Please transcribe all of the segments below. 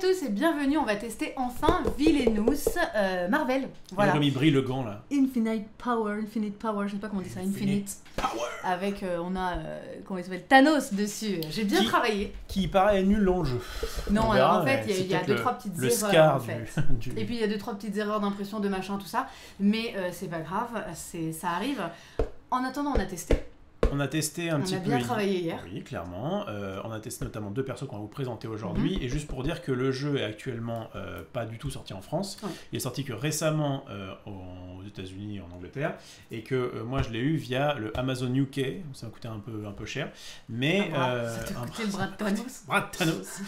tous et bienvenue, on va tester enfin Villainous Marvel. Voilà. Comme il brille le gant là. Infinite Power, je sais pas comment on dit ça, Infinite Power. Avec, on a, comment il s'appelle, Thanos dessus. J'ai bien travaillé. Qui paraît nul dans le jeu. Non, alors en fait, il y a 2-3 petites le erreurs scar en fait. Et puis il y a 2-3 petites erreurs d'impression, de machin, tout ça. Mais c'est pas grave, ça arrive. En attendant, on a testé. On a testé un petit peu. On a bien travaillé hier. Oui, clairement. On a testé notamment 2 persos qu'on va vous présenter aujourd'hui. Et juste pour dire que le jeu est actuellement pas du tout sorti en France. Il est sorti que récemment aux États-Unis et en Angleterre. Et que moi je l'ai eu via le Amazon UK. Ça m'a coûté un peu cher. Mais. Ça t'a coûté le bras de Thanos. Bras de Thanos.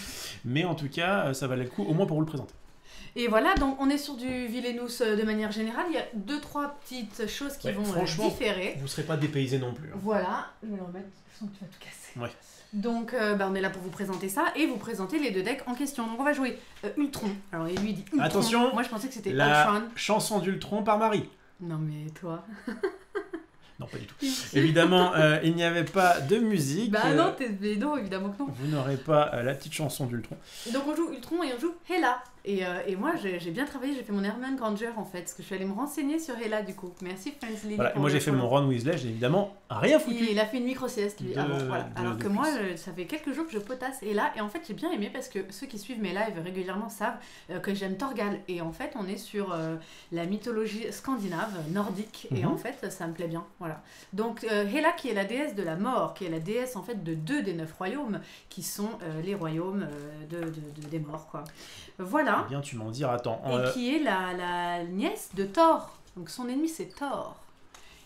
Mais en tout cas, ça valait le coup, au moins pour vous le présenter. Et voilà, donc on est sur du Villainous de manière générale. Il y a 2-3 petites choses qui vont différer. Vous ne serez pas dépaysé non plus. Voilà, je vais le remettre, je sens que tu vas tout casser. Ouais. Donc on est là pour vous présenter ça et vous présenter les 2 decks en question. Donc on va jouer Ultron. Alors lui il dit Ultron. Attention, moi je pensais que c'était la Ultron. Chanson d'Ultron par Marie. Non mais toi. Non, pas du tout. Évidemment, il n'y avait pas de musique. Bah non, non, évidemment que non. Vous n'aurez pas la petite chanson d'Ultron. Donc on joue Ultron et on joue Hela. Et moi j'ai bien travaillé, j'ai fait mon Hermione Granger en fait, parce que je suis allée me renseigner sur Hela du coup. Merci Friends. Voilà, et moi j'ai fait mon Ron Weasley, j'ai évidemment rien foutu. Il a fait une micro-sieste lui avant, voilà. Alors que moi, ça fait quelques jours que je potasse Hela, et en fait j'ai bien aimé parce que ceux qui suivent mes lives régulièrement savent que j'aime Torgal. Et en fait on est sur la mythologie scandinave, nordique, et en fait ça me plaît bien. Voilà. Donc Hela qui est la déesse de la mort, qui est la déesse en fait de 2 des 9 royaumes, qui sont les royaumes des morts quoi. Voilà. Eh bien, tu m'en diras, attends. Et qui est la nièce de Thor. Donc son ennemi c'est Thor.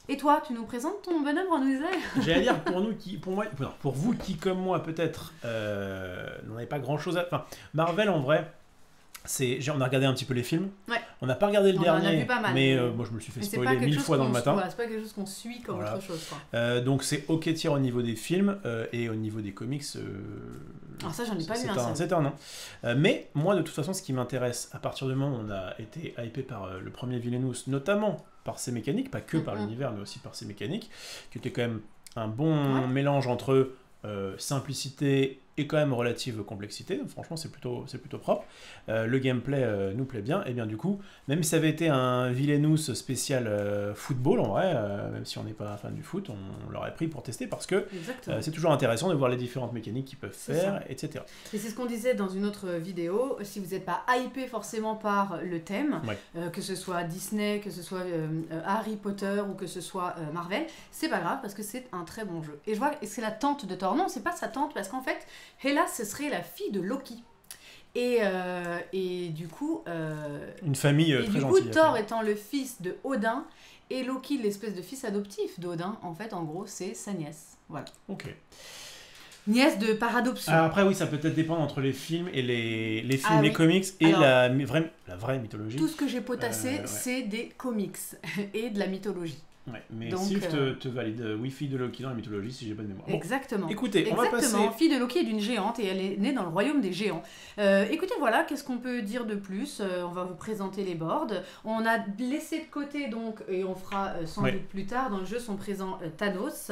Et toi, tu nous présentes ton bonhomme Ron Weasley? J'allais dire pour vous qui comme moi peut-être n'en avez pas grand chose à. Enfin, Marvel en vrai. On a regardé un petit peu les films. Ouais. On n'a pas regardé le dernier, en a vu pas mal, mais moi je me suis fait spoiler 1000 fois dans le matin. Voilà, c'est pas quelque chose qu'on suit comme autre chose. Quoi. Donc c'est ok tiers au niveau des films et au niveau des comics. Alors ça j'en ai pas vu un. C'est un non. Mais moi de toute façon ce qui m'intéresse à partir du moment où on a été hypé par le premier Villainous, notamment par ses mécaniques, pas que par l'univers mais aussi par ses mécaniques, qui était quand même un bon mélange entre simplicité et quand même relative complexité. Donc, franchement c'est plutôt propre. Le gameplay nous plaît bien, et bien du coup même si ça avait été un Villainous spécial football en vrai, même si on n'est pas fan du foot, on l'aurait pris pour tester parce que c'est toujours intéressant de voir les différentes mécaniques qu'ils peuvent faire, etc. Et c'est ce qu'on disait dans une autre vidéo, si vous n'êtes pas hypé forcément par le thème, que ce soit Disney, que ce soit Harry Potter ou que ce soit Marvel, c'est pas grave parce que c'est un très bon jeu. Et je vois, et c'est la tante de Thor. Non, c'est pas sa tante parce qu'en fait Hela ce serait la fille de Loki. Et du coup une famille très gentille. Du coup Thor étant le fils de Odin et Loki l'espèce de fils adoptif d'Odin, en fait en gros c'est sa nièce. Voilà. Ok. Nièce de par adoption. Alors après oui ça peut peut-être dépendre entre les films et les films, les comics et la vraie mythologie. Tout ce que j'ai potassé c'est des comics et de la mythologie. Ouais, mais donc, Sif te valide. Oui, fille de Loki dans la mythologie, si j'ai pas de mémoire. Exactement. Bon, écoutez, on va passer... Fille de Loki est d'une géante et elle est née dans le royaume des géants. Écoutez, voilà, qu'est-ce qu'on peut dire de plus? On va vous présenter les boards. On a laissé de côté, donc, et on fera sans doute plus tard, dans le jeu sont présents Thanos,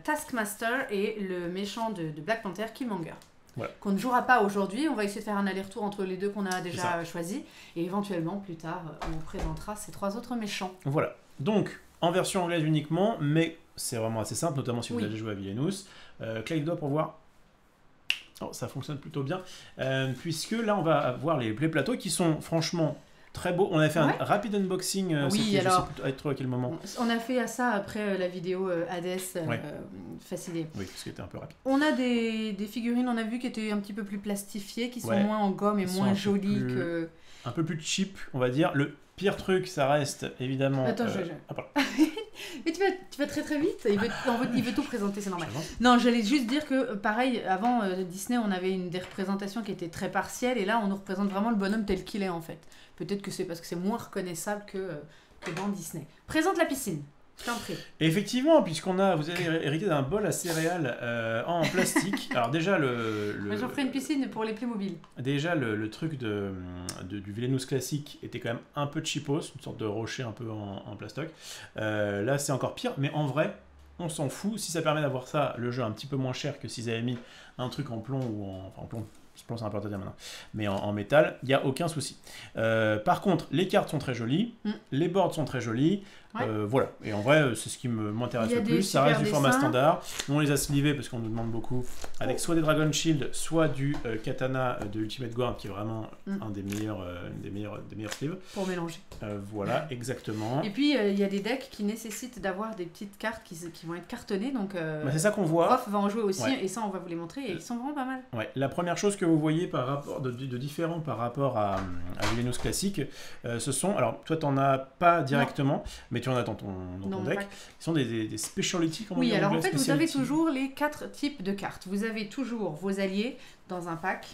Taskmaster et le méchant de Black Panther, Killmonger. Voilà. Qu'on ne jouera pas aujourd'hui, on va essayer de faire un aller-retour entre les 2 qu'on a déjà choisis, et éventuellement, plus tard, on vous présentera ces 3 autres méchants. Voilà, donc... En version anglaise uniquement, mais c'est vraiment assez simple, notamment si vous avez joué à Villainous. Claque doigt pour voir. Oh, ça fonctionne plutôt bien. Puisque là, on va avoir les plateaux qui sont franchement très beaux. On a fait un rapide unboxing. Alors, je sais plus à quel moment. On a fait ça après la vidéo Hades fasciné. Oui, parce qu'elle était un peu rapide. On a des figurines, on a vu, qui étaient un petit peu plus plastifiées, qui sont moins en gomme et moins jolies que... Un peu plus cheap, on va dire. Le pire truc, ça reste évidemment... Attends, mais tu vas très très vite. Il veut tout présenter, c'est normal. Non, j'allais juste dire que, pareil, avant Disney, on avait des représentations qui étaient très partielles, et là, on nous représente vraiment le bonhomme tel qu'il est, en fait. Peut-être que c'est parce que c'est moins reconnaissable que dans Disney. Présente la piscine. Je t'en prie. Effectivement, vous avez hérité d'un bol à céréales en plastique. Alors déjà, j'en ferai une piscine pour les Playmobil. Déjà, le truc du Villainous classique était quand même un peu cheapos, une sorte de rocher un peu en plastoc. Là, c'est encore pire, mais en vrai, on s'en fout. Si ça permet d'avoir ça, le jeu un petit peu moins cher que s'ils avaient mis un truc en plomb ou en plomb Je pense un peu à dire maintenant. Mais en métal, il n'y a aucun souci. Par contre, les cartes sont très jolies, les boards sont très jolis. Voilà, et en vrai c'est ce qui m'intéresse le plus, ça reste du format standard. Nous on les a slivés parce qu'on nous demande beaucoup avec soit des Dragon Shield, soit du Katana de Ultimate Guard qui est vraiment un des meilleurs sleeves. Pour mélanger. Voilà, exactement. Et puis il y a des decks qui nécessitent d'avoir des petites cartes qui vont être cartonnées, donc c'est ça qu'on voit. Prof va en jouer aussi, et ça on va vous les montrer, et ils sont vraiment pas mal. Ouais, la première chose que vous voyez par rapport de différent par rapport à Villainous classique, ce sont, alors toi t'en as pas directement, mais tu en as dans ton deck, qui sont des speciality. Oui, alors en fait vous avez toujours les 4 types de cartes. Vous avez toujours vos alliés dans un pack,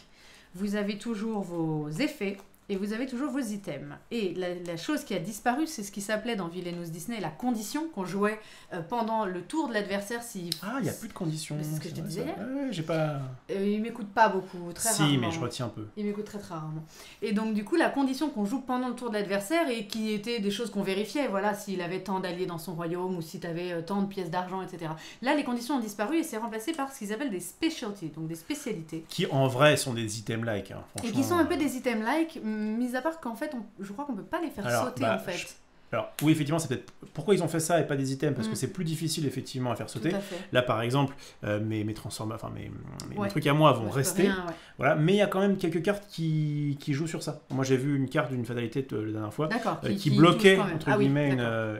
vous avez toujours vos effets, et vous avez toujours vos items. Et la chose qui a disparu, c'est ce qui s'appelait dans Villainous Disney la condition qu'on jouait pendant le tour de l'adversaire. Ah, il n'y a plus de conditions. C'est ce que je te disais hier. J'ai pas... il m'écoute pas beaucoup, très rarement. Si, mais je retiens un peu. Il m'écoute très rarement. Et donc du coup, la condition qu'on joue pendant le tour de l'adversaire et qui était des choses qu'on vérifiait, voilà, s'il avait tant d'alliés dans son royaume ou si tu avais tant de pièces d'argent, etc. Là, les conditions ont disparu et c'est remplacé par ce qu'ils appellent des specialties, donc des spécialités. Qui en vrai sont des items-like, hein, franchement. Et qui sont un peu des items-like, mis à part qu'en fait, je crois qu'on peut pas les faire sauter en fait. Alors oui, effectivement, c'est peut-être pourquoi ils ont fait ça et pas des items, parce que c'est plus difficile effectivement à faire sauter. Là, par exemple, mes trucs à moi vont rester. Voilà, mais il y a quand même quelques cartes qui jouent sur ça. Moi, j'ai vu une carte d'une fatalité la dernière fois qui bloquait entre guillemets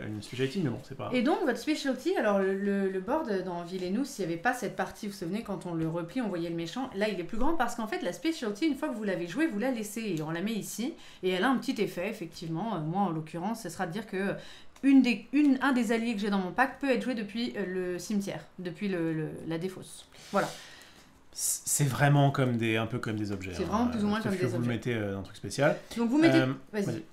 une specialty, mais bon, c'est pas. Et donc votre specialty, alors le board dans Villainous, s'il n'y avait pas cette partie, vous vous souvenez, quand on le replie, on voyait le méchant. Là, il est plus grand parce qu'en fait, la specialty, une fois que vous l'avez jouée, vous la laissez et on la met ici et elle a un petit effet, effectivement. Moi, en l'occurrence, ce sera de dire que un des alliés que j'ai dans mon pack peut être joué depuis le cimetière, depuis la défausse. Voilà. C'est vraiment un peu comme des objets. C'est vraiment plus ou moins comme des objets. Vous le mettez dans un truc spécial. Donc vous mettez... Vas-y.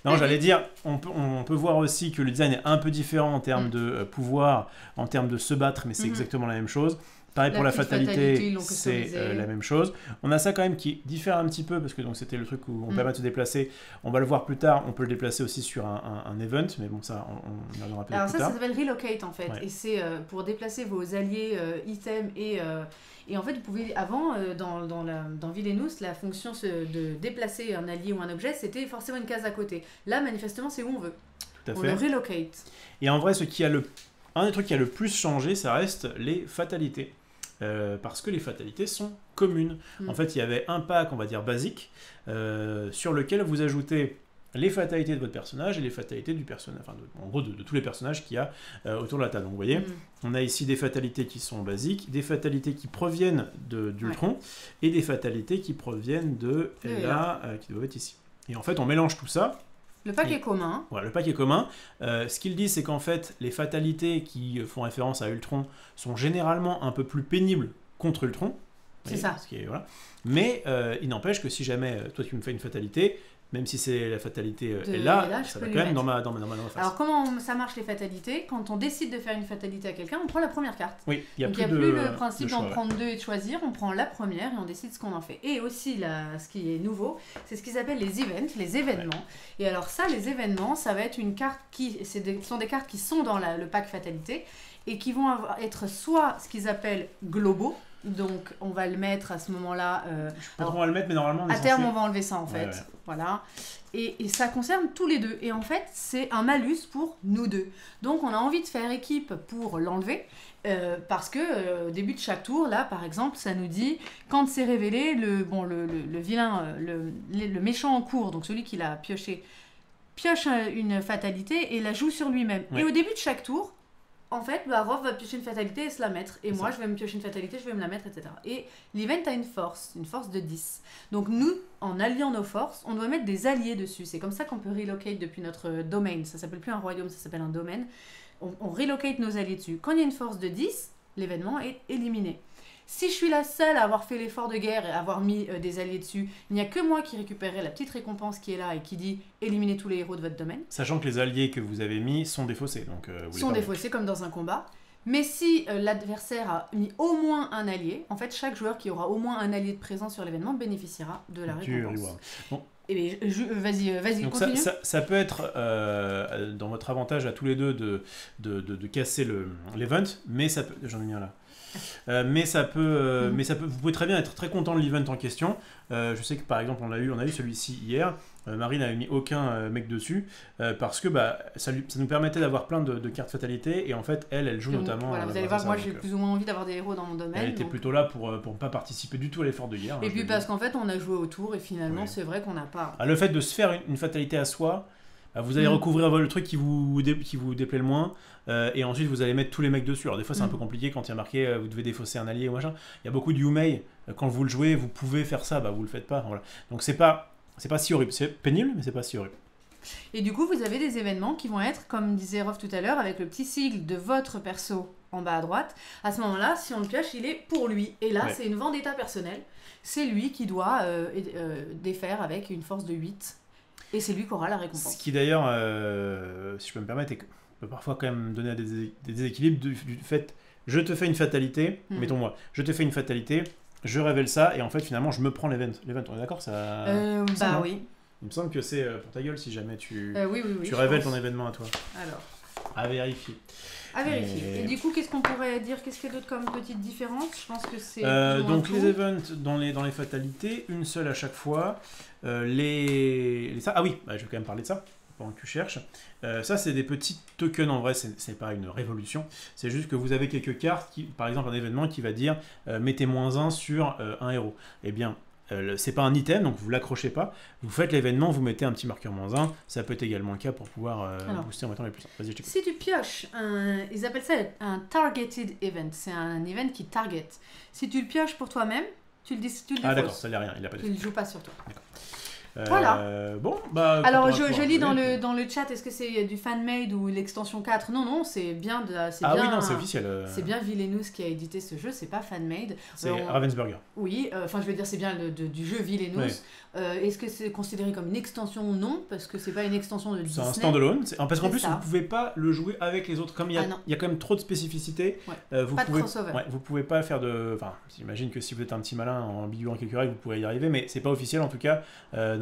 Non, j'allais dire, on peut voir aussi que le design est un peu différent en termes de pouvoir, en termes de se battre, mais c'est exactement la même chose. Pareil pour la fatalité, c'est la même chose. On a ça quand même qui diffère un petit peu, parce que c'était le truc où on permet de se déplacer. On va le voir plus tard, on peut le déplacer aussi sur un event, mais bon, ça, on y reviendra peut-être plus tard. Ça s'appelle Relocate en fait, et c'est pour déplacer vos alliés items et en fait, vous pouvez, avant, dans Villainous, la fonction de déplacer un allié ou un objet, c'était forcément une case à côté. Là, manifestement, c'est où on veut. On le relocate. Et en vrai, un des trucs qui a le plus changé, ça reste les fatalités. Parce que les fatalités sont communes. En fait, il y avait un pack, on va dire, basique, sur lequel vous ajoutez les fatalités de votre personnage et les fatalités du personnage, enfin, en gros, de tous les personnages qu'il y a autour de la table. Donc, vous voyez, on a ici des fatalités qui sont basiques, des fatalités qui proviennent d'Ultron, et des fatalités qui proviennent de Ella, qui doivent être ici. Et en fait, on mélange tout ça. Le pack est commun. Voilà, le pack est commun. Ce qu'il dit, c'est qu'en fait, les fatalités qui font référence à Ultron sont généralement un peu plus pénibles contre Ultron. C'est ça. Voilà. Mais il n'empêche que si jamais toi tu me fais une fatalité, même si c'est la fatalité est là, ça va quand même dans ma face. Alors comment ça marche les fatalités? Quand on décide de faire une fatalité à quelqu'un, on prend la première carte. Oui, il n'y a plus le principe d'en prendre deux et de choisir, on prend la première et on décide ce qu'on en fait. Et aussi, ce qui est nouveau, c'est ce qu'ils appellent les events, les événements. Ouais. Et alors ça, les événements, ça va être une carte sont des cartes qui sont dans le pack fatalité et qui vont être soit ce qu'ils appellent globaux. Donc, on va le mettre à ce moment-là. On va le mettre, mais normalement, à terme, on va enlever ça en fait. Ouais. Voilà. Et ça concerne tous les deux. Et en fait, c'est un malus pour nous deux. Donc, on a envie de faire équipe pour l'enlever. Parce que au début de chaque tour, là, par exemple, ça nous dit quand c'est révélé, le vilain, le méchant en cours, donc celui qui l'a pioché, pioche une fatalité et la joue sur lui-même. Ouais. Et au début de chaque tour, en fait, Rof va piocher une fatalité et se la mettre. Et moi, je vais me piocher une fatalité, je vais me la mettre, etc. Et l'event a une force de 10. Donc nous, en alliant nos forces, on doit mettre des alliés dessus. C'est comme ça qu'on peut relocate depuis notre domaine. Ça s'appelle plus un royaume, ça s'appelle un domaine. On relocate nos alliés dessus. Quand il y a une force de 10, l'événement est éliminé. Si je suis la seule à avoir fait l'effort de guerre et à avoir mis des alliés dessus, il n'y a que moi qui récupérerai la petite récompense qui est là et qui dit éliminer tous les héros de votre domaine. Sachant que les alliés que vous avez mis sont défaussés. Donc, sont défaussés comme dans un combat. Mais si l'adversaire a mis au moins un allié, en fait chaque joueur qui aura au moins un allié de présence sur l'événement bénéficiera de la récompense. Bon. Et vas-y, donc continue. Ça peut être dans votre avantage à tous les deux de casser l'event, mais ça peut... J'en ai mis un là. mais ça peut, vous pouvez très bien être très content de l'event en question. Je sais que par exemple on a eu celui-ci hier. Marie n'avait mis aucun mec dessus parce que ça nous permettait d'avoir plein de cartes fatalité et en fait elle joue notamment. Voilà, vous allez voir, moi j'ai plus ou moins envie d'avoir des héros dans mon domaine. Elle était plutôt là pour ne pas participer du tout à l'effort de hier. Et puis parce qu'en fait on a joué autour et finalement c'est vrai qu'on n'a pas. Le fait de se faire une fatalité à soi, vous allez recouvrir le truc qui vous déplaît le moins et ensuite vous allez mettre tous les mecs dessus. Alors des fois c'est un peu compliqué quand il y a marqué vous devez défausser un allié ou machin. Il y a beaucoup de Yumei, quand vous le jouez vous pouvez faire ça, vous le faites pas. Voilà. Donc c'est pas si horrible, c'est pénible mais c'est pas si horrible. Et du coup vous avez des événements qui vont être, comme disait Rof tout à l'heure, avec le petit sigle de votre perso en bas à droite. À ce moment-là, si on le pioche, il est pour lui. Et là c'est une vendetta personnelle. C'est lui qui doit défaire avec une force de 8. Et c'est lui qui aura la récompense. Ce qui d'ailleurs, si je peux me permettre, peut parfois quand même donner des déséquilibres du fait, je te fais une fatalité, mettons-moi, je te fais une fatalité, je révèle ça, et en fait finalement je me prends l'event. L'event, on est d'accord ça... oui. Il me semble que c'est pour ta gueule si jamais tu révèles ton événement à toi. Alors. À vérifier. À vérifier. Et du coup, qu'est-ce qu'on pourrait dire? Qu'est-ce qu'il y a d'autre comme petite différence? Je pense que c'est... donc les events dans les fatalités, une seule à chaque fois. Ah oui, je vais quand même parler de ça, pendant que tu cherches. Ça, c'est des petits tokens, en vrai, c'est pas une révolution. C'est juste que vous avez quelques cartes, par exemple un événement qui va dire mettez -1 sur un héros. Eh bien, c'est pas un item, donc vous l'accrochez pas. Vous faites l'événement, vous mettez un petit marqueur -1. Ça peut être également le cas pour pouvoir booster en mettant les plus. Vas-y, je t'écoute. Si tu pioches, ils appellent ça un targeted event. C'est un event qui target. Si tu le pioches pour toi-même, tu le défausses. Ah d'accord, ça l'est rien, il a pas de. Tu le joues pas sur toi. D'accord. Voilà. Bon, alors je lis dans le chat, est-ce que c'est du fan-made ou l'extension 4? Non, c'est bien oui, non, c'est officiel. C'est bien Villainous qui a édité ce jeu, c'est pas fan-made. C'est Ravensburger. Oui, je veux dire, c'est bien du jeu Villainous. Oui. Est-ce que c'est considéré comme une extension? Non, parce que c'est pas une extension de Disney. C'est un standalone, parce qu'en plus vous pouvez pas le jouer avec les autres, comme il y a quand même trop de spécificités. Pas de crossover. Vous pouvez pas faire de... Enfin, j'imagine que si vous êtes un petit malin en bidouillant quelques règles, vous pourrez y arriver, mais c'est pas officiel en tout cas.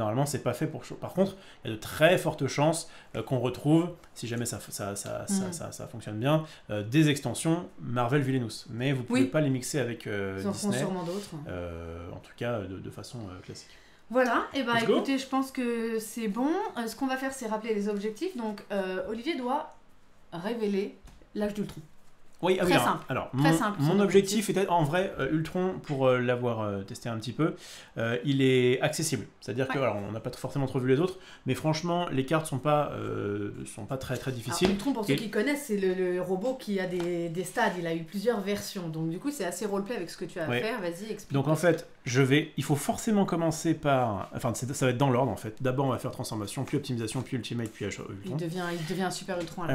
Normalement, c'est pas fait pour... Par contre, il y a de très fortes chances qu'on retrouve, si jamais ça fonctionne bien, des extensions Marvel Villainous. Mais vous pouvez pas les mixer avec Disney. Ils en font sûrement d'autres. En tout cas, de façon classique. Voilà, et écoutez, je pense que c'est bon. Ce qu'on va faire, c'est rappeler les objectifs. Donc, Olivier doit révéler l'âge d'Ultron. Oui, très simple. Alors, simple, mon objectif était, en vrai, Ultron, pour l'avoir testé un petit peu, il est accessible. C'est-à-dire que, alors, on n'a pas forcément trop vu les autres, mais franchement, les cartes sont pas très très difficiles. Alors, Ultron, pour ceux qui connaissent, c'est le robot qui a des stades. Il a eu plusieurs versions, donc du coup, c'est assez roleplay avec ce que tu as à faire. Vas-y, explique. Donc en fait, il faut forcément commencer par, enfin, ça va être dans l'ordre en fait. D'abord, on va faire transformation, puis optimisation, puis ultimate, puis Ultron. Il devient un super Ultron.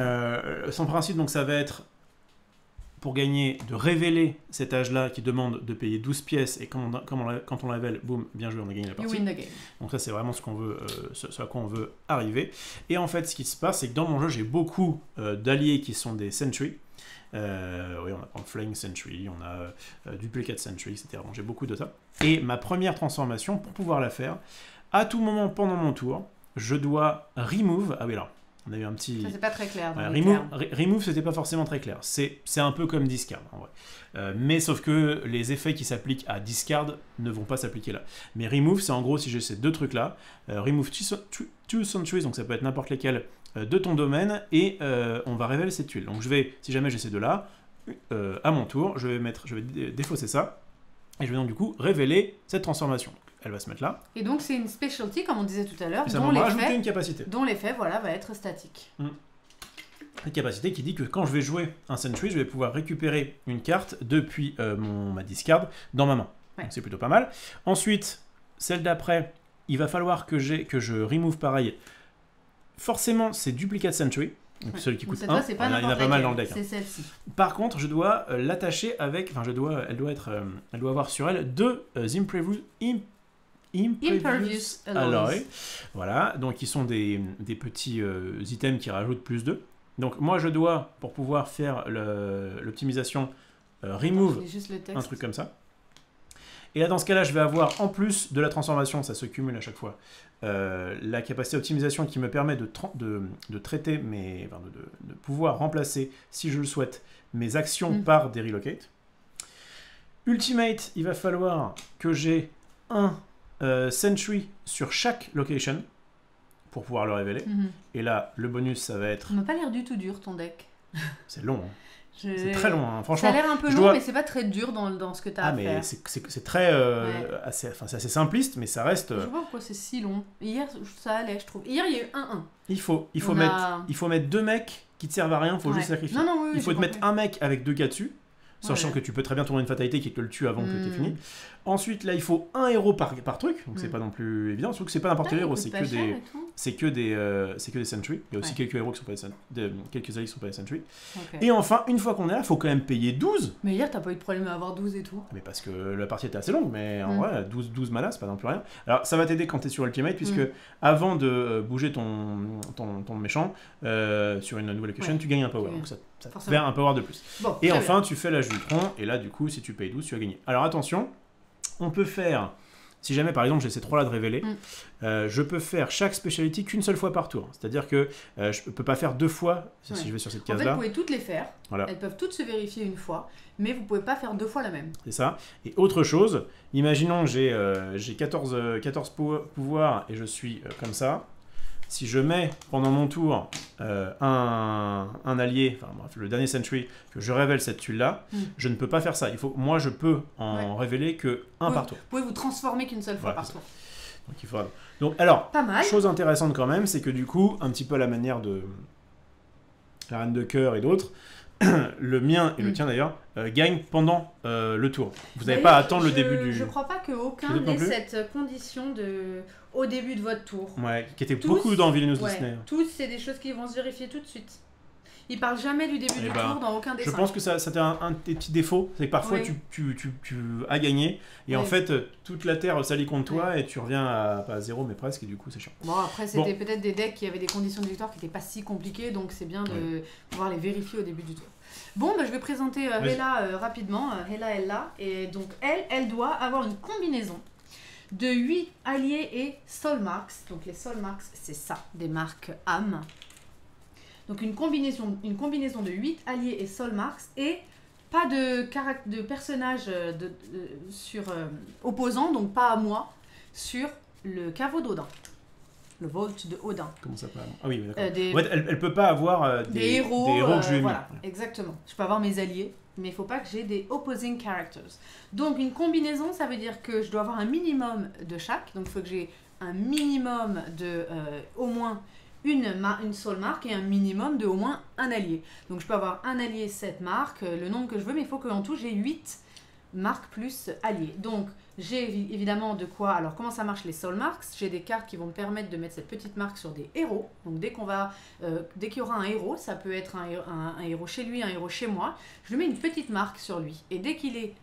Son principe, donc, ça va être pour gagner, de révéler cet âge-là qui demande de payer 12 pièces et quand on révèle, boum, bien joué, on a gagné la partie. You win the game. Donc ça, c'est vraiment ce qu'on veut, ce à quoi on veut arriver. Et en fait, ce qui se passe, c'est que dans mon jeu, j'ai beaucoup d'alliés qui sont des Sentry. Oui, on a Flying Sentry, on a Duplicate Sentry, etc. Bon, j'ai beaucoup de ça. Et ma première transformation, pour pouvoir la faire, à tout moment pendant mon tour, je dois remove. Ah oui, alors. On a eu un petit... Ça, c'est pas très clair. Remove, c'était pas forcément très clair. C'est un peu comme discard, en vrai. Mais sauf que les effets qui s'appliquent à discard ne vont pas s'appliquer là. Mais remove, c'est en gros, si j'ai ces deux trucs-là, remove two sentries, donc ça peut être n'importe lesquels de ton domaine, et on va révéler cette tuile. Donc je vais, si jamais j'ai ces deux-là, à mon tour, je vais défausser ça, et je vais donc du coup révéler cette transformation. Elle va se mettre là. Et donc c'est une specialty, comme on disait tout à l'heure, dont l'effet va être statique. Une capacité qui dit que quand je vais jouer un Sentry, je vais pouvoir récupérer une carte depuis ma discard dans ma main. Ouais. Donc c'est plutôt pas mal. Ensuite, celle d'après, il va falloir que je remove pareil. Forcément, c'est Duplicate Sentry. Donc celui qui coûte 1. Il y en a pas mal dans le deck. C'est celle-ci. Par contre, je dois l'attacher avec... Enfin, elle doit avoir sur elle deux Impervious Alloy. Voilà, donc ils sont des petits items qui rajoutent plus 2. Donc moi je dois, pour pouvoir faire l'optimisation, remove un truc comme ça. Et là dans ce cas-là, je vais avoir en plus de la transformation, ça se cumule à chaque fois, la capacité d'optimisation qui me permet de traiter de pouvoir remplacer, si je le souhaite, mes actions par des relocate. Ultimate, il va falloir que j'ai un Sentry sur chaque location pour pouvoir le révéler. Et là, le bonus, ça va être... Ça m'a pas l'air du tout dur, ton deck. C'est long, hein. C'est très long, hein. Franchement. Ça a l'air un peu long, mais c'est pas très dur dans ce que tu as à faire. C'est très... c'est assez simpliste, mais ça reste... Je sais pas pourquoi c'est si long. Hier, ça allait, je trouve. Hier, il y a eu 1-1. Il faut mettre 2 mecs qui te servent à rien, il faut juste sacrifier. Oui, il faut te mettre un mec avec 2 gars dessus, sachant que tu peux très bien tourner une fatalité qui te le tue avant que tu aies fini. Ensuite, là, il faut un héros par truc, donc c'est pas non plus évident. Surtout que c'est pas n'importe quel héros, c'est que des sentry. Il y a aussi quelques héros qui sont pas quelques alliés qui sont pas des sentry. Et enfin, une fois qu'on est là, il faut quand même payer 12. Mais hier, t'as pas eu de problème à avoir 12 et tout. Mais parce que la partie était assez longue, mais en vrai, 12 mana, c'est pas non plus rien. Alors, ça va t'aider quand t'es sur Ultimate, puisque avant de bouger ton méchant sur une nouvelle location, tu gagnes un power. Donc ça te fait un power de plus. Bon, et enfin, tu fais l'âge du tronc, et là, du coup, si tu payes 12, tu as gagné. Alors attention, on peut faire, si jamais par exemple j'ai ces 3 là de révéler, je peux faire chaque speciality qu'une seule fois par tour. C'est-à-dire que je peux pas faire 2 fois si je vais sur cette case là. En fait, vous pouvez toutes les faire, elles peuvent toutes se vérifier une fois, mais vous pouvez pas faire 2 fois la même. C'est ça. Et autre chose, imaginons que j'ai 14 pouvoirs et je suis comme ça. Si je mets pendant mon tour un allié, enfin bref, le dernier sentry, que je révèle cette tuile-là, je ne peux pas faire ça. Moi, je peux en révéler que un par tour. Vous pouvez vous transformer qu'une seule fois par tour. Donc, alors, pas mal. Chose intéressante quand même, c'est que du coup, un petit peu à la manière de la Reine de Cœur et d'autres, le mien et le tien d'ailleurs, gagnent pendant le tour. Vous n'avez pas à attendre le début du... Je crois pas qu'aucun ait cette condition au début de votre tour. Ouais, qui était beaucoup dans Villainous Disney. Tous, c'est des choses qui vont se vérifier tout de suite. Ils parlent jamais du début du tour dans aucun dessin. Je pense que c'était un de tes petits défauts, c'est que parfois tu as gagné et en fait toute la terre s'allie contre toi et tu reviens à 0 mais presque et du coup c'est chiant. Bon après c'était peut-être des decks qui avaient des conditions de victoire qui n'étaient pas si compliquées donc c'est bien de pouvoir les vérifier au début du tour. Bon je vais présenter Hela rapidement, Hela et donc elle doit avoir une combinaison de 8 alliés et soul marks. Donc les soul marks c'est ça, des marques âme. Donc une combinaison de 8 alliés et soul marks et pas de personnage opposant, donc pas à moi, sur le caveau d'Odin. Le Vault de Odin. Comment ça peut avoir... Ah oui, d'accord. Elle peut pas avoir des héros que je lui ai mis. Voilà, exactement. Je peux avoir mes alliés, mais il faut pas que j'ai des opposing characters. Donc une combinaison, ça veut dire que je dois avoir un minimum de chaque. Donc il faut que j'ai un minimum de au moins une soul marque et un minimum de au moins un allié. Donc je peux avoir un allié, 7 marques, le nombre que je veux, mais il faut qu'en tout j'ai 8 marques plus alliés. Donc j'ai évidemment de quoi... Alors comment ça marche les soul marks? J'ai des cartes qui vont me permettre de mettre cette petite marque sur des héros. Donc dès qu'il y aura un héros, ça peut être un héros chez lui, un héros chez moi, je lui mets une petite marque sur lui. Et dès qu'il est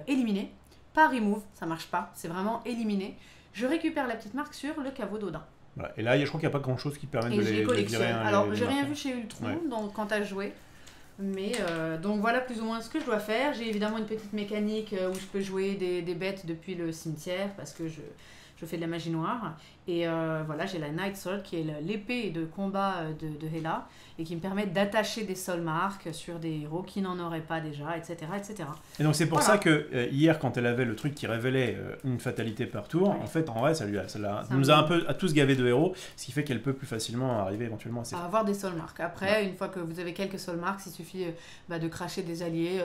éliminé, pas remove, ça marche pas, c'est vraiment éliminé, je récupère la petite marque sur le caveau d'Odin. Voilà. Et là, je crois qu'il n'y a pas grand chose qui permet de les collectionner. Alors, j'ai rien vu chez Ultron quand tu as joué. Mais donc voilà plus ou moins ce que je dois faire. J'ai évidemment une petite mécanique où je peux jouer des bêtes depuis le cimetière parce que je fais de la magie noire. Et voilà, j'ai la Night Sword qui est l'épée de combat de Hela et qui me permet d'attacher des soul marks sur des héros qui n'en auraient pas déjà, etc. etc. Et donc c'est pour ça que hier, quand elle avait le truc qui révélait une fatalité par tour, en fait, en vrai, ça nous a un peu à tous gavé de héros, ce qui fait qu'elle peut plus facilement arriver éventuellement à avoir des soul marks. Après, une fois que vous avez quelques soul marks, il suffit de cracher des alliés.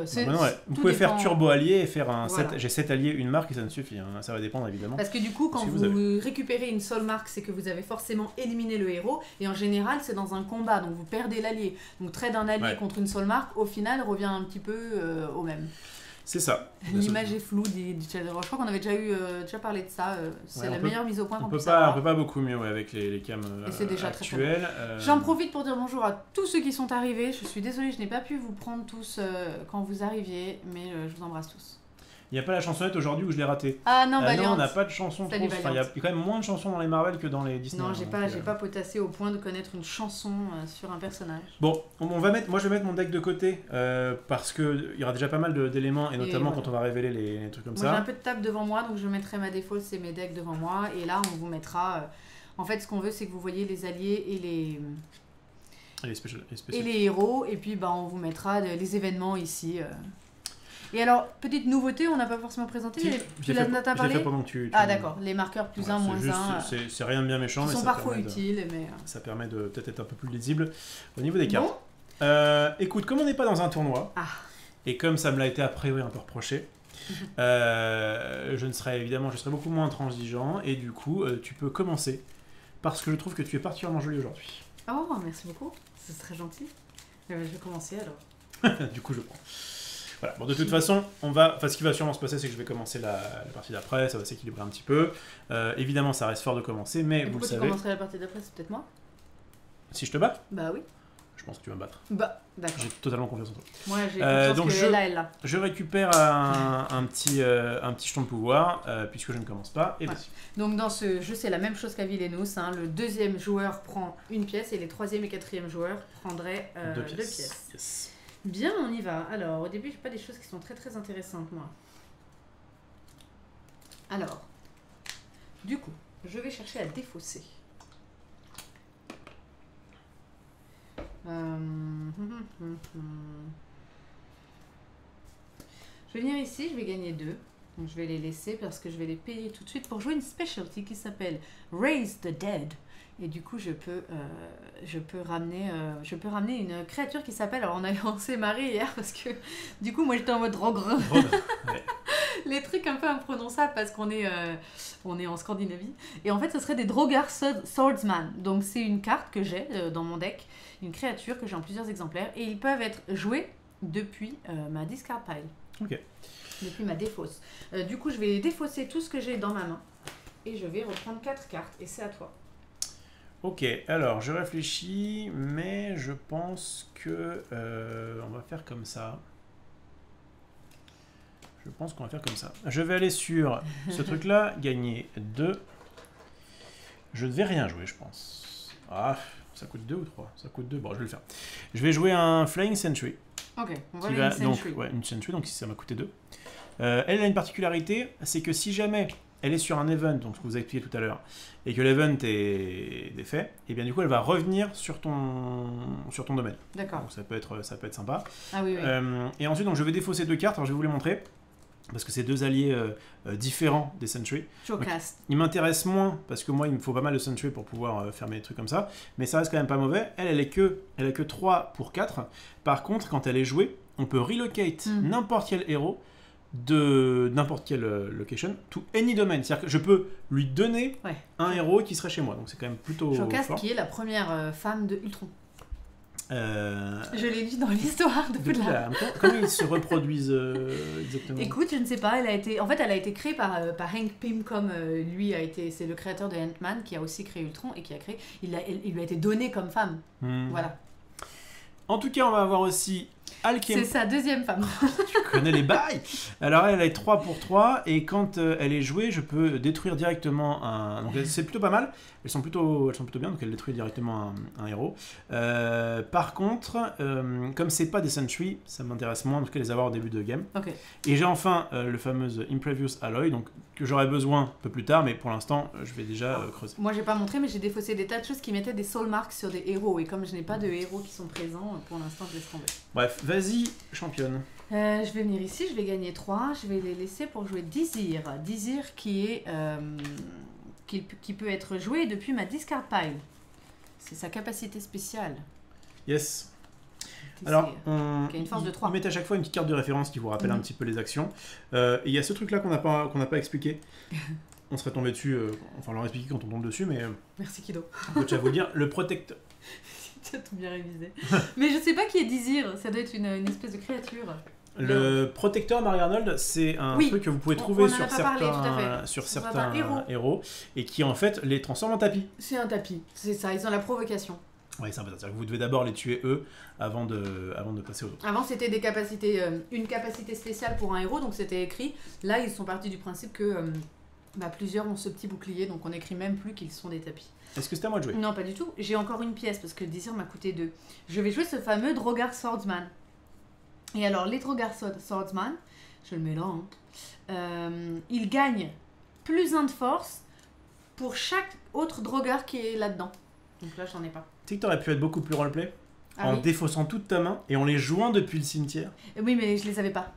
Vous pouvez faire turbo allié et faire un 7. J'ai 7 alliés, une marque et ça ne suffit. Hein. Ça va dépendre évidemment. Parce que du coup, quand vous récupérez une soul mark, c'est que vous avez forcément éliminé le héros et en général, c'est dans un combat, donc vous perdez l'allié. Donc trade d'un allié contre une soul mark, au final, revient un petit peu au même. C'est ça. L'image est floue du Shadow. Je crois qu'on avait déjà parlé de ça. C'est la meilleure mise au point qu'on puisse avoir. On peut pas beaucoup mieux avec les cams actuelles. J'en profite pour dire bonjour à tous ceux qui sont arrivés. Je suis désolée, je n'ai pas pu vous prendre tous quand vous arriviez, mais je vous embrasse tous. Il n'y a pas la chansonnette aujourd'hui où je l'ai ratée. Ah non, non, on n'a pas de chanson. Il y a quand même moins de chansons dans les Marvel que dans les Disney. Non, j'ai pas potassé au point de connaître une chanson sur un personnage. Bon, moi je vais mettre mon deck de côté parce qu'il y aura déjà pas mal d'éléments et notamment quand on va révéler les trucs comme ça. J'ai un peu de table devant moi, donc je mettrai ma default, c'est mes decks devant moi. Et là, on vous mettra... en fait, ce qu'on veut, c'est que vous voyez les alliés et les héros. Et puis, on vous mettra les événements ici. Et alors, petite nouveauté, on n'a pas forcément présenté. Tu l'as parlé pendant que tu Ah d'accord, les marqueurs plus 1, moins 1. C'est rien de bien méchant, mais sont parfois utiles. Mais... Ça permet de peut-être être un peu plus lisible au niveau des cartes. Bon. Écoute, comme on n'est pas dans un tournoi, et comme ça me l'a été a priori un peu reproché, je serai beaucoup moins intransigeant, et du coup, tu peux commencer, parce que je trouve que tu es particulièrement jolie aujourd'hui. Oh, merci beaucoup, c'est très gentil. Je vais commencer alors. Du coup, je prends. Voilà. Bon, de toute façon, ce qui va sûrement se passer, c'est que je vais commencer la partie d'après, ça va s'équilibrer un petit peu. Évidemment, ça reste fort de commencer, mais vous le savez... Pourquoi tu commencerais la partie d'après, c'est peut-être moi? Si je te bats? Bah oui. Je pense que tu vas me battre. Bah, d'accord. J'ai totalement confiance en toi. Moi, j'ai confiance que elle là. Je récupère un petit jeton de pouvoir, puisque je ne commence pas, et vas-y. Donc dans ce jeu, c'est la même chose qu'à Villainous, hein. Le deuxième joueur prend une pièce, et les troisième et quatrième joueurs prendraient deux pièces. Yes. Bien, on y va. Alors, au début, j'ai pas des choses qui sont très très intéressantes, moi. Alors, du coup, je vais chercher à défausser. Je vais venir ici, je vais gagner 2. Donc je vais les laisser parce que je vais les payer tout de suite pour jouer une specialty qui s'appelle Raise the Dead. Et du coup, je peux ramener une créature qui s'appelle... Alors, on s'est marré hier parce que du coup, moi, j'étais en mode rogre. Ouais. Les trucs un peu imprononçables parce qu'on est en Scandinavie. Et en fait, ce serait des Drogar Swordsman. Donc, c'est une carte que j'ai dans mon deck, une créature que j'ai en plusieurs exemplaires. Et ils peuvent être joués depuis ma discard pile. Ok. Depuis ma défausse. Du coup, je vais défausser tout ce que j'ai dans ma main. Et je vais reprendre 4 cartes. Et c'est à toi. Ok, alors je réfléchis, mais je pense que on va faire comme ça. Je vais aller sur ce truc-là, gagner 2. Je ne vais rien jouer, je pense. Ah, ça coûte 2 ou 3? Ça coûte 2, bon, je vais le faire. Je vais jouer un Flying Sentry. Ok, on va aller une Sentry. Donc, une Sentry, donc ça m'a coûté 2. Elle a une particularité, c'est que si jamais elle est sur un event, donc ce que vous avez expliqué tout à l'heure, et que l'event est défait, et bien du coup elle va revenir sur ton domaine. D'accord. Donc ça peut être sympa. Ah oui, oui. Et ensuite donc, je vais défausser 2 cartes, alors je vais vous les montrer, parce que c'est 2 alliés différents des Sentry. Ils m'intéressent moins, parce que moi il me faut pas mal de Sentry pour pouvoir faire mes trucs comme ça, mais ça reste quand même pas mauvais. Elle a que 3 pour 4. Par contre, quand elle est jouée, on peut relocate n'importe quel héros de n'importe quelle location to any domain. C'est-à-dire que je peux lui donner un héros qui serait chez moi. Donc c'est quand même plutôt fort. Qui est la première femme de Ultron. Je l'ai lu dans l'histoire de Poudlard. Comment ils se reproduisent exactement? Écoute, je ne sais pas. Elle a été créée par Hank Pym, comme c'est le créateur de Ant-Man qui a aussi créé Ultron et qui a créé. Il lui a été donné comme femme. Voilà. En tout cas, on va avoir aussi Alchem. C'est sa deuxième femme. Tu connais les bails. Alors elle est 3 pour 3 et quand elle est jouée, je peux détruire directement un... Donc c'est plutôt pas mal. Elles sont plutôt bien, donc elle détruit directement un héros. Par contre, comme c'est pas des Sentry, ça m'intéresse moins en tout cas de les avoir au début de game. Okay. Et j'ai enfin le fameux Imprevious Alloy, donc que j'aurai besoin un peu plus tard, mais pour l'instant, je vais déjà creuser. Moi, j'ai pas montré, mais j'ai défaussé des tas de choses qui mettaient des soul marks sur des héros. Et comme je n'ai pas de héros qui sont présents, pour l'instant, je laisse tomber. Bref, vas-y, championne. Je vais venir ici, je vais gagner 3. Je vais les laisser pour jouer Dizir. Dizir qui est... Qui peut être joué depuis ma discard pile. C'est sa capacité spéciale. Yes. Alors, qui a une force de 3. Ils mettent à chaque fois une petite carte de référence qui vous rappelle un petit peu les actions. Il y a ce truc-là qu'on n'a pas expliqué. On serait tombé dessus, enfin on leur expliqué quand on tombe dessus, mais... Merci Kido. On peut déjà vous le dire, le protecteur... Tu as tout bien révisé. Mais je sais pas qui est Dizir, ça doit être une espèce de créature. Le protecteur Marie Arnold, c'est un truc que vous pouvez trouver sur certains héros et qui en fait les transforme en tapis. C'est un tapis, c'est ça, ils ont la provocation. Oui, c'est un peu ça. C'est-à-dire que vous devez d'abord les tuer eux avant de passer aux autres. Avant c'était des capacités, une capacité spéciale pour un héros, donc c'était écrit. Là ils sont partis du principe que plusieurs ont ce petit bouclier, donc on n'écrit même plus qu'ils sont des tapis. Est-ce que c'est à moi de jouer? Non, pas du tout. J'ai encore une pièce parce que le Dizir m'a coûté 2. Je vais jouer ce fameux Drogar Swordsman. Et alors, les Drogar Swordsman, je le mets là, ils gagnent plus 1 de force pour chaque autre Drogar qui est là-dedans. Donc là, j'en ai pas. Tu sais que t'aurais pu être beaucoup plus roleplay en défaussant toute ta main et en les jouant depuis le cimetière. Oui, mais je les avais pas.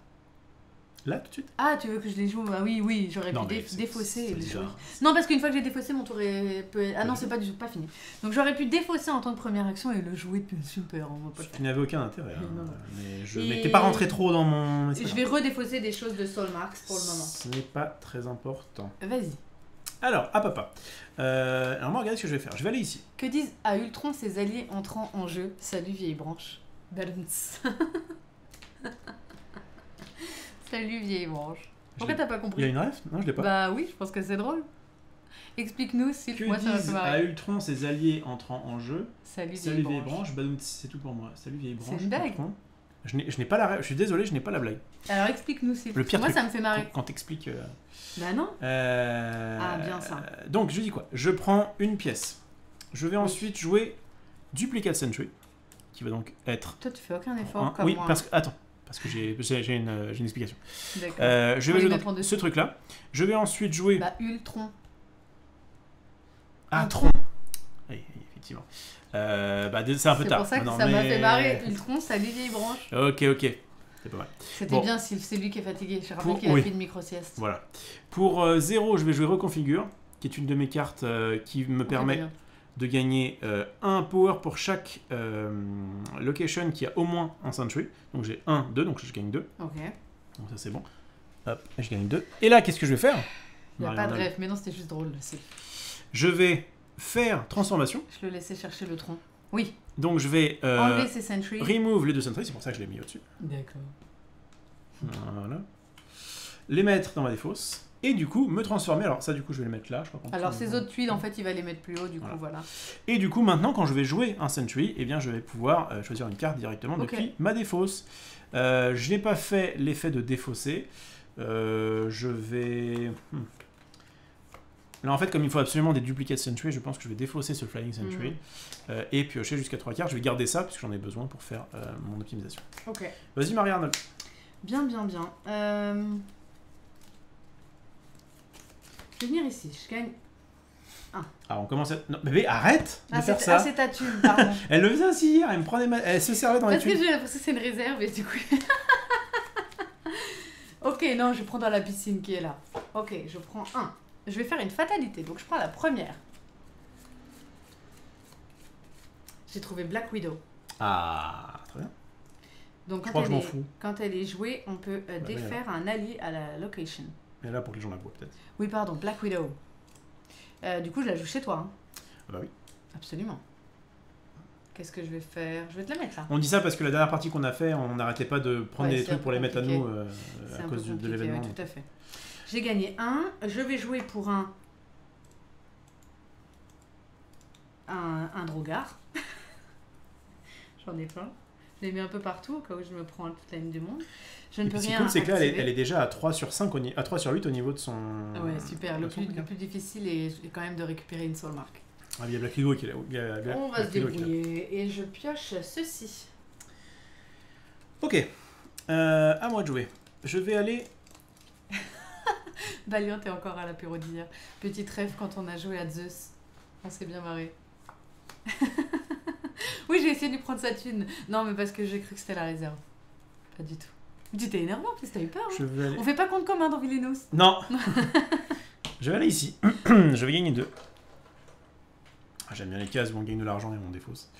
Là, tout de suite? Ah, tu veux que je les joue? Bah oui, j'aurais pu défausser et les jouer. Non, parce qu'une fois que j'ai défaussé, mon tour peut... Ah non, c'est pas fini. Donc j'aurais pu défausser en tant que première action et le jouer super. On va pas le faire. Tu n'avais aucun intérêt. Hein. Non. Mais t'es pas rentré trop dans mon... Je vais redéfausser des choses de Soul Marks pour le moment. Ce n'est pas très important. Vas-y. Alors, à papa. Alors moi, regardez ce que je vais faire. Je vais aller ici. Que disent à Ultron ses alliés entrant en jeu? Salut vieille branche. Balance. Salut vieille branche. Pourquoi t'as pas compris? Il y a une ref? Non, je l'ai pas. Bah oui, je pense que c'est drôle. Explique-nous si moi ça va te marrer. À Ultron ses alliés entrant en jeu. Salut vieille branche. Balance, c'est tout pour moi. Salut vieille branche. C'est une blague. Ultron. Je n'ai pas la ref. Je suis désolé, je n'ai pas la blague. Alors explique-nous si. Le pire moi truc, ça me fait marrer. Quand t'expliques. Bah non. Ah bien ça. Donc je dis quoi? Je prends une pièce. Je vais ensuite jouer Duplicate Sentry, qui va donc être. Toi tu fais aucun effort comme oui, moi. Parce que j'ai une explication. D'accord. Je vais jouer donc ce truc-là. Je vais ensuite jouer. Bah Ultron. Ah Tron. Oui, effectivement. C'est un peu tard. C'est pour ça que ça m'a fait marrer. Ultron, salut vieille branche. Ok. C'est pas mal. C'était bien si c'est lui qui est fatigué. Je rappelle qu'il a fait une micro-sieste. Voilà. Pour 0, je vais jouer Reconfigure, qui est une de mes cartes qui me permet de gagner un power pour chaque location qui a au moins un sentry. Donc j'ai 1, 2, donc je gagne 2. Ok. Donc ça c'est bon. Hop, je gagne 2. Et là, qu'est-ce que je vais faire? Il n'y a pas de rêve, mais non, c'était juste drôle. Je vais faire transformation. Je le laissais chercher le tronc. Oui. Donc je vais enlever ces sentries. Remove les 2 sentries, c'est pour ça que je l'ai mis au-dessus. D'accord. Voilà. Les mettre dans ma défausse. Et du coup, me transformer. Alors ça, du coup, je vais les mettre là. Je crois alors ces autres tuiles, en fait, il va les mettre plus haut, du coup, voilà. Et du coup, maintenant, quand je vais jouer un sentry, eh bien, je vais pouvoir choisir une carte directement depuis ma défausse. Je n'ai pas fait l'effet de défausser. Je vais... Là, en fait, comme il faut absolument des duplicate sentry, je pense que je vais défausser ce flying sentry et piocher jusqu'à 3 cartes. Je vais garder ça, parce que j'en ai besoin pour faire mon optimisation. Ok. Vas-y, Marie-Arnold. Bien. Je vais venir ici, je gagne 1. Ah, on commence à... Non, bébé, arrête de faire ça. Ah, c'est ta thune, pardon. Elle le faisait ainsi hier, elle me prenait elle se servait dans les thunes. Parce que j'ai l'impression que c'est une réserve et du coup... Ok, non, je prends dans la piscine qui est là. Ok, je prends 1. Je vais faire une fatalité, donc je prends la première. J'ai trouvé Black Widow. Ah, très bien. Donc quand elle est jouée, on peut défaire un allié à la location. Et là, pour que les gens la voient, peut-être. Oui, pardon, Black Widow. Du coup, je la joue chez toi. Hein. Bah oui. Absolument. Qu'est-ce que je vais faire? Je vais te la mettre là. On dit ça parce que la dernière partie qu'on a fait, on n'arrêtait pas de prendre des trucs pour les mettre à nous à cause de l'événement. Oui, tout à fait. J'ai gagné 1. Je vais jouer pour un Drogar. J'en ai plein. Je l'ai mis un peu partout au cas où je me prends toute la ligne du monde. Je ne peux rien cool, c'est que là, activer. elle est déjà à 3 sur 5, à 3 sur 8 au niveau de son... Ouais, super. Le plus difficile est quand même de récupérer une Soul Mark. Ah, il y a Black Widow qui est là. On va se débrouiller. Et je pioche ceci. Ok. À moi de jouer. Je vais aller... Valiant est encore à l'apéro d'hier. Petite rêve quand on a joué à Zeus. On s'est bien marré. Oui, j'ai essayé de lui prendre sa thune. Non, mais parce que j'ai cru que c'était la réserve. Pas du tout. Tu t'es énervant, parce que t'as eu peur. Hein. On fait pas compte commun dans Villainous. Non. Je vais aller ici. Je vais gagner 2. Ah, j'aime bien les cases où on gagne de l'argent et on défausse.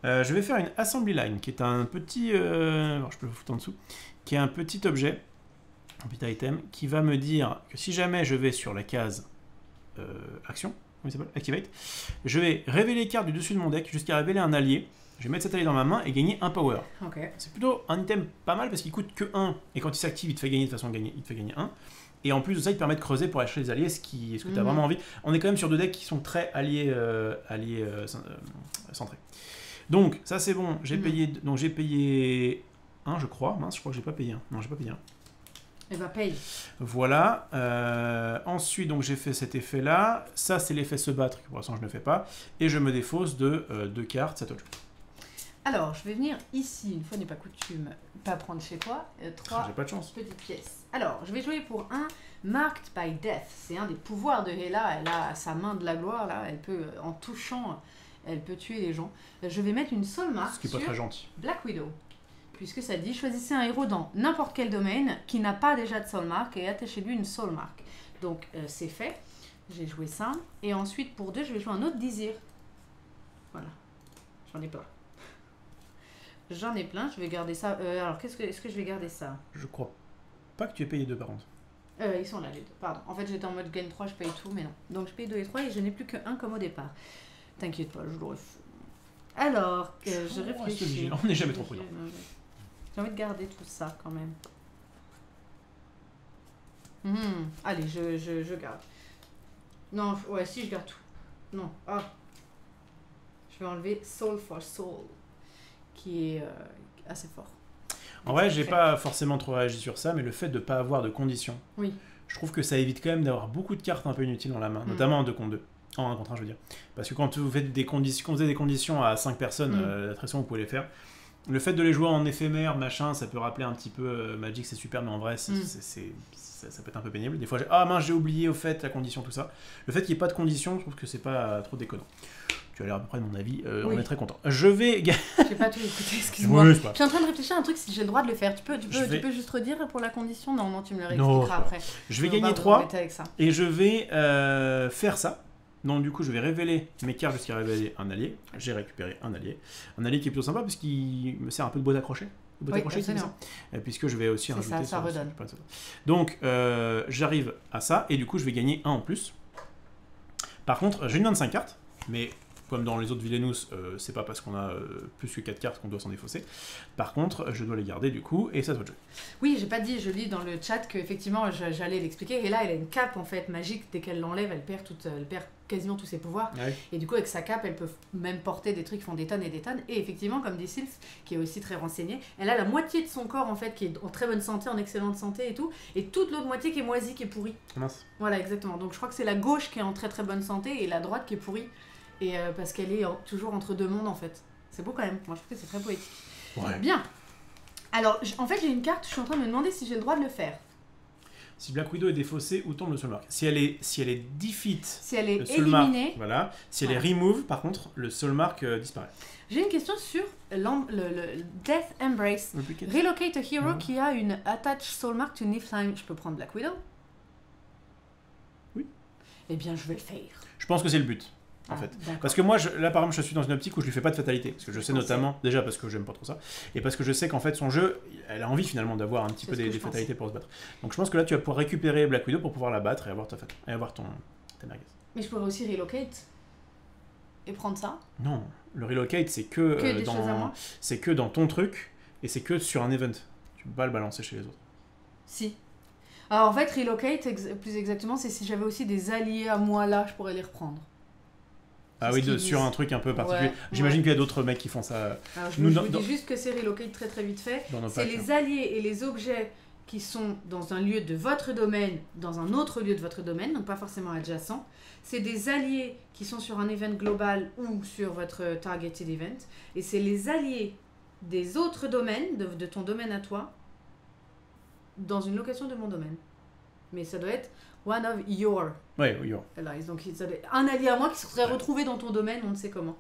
Je vais faire une assembly line, qui est un petit... alors, je peux le foutre en dessous. Qui est un petit objet, un petit item, qui va me dire que si jamais je vais sur la case action, comment il s'appelle, activate, je vais révéler les cartes du dessus de mon deck jusqu'à révéler un allié. Je vais mettre cet allié dans ma main et gagner un power. Okay. C'est plutôt un item pas mal parce qu'il coûte que 1. Et quand il s'active, il te fait gagner de façon il te fait gagner 1. Et en plus de ça, il te permet de creuser pour acheter les alliés, ce que tu as vraiment envie. On est quand même sur 2 decks qui sont très alliés centrés. Donc, ça c'est bon. J'ai payé 1, je crois. Mince, je crois que j'ai pas payé 1. Non, j'ai pas payé 1. Eh ben, paye. Voilà. Ensuite, donc j'ai fait cet effet-là. Ça, c'est l'effet se battre, que pour l'instant je ne fais pas. Et je me défausse de 2 cartes, ça touche. Alors, je vais venir ici, une fois n'est pas coutume, pas prendre chez toi, 3 petites pièces. Alors, je vais jouer pour un Marked by Death. C'est un des pouvoirs de Hela. Elle a sa main de la gloire, là. Elle peut, en touchant, elle peut tuer les gens. Je vais mettre une Soul Mark ce qui est pas très gentil. Black Widow. puisque ça dit choisissez un héros dans n'importe quel domaine qui n'a pas déjà de soul mark et attachez-lui une soul mark. Donc c'est fait, j'ai joué ça. Et ensuite pour 2, je vais jouer un autre désir. Voilà, j'en ai plein. J'en ai plein, je vais garder ça. Alors est-ce que je vais garder ça? Je crois pas que tu aies payé 2 par contre. Ils sont là les 2, pardon. En fait j'étais en mode gain 3, je paye tout, mais non. Donc je paye 2 et 3 et je n'ai plus que 1 comme au départ. T'inquiète pas, je l'aurai fait. Alors, je réfléchis. On n'est jamais trop prudent. J'ai envie de garder tout ça quand même. Allez, je garde. Non, ouais, si je garde tout. Non, je vais enlever Soul for Soul, qui est assez fort. En vrai, j'ai pas forcément trop réagi sur ça, mais le fait de pas avoir de conditions, oui. Je trouve que ça évite quand même d'avoir beaucoup de cartes un peu inutiles dans la main, notamment en 2 contre 2. En 1 contre 1, je veux dire. Parce que quand vous faites des conditions, quand vous avez des conditions à 5 personnes, la pression, vous pouvez les faire. Le fait de les jouer en éphémère, machin, ça peut rappeler un petit peu Magic, c'est super, mais en vrai, ça peut être un peu pénible. Des fois, j'ai oublié au fait la condition, tout ça. Le fait qu'il n'y ait pas de condition, je trouve que c'est pas trop déconnant. Tu as l'air à peu près de mon avis, on est très content. Je vais... J'ai pas tout écouté, excuse-moi. Oui, je suis en train de réfléchir à un truc si j'ai le droit de le faire. Tu peux juste redire pour la condition? Non, tu me le réexpliqueras après. Je vais gagner 3 et je vais faire ça. Donc du coup, je vais révéler mes cartes jusqu'à révéler un allié. J'ai récupéré un allié. Un allié qui est plutôt sympa parce qu'il me sert un peu de boîte accrochée. Puisque je vais aussi rajouter ça redonne. Donc, j'arrive à ça et du coup, je vais gagner 1 en plus. Par contre, j'ai une 25 cartes, mais... Comme dans les autres Villainous, c'est pas parce qu'on a plus que 4 cartes qu'on doit s'en défausser. Par contre, je dois les garder du coup, et ça doit jouer. Oui, j'ai pas dit, je lis dans le chat qu'effectivement j'allais l'expliquer. Et là, elle a une cape en fait magique. Dès qu'elle l'enlève, elle perd quasiment tous ses pouvoirs. Ouais. Et du coup, avec sa cape, elle peut même porter des trucs qui font des tonnes et des tonnes. Et effectivement, comme dit Sylph, qui est aussi très renseignée, elle a la moitié de son corps en fait qui est en très bonne santé, en excellente santé et tout, et toute l'autre moitié qui est moisie, qui est pourrie. Mince. Voilà, exactement. Donc je crois que c'est la gauche qui est en très très bonne santé et la droite qui est pourrie. Et parce qu'elle est toujours entre 2 mondes en fait. C'est beau quand même, moi je trouve que c'est très poétique. Ouais. Bien. Alors, en fait j'ai une carte, je suis en train de me demander si j'ai le droit de le faire. Si Black Widow est défaussée, où tombe le Soul Mark? Si elle est defeat, si elle est le Soul Mark, éliminée, voilà. Si elle est remove, par contre, le Soul Mark disparaît. J'ai une question sur le Death Embrace. Relocate a hero qui a une attach Soul Mark to Niflheim. Je peux prendre Black Widow? Oui. Eh bien je vais le faire. Je pense que c'est le but. En fait. Parce que moi, là par exemple, je suis dans une optique où je lui fais pas de fatalité. Parce que je sais notamment, déjà parce que j'aime pas trop ça, et parce que je sais qu'en fait son jeu, elle a envie finalement d'avoir un petit peu des fatalités pour se battre. Donc je pense que là tu vas pouvoir récupérer Black Widow pour pouvoir la battre et avoir ta merguez. Mais je pourrais aussi relocate et prendre ça? Non, le relocate c'est que dans ton truc et c'est que sur un event. Tu peux pas le balancer chez les autres. Si. Alors en fait, relocate, plus exactement, c'est si j'avais aussi des alliés à moi là, je pourrais les reprendre. Ah oui, sur un truc un peu particulier. J'imagine qu'il y a d'autres mecs qui font ça. Alors, je vous dis juste que c'est relocate très très vite fait. C'est les alliés et les objets qui sont dans un lieu de votre domaine, dans un autre lieu de votre domaine, donc pas forcément adjacent. C'est des alliés qui sont sur un event global ou sur votre targeted event. Et c'est les alliés des autres domaines, de ton domaine à toi, dans une location de mon domaine. Mais ça doit être one of your allies. Donc un allié à moi qui se serait retrouvé dans ton domaine, on ne sait comment.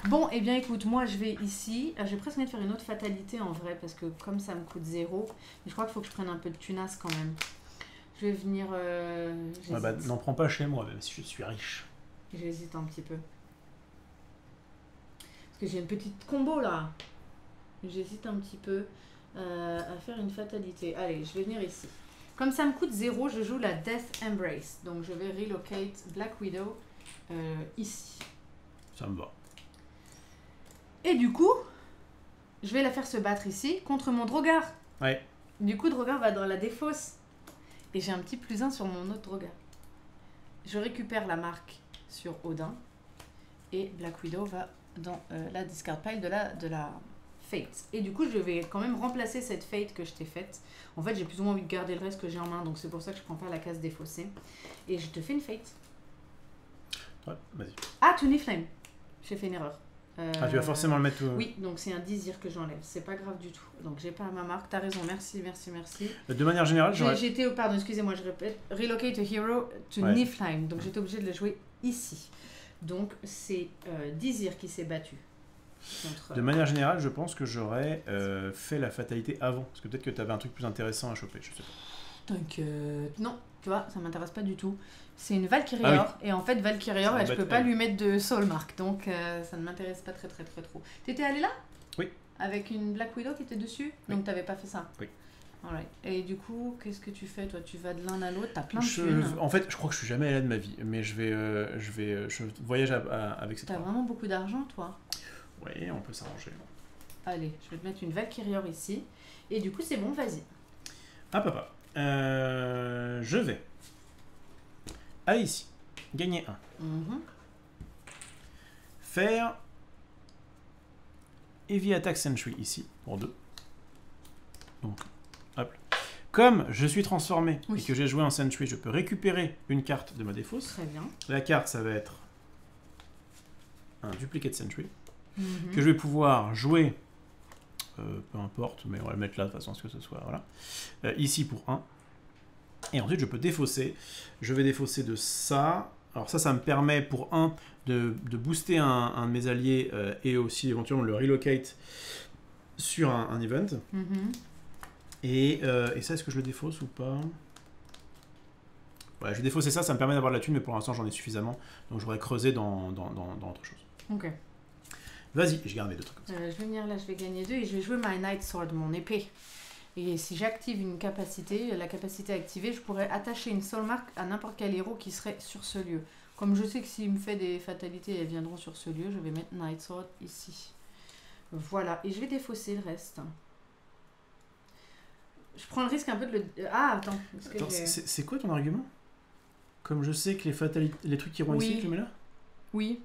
Bon, et bien écoute, moi je vais ici. J'ai presque envie de faire une autre fatalité en vrai, parce que comme ça me coûte 0, mais je crois qu'il faut que je prenne un peu de tunas quand même. Je vais venir... n'en prends pas chez moi, même si je suis riche. J'hésite un petit peu. Parce que j'ai une petite combo là. J'hésite un petit peu à faire une fatalité. Allez, je vais venir ici. Comme ça me coûte 0, je joue la Death Embrace. Donc je vais relocate Black Widow ici. Ça me va. Et du coup, je vais la faire se battre ici contre mon Drogar. Ouais. Du coup, Drogar va dans la défausse. Et j'ai un petit +1 sur mon autre Drogar. Je récupère la marque sur Odin. Et Black Widow va dans la discard pile de la Fate. Et du coup, je vais quand même remplacer cette Fate que je t'ai faite. En fait, j'ai plus ou moins envie de garder le reste que j'ai en main, donc c'est pour ça que je prends pas la case défaussée. Et je te fais une Fate. Ouais, vas-y. Ah, to Niflheim. J'ai fait une erreur. Tu vas forcément le mettre... Oui, donc c'est un désir que j'enlève. C'est pas grave du tout. Donc j'ai pas ma marque. T'as raison, merci. De manière générale, pardon, excusez-moi, je répète. Relocate a hero to Niflheim. Donc j'étais obligée de le jouer ici. Donc c'est Désir qui s'est battu De manière générale, je pense que j'aurais fait la fatalité avant. Parce que peut-être que tu avais un truc plus intéressant à choper, je sais pas. T'inquiète. Non, tu vois, ça m'intéresse pas du tout. C'est une Valkyrior, et en fait, Valkyrior, je peux pas lui mettre de Soul Mark, donc ça ne m'intéresse pas très trop. T'étais allé là? Oui. Avec une Black Widow qui était dessus? Oui. Donc t'avais pas fait ça? Oui. Alright. Et du coup, qu'est-ce que tu fais, toi? Tu vas de l'un à l'autre, t'as plein de thunes. En fait, je crois que je suis jamais allé là de ma vie, mais je voyage avec cette T'as carte. vraiment beaucoup d'argent, toi? Oui, on peut s'arranger. Allez, je vais te mettre une Valkyrior ici, et du coup, c'est bon, vas-y. Ah, papa. Je vais aller ici, gagner 1. Faire Heavy Attack Sentry ici, pour 2. Donc, hop. Comme je suis transformé et que j'ai joué en Sentry, je peux récupérer une carte de ma défausse. Très bien. La carte, ça va être un Duplicate Sentry, que je vais pouvoir jouer, peu importe, mais on va le mettre là de façon à ce que ce soit, voilà. Ici pour 1. Et ensuite, je peux défausser. Je vais défausser de ça. Alors ça me permet pour 1 de booster un de mes alliés et aussi éventuellement le relocate sur un event. Et ça, est-ce que je le défausse ou pas? Ouais, je vais défausser ça, ça me permet d'avoir de la thune, mais pour l'instant, j'en ai suffisamment. Donc, j'aurais creusé dans autre chose. Ok. Vas-y, je garde mes 2 trucs comme ça. Je vais venir là, je vais gagner 2 et je vais jouer My Night Sword, mon épée. Et si j'active une capacité, la capacité activée, je pourrais attacher une Soul Mark à n'importe quel héros qui serait sur ce lieu. Comme je sais que s'il me fait des fatalités, elles viendront sur ce lieu, je vais mettre Night Sword ici. Voilà, et je vais défausser le reste. Je prends le risque un peu de le... Ah, attends. C'est quoi ton argument? Comme je sais que les fatalités, les trucs qui iront ici, je les mets là? Oui.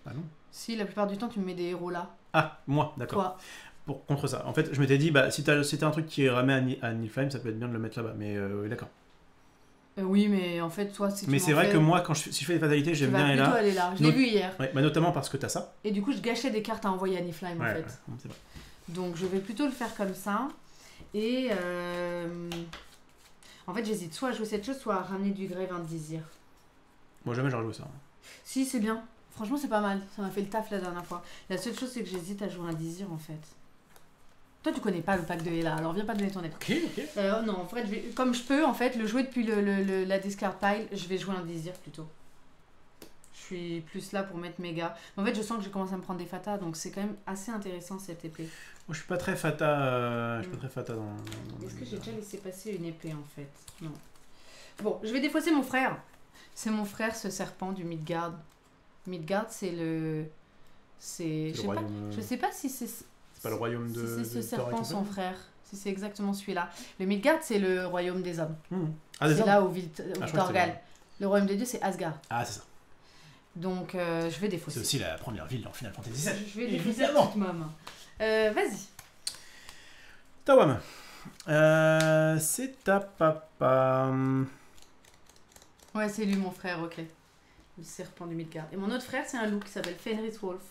Ah non. Si, la plupart du temps, tu me mets des héros là. Ah, moi, d'accord. Contre ça. En fait, je m'étais dit, bah, si t'as un truc qui est ramé à Niflheim, ça peut être bien de le mettre là-bas. Mais oui, d'accord. Oui, mais en fait, toi, si tu Mais c'est vrai que moi, si je fais des fatalités, j'aime bien aller là. Je l'ai vu hier. Ouais, bah, notamment parce que t'as ça. Et du coup, je gâchais des cartes à envoyer à Niflheim, en fait. Ouais, c'est vrai. Donc, je vais plutôt le faire comme ça. Et en fait, j'hésite soit à jouer cette chose, soit à ramener du Grave Indizir. Moi, jamais j'aurais joué ça. Si, c'est bien. Franchement, c'est pas mal. Ça m'a fait le taf la dernière fois. La seule chose, c'est que j'hésite à jouer un Dizir, en fait. Toi, tu connais pas le pack de Hela, alors viens pas donner ton aide. Ok. Non, en fait, comme je peux, en fait, le jouer depuis la discard pile, je vais jouer un Dizir plutôt. Je suis plus là pour mettre méga. En fait, je sens que je commence à me prendre des fatas, donc c'est quand même assez intéressant cette épée. Moi, je suis pas très fata. Je suis pas très fata dans Est-ce que j'ai déjà laissé passer une épée en fait? Non. Bon, je vais défausser mon frère. C'est mon frère, ce serpent du Midgard. Midgard, c'est le. C'est. Je sais pas si c'est. C'est pas le royaume de. Si c'est ce serpent, son frère. Si c'est exactement celui-là. Le Midgard, c'est le royaume des hommes. Ah, des hommes. C'est là où vit Thorgal. Le royaume des dieux, c'est Asgard. Ah, c'est ça. Donc, je vais défausser. C'est aussi la première ville dans Final Fantasy VII. Je vais défausser toute maman. Vas-y. Tawam. C'est ta papa. Ouais, c'est lui, mon frère, ok. Le serpent du Midgard. Et mon autre frère, c'est un loup qui s'appelle Fenris Wolf.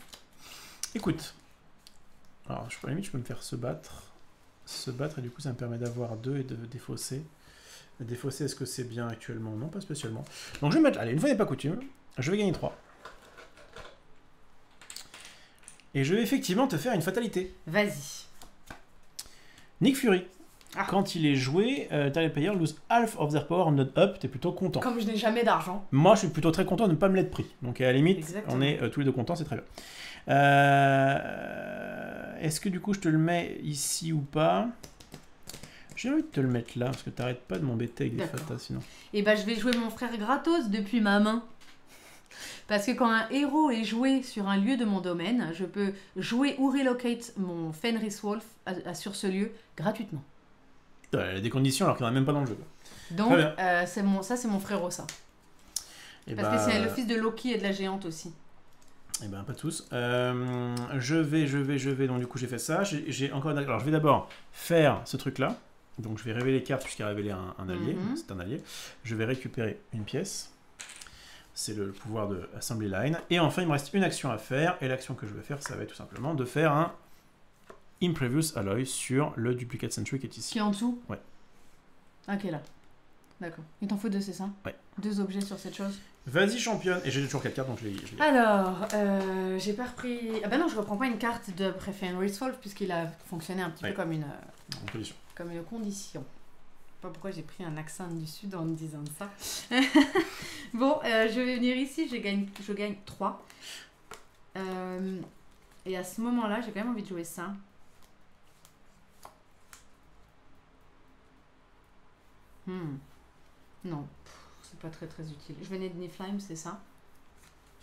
Écoute. Alors, à la limite, je peux me faire se battre. Et du coup, ça me permet d'avoir 2 et de défausser. Défausser, est-ce que c'est bien actuellement? Non, pas spécialement. Donc, je vais mettre. Allez, une fois n'est pas coutume. Je vais gagner 3. Et je vais effectivement te faire une fatalité. Vas-y. Nick Fury. Quand il est joué, target player lose half of their power on not up, t'es plutôt content. Comme je n'ai jamais d'argent. Moi, je suis plutôt très content de ne pas me l'être pris. Donc, à la limite, on est tous les deux contents, c'est très bien. Est-ce que du coup, je te le mets ici ou pas? J'ai envie de te le mettre là, parce que t'arrêtes pas de m'embêter avec des fatas sinon. Et bah, je vais jouer mon frère gratos depuis ma main. Parce que quand un héros est joué sur un lieu de mon domaine, je peux jouer ou relocate mon Fenris Wolf sur ce lieu gratuitement. Il y a des conditions alors qu'il n'y en a même pas dans le jeu. Donc, ça c'est mon frérot, ça. Parce que c'est le fils de Loki et de la géante aussi. Eh ben, pas tous. Je vais. Donc, du coup, j'ai fait ça. Alors, je vais d'abord faire ce truc-là. Donc, je vais révéler carte puisqu'il a révélé un allié. C'est un allié. Je vais récupérer une pièce. C'est le pouvoir de Assembly Line. Et enfin, il me reste une action à faire. Et l'action que je vais faire, ça va être tout simplement de faire un Imprevious Alloy sur le Duplicate Sentry qui est ici. Qui est en dessous? Ouais. Ok, là. D'accord. Il t'en faut 2, c'est ça? Ouais. 2 objets sur cette chose? Vas-y, championne. Et j'ai toujours 4 cartes, donc je les garde. Alors, j'ai pas repris... Ah bah non, je reprends pas une carte de Fenris Wolf, puisqu'il a fonctionné un petit peu comme une condition. Comme une condition. Je sais pas pourquoi j'ai pris un accent du sud en me disant ça. Bon, je vais venir ici, je gagne 3. Et à ce moment-là, j'ai quand même envie de jouer ça. Non, c'est pas très utile. Je venais de Niflheim, c'est ça?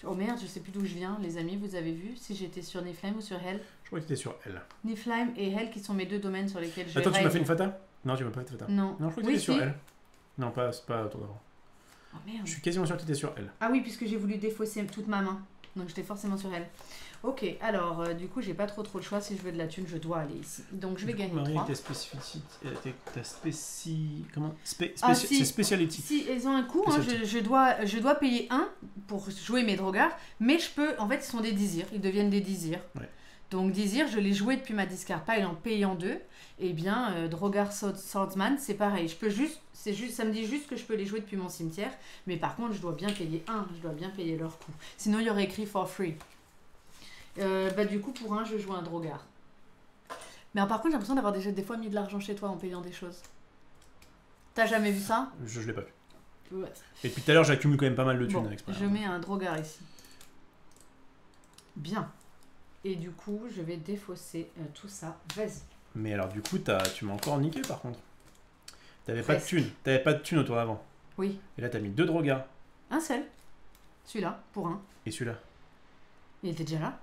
Oh merde, je sais plus d'où je viens, les amis, vous avez vu si j'étais sur Niflheim ou sur Hell? Je crois que t'étais sur Hell. Niflheim et Hell qui sont mes 2 domaines sur lesquels je Attends, tu m'as fait une fata? Non, tu m'as pas fait de fata. Non. Non, je crois que t'étais sur Hell. Non, c'est pas autour d'avant. Oh merde. Je suis quasiment sûr que t'étais sur Hell. Ah oui, puisque j'ai voulu défausser toute ma main. Donc j'étais forcément sur elle. Ok, alors du coup j'ai pas trop le choix. Si je veux de la thune, je dois aller ici. Donc je vais gagner 3. Tes spécificités, ta comment c'est spéciality. Si elles ont un coût, hein, je dois payer 1 pour jouer mes Drogar, mais je peux, en fait ils sont des désirs, ils deviennent des désirs. Ouais. Donc désir, je l'ai joué depuis ma discard pile en payant 2. Et bien Drogar Swordsman, c'est pareil. Ça me dit juste que je peux les jouer depuis mon cimetière, mais par contre je dois bien payer je dois bien payer leur coût. Sinon il y aurait écrit for free. Du coup pour 1 je joue un Drogar. Mais par contre j'ai l'impression d'avoir déjà des fois mis de l'argent chez toi en payant des choses. T'as jamais vu ça? Je l'ai pas vu. Ouais. Et puis tout à l'heure j'accumule quand même pas mal de thunes avec ça. Je mets un Drogar ici. Bien. Et du coup je vais défausser tout ça. Vas-y. Mais alors du coup tu m'as encore niqué par contre. T'avais pas de thunes. T'avais pas de thunes autour d'avant. Oui. Et là t'as mis 2 Drogas. Un seul. Celui-là, pour 1. Et celui-là? Il était déjà là.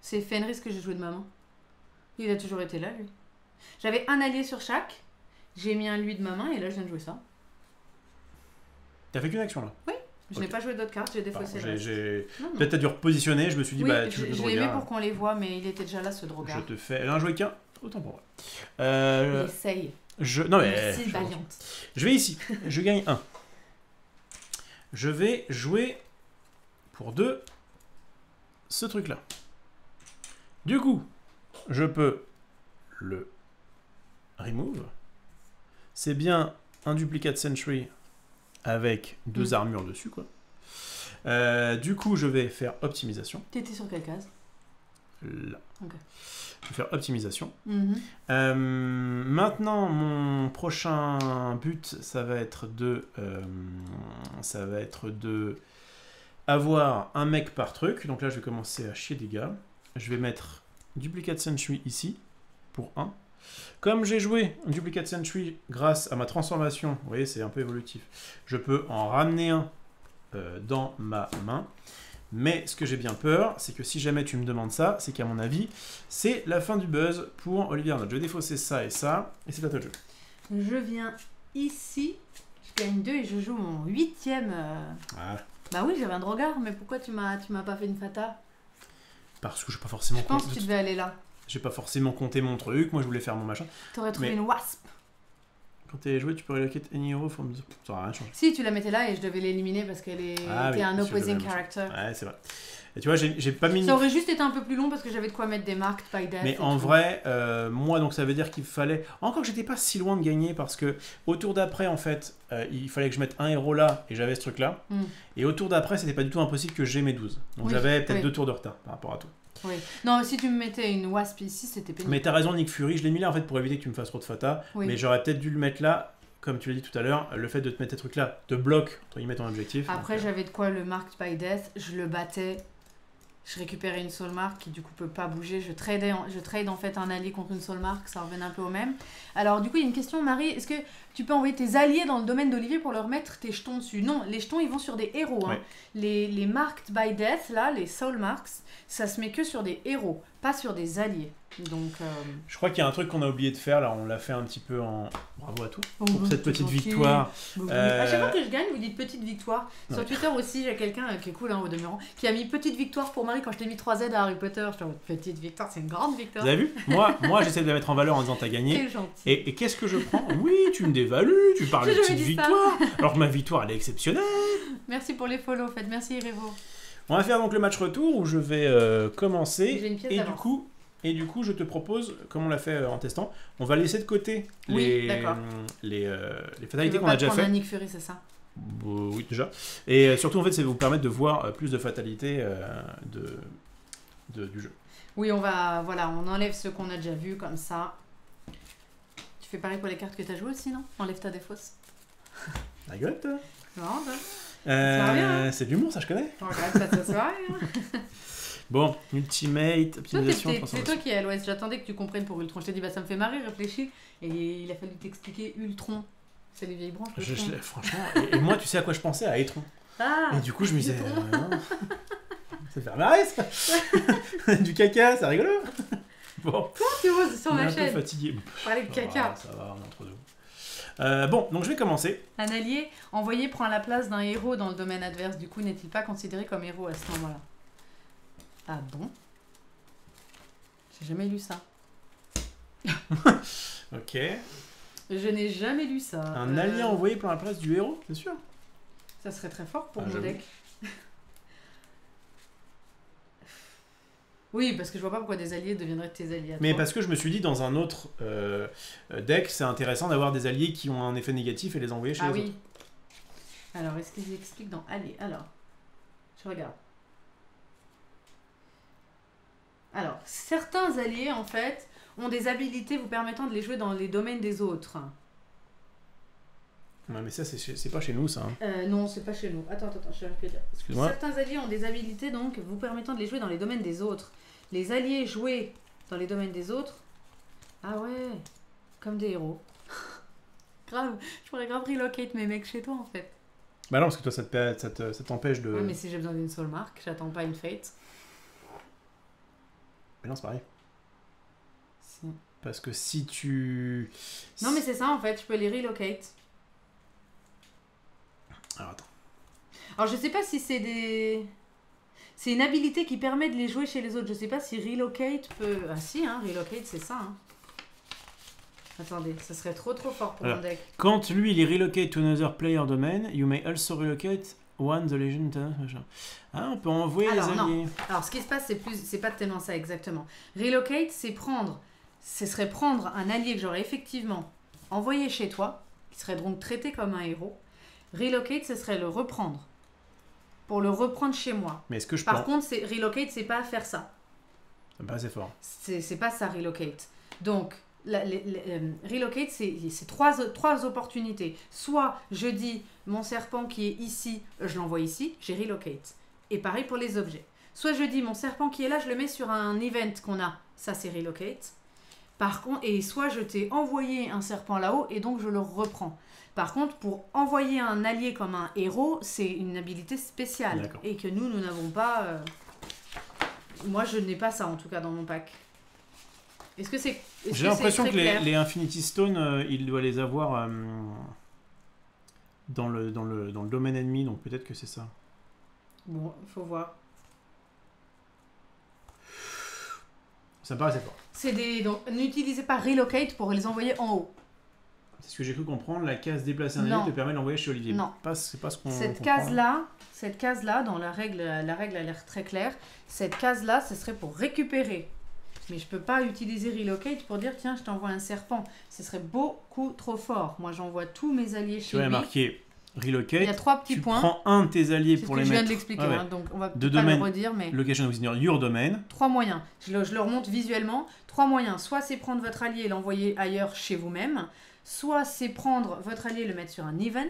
C'est Fenris que j'ai joué de maman. Il a toujours été là, lui. J'avais un allié sur chaque. J'ai mis un lui de ma main et là je viens de jouer ça. T'as fait qu'une action là? Oui. Je n'ai pas joué d'autres cartes, j'ai défaussé. Peut-être t'as dû repositionner, je me suis dit tu joues le Drogar. Je l'ai mis pour qu'on les voit, mais il était déjà là ce Drogar. Je te fais. Elle a un joué qu'un, autant pour moi. Il essaye. Non mais. Merci, valiante. Je vais ici, je gagne 1. Je vais jouer pour 2 ce truc là. Du coup, je peux le remove. C'est bien un duplicate Sentry avec 2 armures dessus, quoi. Du coup, je vais faire optimisation. T'étais sur quelle case? Là. Ok. Je vais faire optimisation. Maintenant, mon prochain but, ça va être de avoir un mec par truc. Donc là, je vais commencer à chier des gars. Je vais mettre Duplicate Sentry ici, pour 1. Comme j'ai joué un Duplicate Sentry grâce à ma transformation, vous voyez, c'est un peu évolutif, je peux en ramener un dans ma main. Mais ce que j'ai bien peur, c'est que si jamais tu me demandes ça, c'est qu'à mon avis, c'est la fin du buzz pour Olivier Arnold. Je vais défausser ça, et c'est à toi de jeu. Je viens ici, je gagne 2 et je joue mon 8e... Voilà. Bah oui, j'avais un Drogar, mais pourquoi tu m'as pas fait une fata? Parce que je n'ai pas forcément... Je pense que tu devais aller là. J'ai pas forcément compté mon truc, moi je voulais faire mon machin. T'aurais trouvé une wasp. Quand t'es joué, tu peux relocate any hero from the... Ça n'a rien changé. Si, tu la mettais là et je devais l'éliminer parce qu'elle était un opposing character. Ouais, c'est vrai. Et tu vois, j'ai pas mis... Ça aurait juste été un peu plus long parce que j'avais de quoi mettre des marques by death. Mais en vrai, moi, donc ça veut dire qu'il fallait... Encore que j'étais pas si loin de gagner parce que au tour d'après, en fait, il fallait que je mette un héros là et j'avais ce truc-là. Et au tour d'après, c'était pas du tout impossible que j'ai mes 12. Donc j'avais peut-être 2 tours de retard par rapport à tout. Oui. Non, si tu me mettais une wasp ici, c'était pénible. Mais t'as raison, Nick Fury, je l'ai mis là en fait pour éviter que tu me fasses trop de fata. Oui. Mais j'aurais peut-être dû le mettre là, comme tu l'as dit tout à l'heure, le fait de te mettre tes trucs là te bloque, entre guillemets, ton objectif. Après, j'avais de quoi le mark by death, je le battais, je récupérais une soul mark qui du coup peut pas bouger, je trade en fait un allié contre une soul mark, ça revenait un peu au même. Alors du coup, il y a une question, Marie, est-ce que tu peux envoyer tes alliés dans le domaine d'Olivier pour leur mettre tes jetons dessus? Non, les jetons ils vont sur des héros. Hein. Les marked by death, là, les soul marks, ça se met que sur des héros, pas sur des alliés. Donc, je crois qu'il y a un truc qu'on a oublié de faire, là on l'a fait un petit peu en... Bravo à tous pour cette petite victoire. À chaque fois que je gagne, vous dites petite victoire. Sur Twitter aussi, j'ai quelqu'un qui est cool au demeurant, qui a mis petite victoire pour Marie quand je t'ai mis 3Z à Harry Potter. Je dis petite victoire, c'est une grande victoire. Vous avez vu? Moi j'essaie de la mettre en valeur en disant t'as gagné. Quel gentil. Et qu'est-ce que je prends? Oui, tu me dévalues, tu parles de petite victoire. Alors que ma victoire elle est exceptionnelle. Merci pour les follow, faites merci Irevo. On va faire donc le match retour où je vais commencer. Et du coup, je te propose, comme on l'a fait en testant, on va laisser de côté les fatalités qu'on a déjà fait. Un Nick Fury, c'est ça? Oui, déjà. Et surtout, en fait, ça va vous permettre de voir plus de fatalité du jeu. Oui, on enlève ceux qu'on a déjà vus comme ça. Tu fais pareil pour les cartes que tu as jouées aussi, non? Enlève ta défausse. Rigole, toi? Non, hein. C'est de l'humour, ça, je connais. On regarde ça ce soir. Bon, Ultimate, optimisation, c'est toi qui es à l'ouest. J'attendais que tu comprennes pour Ultron. Je t'ai dit, ça me fait marrer, réfléchis. Et il a fallu t'expliquer Ultron. C'est les vieilles branches. Franchement, et moi, tu sais à quoi je pensais? À Etron. Ah, et du coup, je me disais, ça fait marrer, ça. Du caca, c'est rigolo. Bon. Comment tu oses sur ma chaîne? Un peu fatigué. Parler de caca. Ça va, on est entre nous. Bon, donc je vais commencer. Un allié envoyé prend la place d'un héros dans le domaine adverse. Du coup, n'est-il pas considéré comme héros à ce moment-là? Ah bon? J'ai jamais lu ça. Ok. Je n'ai jamais lu ça. Un allié envoyé prend la place du héros, c'est sûr. Ça serait très fort pour mon deck. Oui, parce que je vois pas pourquoi des alliés deviendraient tes alliés. Mais parce que je me suis dit, dans un autre deck, c'est intéressant d'avoir des alliés qui ont un effet négatif et les envoyer chez les autres. Alors, est-ce qu'ils expliquent dans alliés? Alors, je regarde. Alors, certains alliés, en fait, ont des habilités vous permettant de les jouer dans les domaines des autres. Ouais, mais ça, c'est pas chez nous, ça. Non, c'est pas chez nous. Attends, je vais dire. Excuse-moi. Certains alliés ont des habilités, donc, vous permettant de les jouer dans les domaines des autres. Les alliés joués dans les domaines des autres... Ah ouais, comme des héros. Grave, je pourrais grave relocate mes mecs chez toi, en fait. Bah non, parce que toi, ça t'empêche de... Ouais, mais si j'ai besoin d'une soul mark, j'attends pas une fate. Mais non, c'est pareil. Si. Parce que si tu... Non, mais c'est ça, en fait, je peux les relocate. Alors, attends. Alors, je sais pas si c'est des... C'est une habilité qui permet de les jouer chez les autres. Je sais pas si relocate peut... Ah si, hein, relocate, c'est ça. Hein. Attendez, ça serait trop fort pour mon deck. Quand lui, il est relocate to another player domain, you may also relocate one the legend... Ah, on peut envoyer les alliés. Non. Alors, ce qui se passe, c'est pas tellement ça exactement. Relocate, c'est ce serait prendre un allié que j'aurais effectivement envoyé chez toi, qui serait donc traité comme un héros. Relocate, ce serait le reprendre. Pour le reprendre chez moi. Mais est-ce que Par contre, relocate, c'est pas faire ça. Ça me paraît assez fort. C'est pas ça, relocate. Donc, relocate, c'est trois opportunités. Soit je dis, mon serpent qui est ici, je l'envoie ici, j'ai relocate. Et pareil pour les objets. Soit je dis, mon serpent qui est là, je le mets sur un event qu'on a, ça c'est relocate. Par contre, et soit je t'ai envoyé un serpent là-haut et donc je le reprends. Par contre, pour envoyer un allié comme un héros, c'est une habilité spéciale. Et que nous n'avons pas... Moi, je n'ai pas ça, en tout cas, dans mon pack. Est-ce que c'est... J'ai l'impression que les Infinity Stone, il doit les avoir dans le domaine ennemi, donc peut-être que c'est ça. Bon, il faut voir. Ça me paraît assez fort. Donc, n'utilisez pas relocate pour les envoyer en haut. C'est ce que j'ai cru comprendre, la case déplacer un allié te permet de l'envoyer chez Olivier. Non. C'est pas ce qu'on Cette case-là, dans la règle a l'air très claire. Cette case-là, ce serait pour récupérer. Mais je peux pas utiliser relocate pour dire tiens, je t'envoie un serpent. Ce serait beaucoup trop fort. Moi, j'envoie tous mes alliés chez lui. Tu vas marquer relocate. Il y a 3 petits points. Tu prends un de tes alliés pour les mettre. Je viens de l'expliquer, hein, donc on va pas le redire. Mais... Location within your domain. 3 moyens. Je le remonte visuellement. 3 moyens. Soit c'est prendre votre allié et l'envoyer ailleurs chez vous-même. Soit c'est prendre votre allié et le mettre sur un event.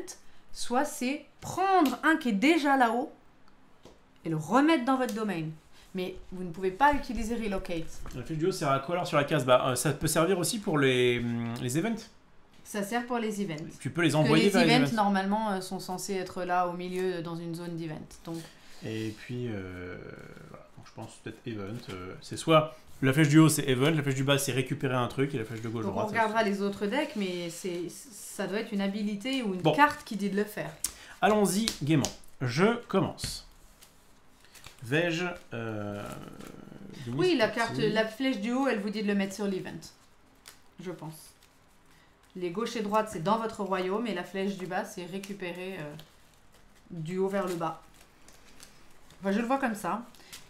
Soit c'est prendre un qui est déjà là-haut et le remettre dans votre domaine. Mais vous ne pouvez pas utiliser relocate. La flèche du haut sert à quoi alors sur la case? Ça peut servir aussi pour les events. Ça sert pour les events. Tu peux les envoyer vers les events. Normalement, sont censés être là au milieu dans une zone d'event. Donc... Et puis, voilà. Donc, je pense peut-être event. C'est soit la flèche du haut, c'est event, la flèche du bas, c'est récupérer un truc, et la flèche de gauche, droite. On regardera les autres decks, mais ça doit être une habilité ou une carte qui dit de le faire. Allons-y gaiement. Je commence. Vais-je... oui, la flèche du haut, elle vous dit de le mettre sur l'event. Je pense. Les gauche et droite, c'est dans votre royaume, et la flèche du bas, c'est récupérer du haut vers le bas. Enfin, je le vois comme ça.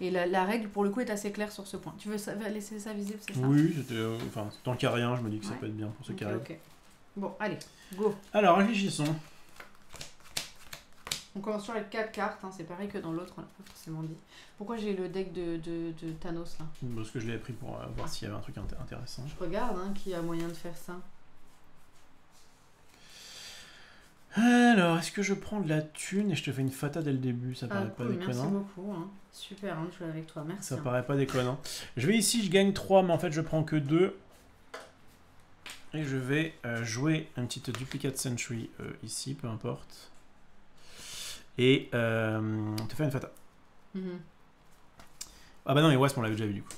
Et la règle, pour le coup, est assez claire sur ce point. Tu veux laisser ça visible, c'est ça? Oui, tant qu'il n'y a rien, je me dis que ça peut être bien pour ce carré. Ok. Bon, allez, go. Alors, réfléchissons. On commence toujours avec 4 cartes, hein, c'est pareil que dans l'autre, on l'a pas forcément dit. Pourquoi j'ai le deck de Thanos là? Parce que je l'avais pris pour voir s'il y avait un truc intéressant. Je regarde hein, qui a moyen de faire ça. Alors, est-ce que je prends de la thune et je te fais une fata dès le début? Ça paraît pas cool, déconnant. merci beaucoup. Hein. Super hein, de jouer avec toi, merci. Ça hein. paraît pas déconnant. Je vais ici, je gagne 3, mais en fait je prends que 2. Et je vais jouer un petit Duplicate Sentry ici, peu importe. Et te faire une fata. Ah bah non, mais Wasp, on l'avait déjà vu du coup.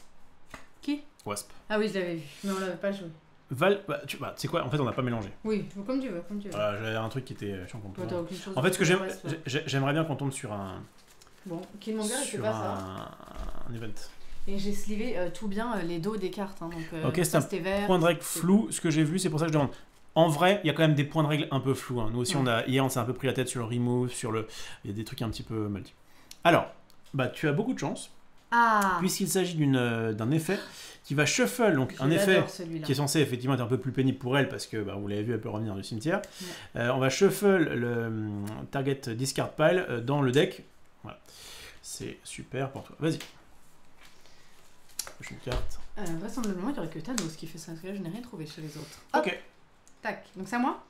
Qui? Wasp. Ah oui, je l'avais vu, mais on l'avait pas joué. Val, tu sais quoi, en fait on n'a pas mélangé. Oui, comme tu veux, comme tu veux. Voilà, j'avais un truc qui était chiant contre toi. En fait, fait, ce que j'aimerais bien qu'on tombe sur un... Bon, Killmonger, il fait pas ça. Un event. Et j'ai slivé tout bien les dos des cartes. Hein, donc, ok, c'est un vert, point de règle flou, ce que j'ai vu, c'est pour ça que je demande. En vrai, il y a quand même des points de règle un peu flous. Hein. Nous aussi, hier, on s'est un peu pris la tête sur le remove, il y a des trucs un petit peu multi. Alors, bah, tu as beaucoup de chance, puisqu'il s'agit d'un effet qui va shuffle, donc un effet qui est censé effectivement être un peu plus pénible pour elle, parce que, bah, vous l'avez vu, elle peut revenir du cimetière. Ouais. On va shuffle le target discard pile dans le deck. Voilà. C'est super pour toi. Vas-y. Prochaine carte. Vraisemblablement, il n'y aurait que Thanos qui fait ça, parce que là, je n'ai rien trouvé chez les autres. Ok. Hop. Tac, donc c'est à moi.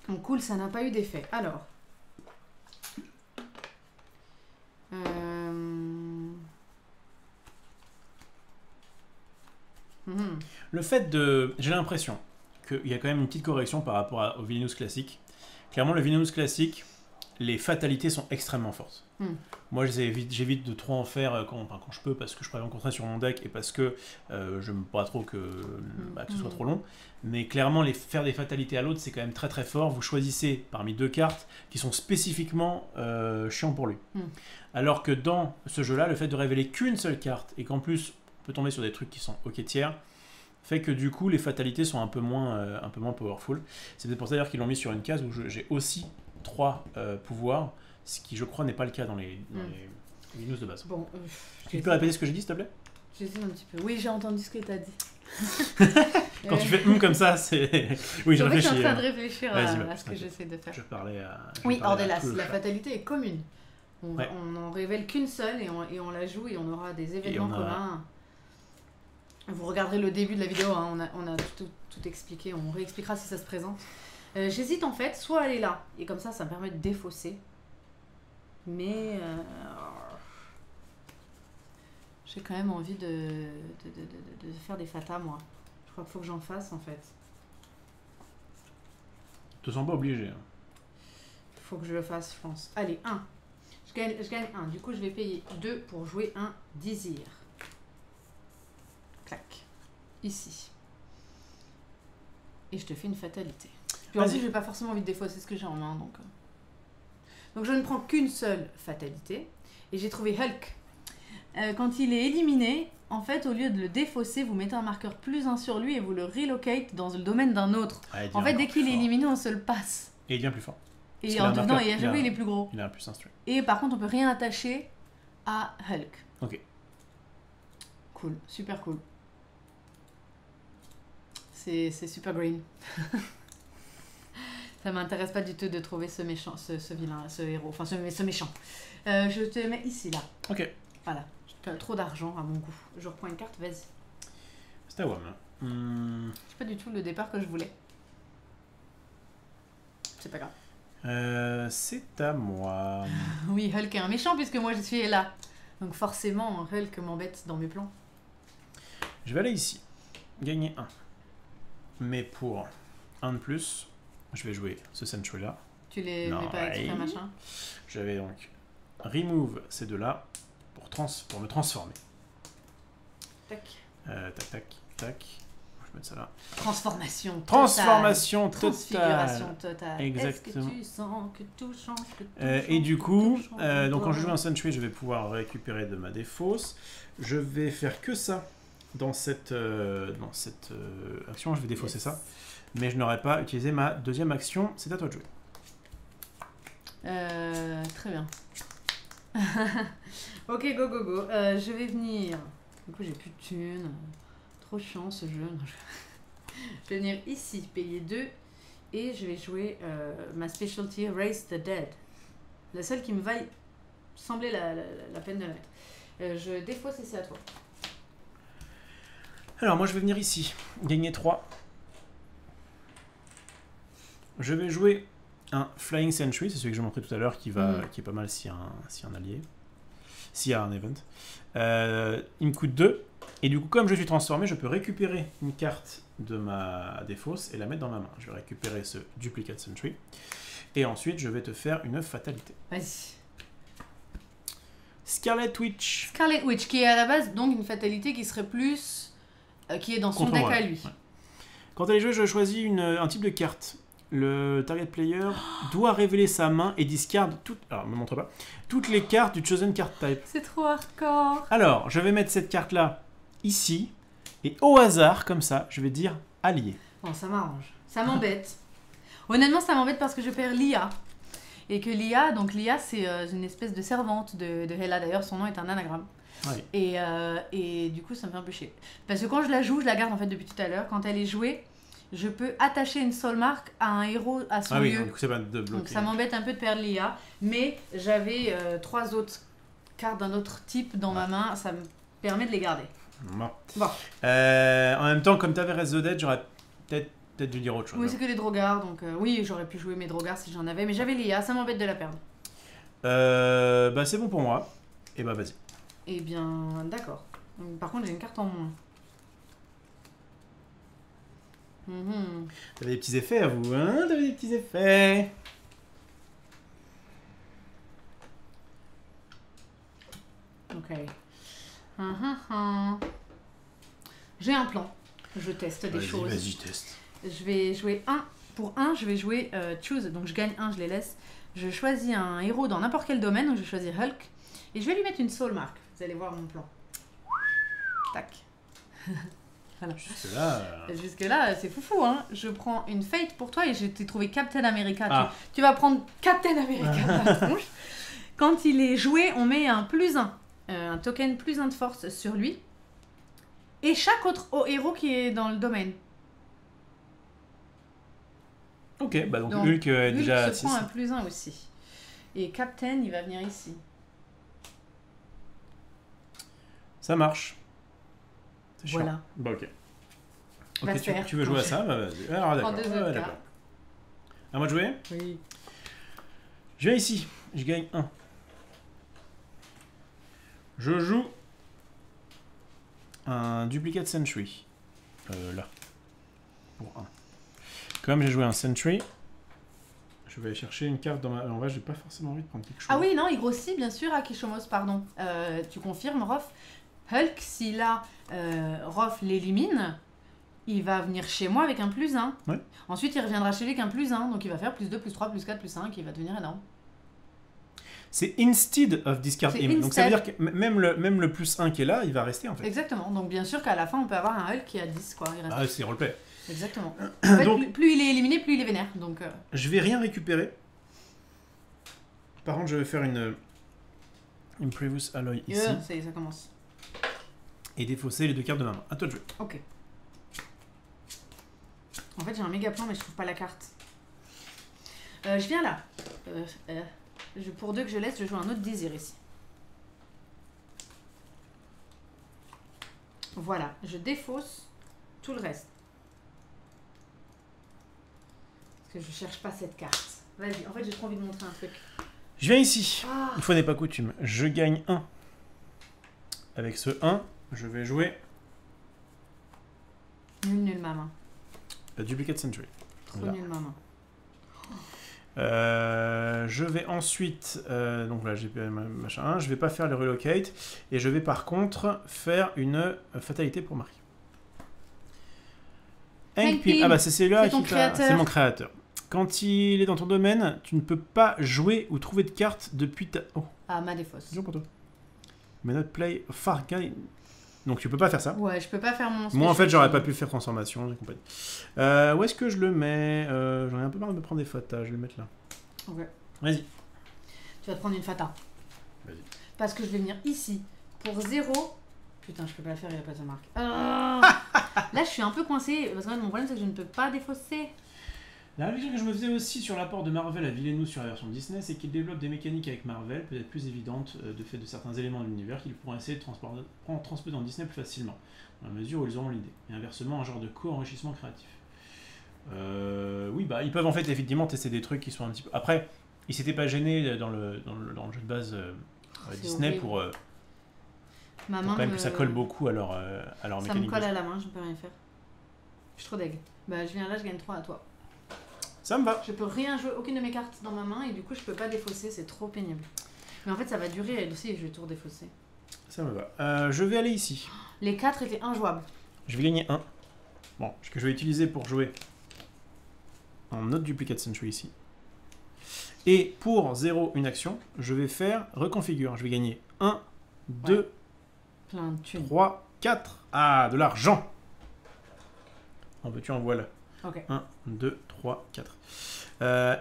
Donc cool, ça n'a pas eu d'effet. Alors. Le fait de... J'ai l'impression qu'il y a quand même une petite correction par rapport au Villainous classique. Clairement, le Villainous classique, les fatalités sont extrêmement fortes. Moi, j'évite de trop en faire quand je peux, parce que je préfère me concentrer sur mon deck et parce que je n'aime pas trop que ce soit trop long. Mais clairement, faire des fatalités à l'autre, c'est quand même très très fort. Vous choisissez parmi 2 cartes qui sont spécifiquement chiants pour lui. Alors que dans ce jeu-là, le fait de révéler qu'une seule carte et qu'en plus, on peut tomber sur des trucs qui sont ok tiers, fait que du coup, les fatalités sont un peu moins powerful. C'est peut-être pour ça d'ailleurs qu'ils l'ont mis sur une case où j'ai aussi 3 pouvoirs. Ce qui, je crois, n'est pas le cas dans les Windows de base. Bon, tu peux répéter ce que j'ai dit, s'il te plaît? J'hésite un petit peu. Oui, j'ai entendu ce que tu as dit. Quand tu fais comme ça, c'est... Oui, je réfléchis. Je suis en train de réfléchir à ce que j'essaie de faire. Je parlais à... Oui, Ordelas, la fatalité est commune. On n'en révèle qu'une seule et on la joue et on aura des événements communs. Vous regarderez le début de la vidéo, hein, on a tout expliqué. On réexpliquera si ça se présente. J'hésite en fait, soit aller là, et comme ça me permet de défausser. Mais j'ai quand même envie de faire des fatas, moi. Je crois qu'il faut que j'en fasse, en fait. Tu te sens pas obligé. Hein. Il faut que je le fasse, je pense. Allez, 1. Je gagne 1. Du coup, je vais payer 2 pour jouer un désir. Clac. Ici. Et je te fais une fatalité. Puis ensuite, je n'ai pas forcément envie de défausser ce que j'ai en main, donc... Donc je ne prends qu'une seule fatalité. Et j'ai trouvé Hulk. Quand il est éliminé, en fait, au lieu de le défausser, vous mettez un marqueur +1 sur lui et vous le relocate dans le domaine d'un autre. En fait, dès qu'il est éliminé, on se le passe. Et il devient plus fort. Et en devenant, et à chaque fois, il est plus gros. Il a un plus instruit. Et par contre, on peut rien attacher à Hulk. Ok. Cool, super cool. C'est super green. Ça m'intéresse pas du tout de trouver ce méchant, ce vilain, ce héros, enfin ce méchant. Je te mets ici, là. Ok. Voilà. Trop d'argent à mon goût. Je reprends une carte, vas-y. C'est à WAM. C'est pas du tout le départ que je voulais. C'est pas grave. C'est à moi. Oui, Hulk est un méchant puisque moi je suis là. Donc forcément, Hulk m'embête dans mes plans. Je vais aller ici. Gagner 1. Mais pour 1 de plus... Je vais jouer ce Sentry là. Tu les mets pas avec un machin. J'avais donc remove ces deux-là pour me transformer. Tac. Tac. Je vais mettre ça là. Transformation totale. Transfiguration totale. Exactement. Est-ce que tu sens que tout change, et du coup, donc quand je joue un Sentry, je vais pouvoir récupérer de ma défausse. Je vais faire que ça dans cette action. Je vais défausser ça. Mais je n'aurais pas utilisé ma deuxième action. C'est à toi de jouer. Très bien. Ok, go. Je vais venir. Du coup, j'ai plus de thunes. Trop chiant ce jeu. Je vais venir ici, payer 2. Et je vais jouer ma specialty, Raise the Dead. La seule qui me vaille sembler la peine de la mettre. Je défausse et c'est à toi. Alors, moi, je vais venir ici. Gagner 3. Je vais jouer un Flying Sentry. C'est celui que je montrais tout à l'heure qui est pas mal s'il y a un allié. S'il y a un event. Il me coûte 2. Et du coup, comme je suis transformé, je peux récupérer une carte de ma défausse et la mettre dans ma main. Je vais récupérer ce Duplicate Sentry. Et ensuite, je vais te faire une fatalité. Vas-y. Scarlet Witch. Scarlet Witch, qui est à la base donc une fatalité qui serait plus... qui est dans son deck à lui. Ouais. Quand elle est jouée, je choisis un type de carte. Le target player doit révéler sa main et discard alors, me montre pas, toutes les cartes du chosen card type. C'est trop hardcore. Alors, je vais mettre cette carte-là ici. Et au hasard, comme ça, je vais dire allié. Bon, ça m'arrange. Ça m'embête. Honnêtement, ça m'embête parce que je perds Lia. Et que Lia, donc Lia, c'est une espèce de servante de Hela. D'ailleurs, son nom est un anagramme. Oui. Et du coup, ça me fait un peu chier. Parce que quand je la joue, je la garde en fait depuis tout à l'heure. Quand elle est jouée, je peux attacher une soul mark à un héros à son lieu. Donc c'est pas de bloquer. Donc ça m'embête un peu de perdre Lia. Mais j'avais 3 autres cartes d'un autre type dans ma main. Ça me permet de les garder. Bon. En même temps, comme tu avais Res the Dead, j'aurais peut-être dû dire autre chose. Oui, c'est que les Drogards, donc oui, j'aurais pu jouer mes Drogards si j'en avais, mais j'avais Lia, ça m'embête de la perdre. Bah c'est bon pour moi. Et bah vas-y. Eh bien, d'accord. Par contre, j'ai une carte en moins. T'avais des petits effets à vous, hein? T'avais des petits effets. Ok. J'ai un plan. Je teste des choses. Vas-y, teste. Je vais jouer pour 1, je vais jouer choose. Donc je gagne 1, je les laisse. Je choisis un héros dans n'importe quel domaine. Donc je vais choisir Hulk. Et je vais lui mettre une soul mark. Vous allez voir mon plan. Tac. Voilà. Jusque-là, c'est foufou, hein. Je prends une fate pour toi et je t'ai trouvé Captain America. Ah. Tu vas prendre Captain America dans la tronche. Quand il est joué, on met un +1. Un token +1 de force sur lui. Et chaque autre héros qui est dans le domaine. Ok, bah donc Hulk est déjà à Hulk 6. se prend un +1 aussi. Et Captain, il va venir ici. Ça marche. C'est chiant. Voilà. Bah ok. Va Ok, se faire. tu veux jouer à ça? Bah vas-y. Alors d'accord. Prends 2 autres cartes. À moi de jouer? Oui. Je viens ici. Je gagne 1. Je joue un Duplicate Sentry. Là. Pour 1. Comme j'ai joué un Sentry, je vais aller chercher une carte dans ma... En vrai, j'ai pas forcément envie de prendre quelque chose. Ah oui, non, il grossit bien sûr à Kishomos, pardon. Tu confirmes, Rof. Hulk, si là, Rof l'élimine, il va venir chez moi avec un +1. Ouais. Ensuite, il reviendra chez lui avec un +1. Donc il va faire +2, +3, +4, +5, qui va devenir énorme. C'est instead of discard him. Donc ça veut dire que même le +1 qui est là, il va rester en fait. Exactement. Donc bien sûr qu'à la fin, on peut avoir un Hulk qui est à 10, quoi. Il reste... Ah, c'est roleplay. Exactement. En fait, Donc, plus il est éliminé, plus il est vénère. Donc, je vais rien récupérer. Par contre, je vais faire une Previous Alloy ici. ça commence. Et défausser les 2 cartes de ma main. À toi de jouer. Ok. En fait, j'ai un méga plan, mais je trouve pas la carte. Je viens là. Pour 2 que je laisse, je joue un autre désir ici. Voilà, je défausse tout le reste. Parce que je cherche pas cette carte. Vas-y, en fait, j'ai trop envie de montrer un truc. Je viens ici. Ah. Une fois n'est pas coutume. Je gagne 1. Avec ce 1, je vais jouer Nul ma main. la Duplicate Sentry. Trop nul ma main. Je vais ensuite, donc là j'ai machin 1, je vais pas faire le relocate et je vais par contre faire une fatalité pour Marie. Hank Pym. Ah bah c'est celui-là C'est ton créateur. c'est mon créateur. Quand il est dans ton domaine, tu ne peux pas jouer ou trouver de cartes depuis ta... Oh, Ah, ma défausse. c'est pour toi. May not play far guy. Donc tu peux pas faire ça. Ouais, je peux pas faire mon... Moi en fait j'aurais pas pu faire transformation et compagnie. Où est-ce que je le mets? J'en ai un peu marre de me prendre des fatas, je vais le mettre là. Ok. Vas-y. Tu vas te prendre une fata. Vas-y. Parce que je vais venir ici pour 0. Putain, je peux pas le faire, il a pas de marque. Là, je suis un peu coincée. Parce que mon problème, c'est que je ne peux pas défausser. La réflexion que je me faisais aussi sur l'apport de Marvel à Villainous sur la version Disney, c'est qu'il développe des mécaniques avec Marvel, peut-être plus évidentes de fait de certains éléments de l'univers qu'ils pourront essayer de transposer dans Disney plus facilement, dans la mesure où ils auront l'idée. Et inversement, un genre de co-enrichissement créatif. Oui, bah ils peuvent en fait effectivement tester des trucs qui sont un petit peu... Après, ils s'étaient pas gênés dans le jeu de base Disney pour quand même que ça colle beaucoup à leur mécanique. Ça me colle à la main, je ne peux rien faire. Je suis trop deg. Bah je viens là, je gagne 3 à toi. Ça me va. Je peux rien jouer, aucune de mes cartes dans ma main et du coup je peux pas défausser, c'est trop pénible. Mais en fait ça va durer aussi et je vais tout défausser. Ça me va. Je vais aller ici. Les 4 étaient injouables. Je vais gagner 1. Bon, ce que je vais utiliser pour jouer un autre Duplicate Century ici. Et pour 0, une action, je vais faire reconfigure. Je vais gagner 1, 2, plein de thunes. 3, 4. Ah, de l'argent. En veux-tu, en voilà. Ok. 1, 2, 3, 4.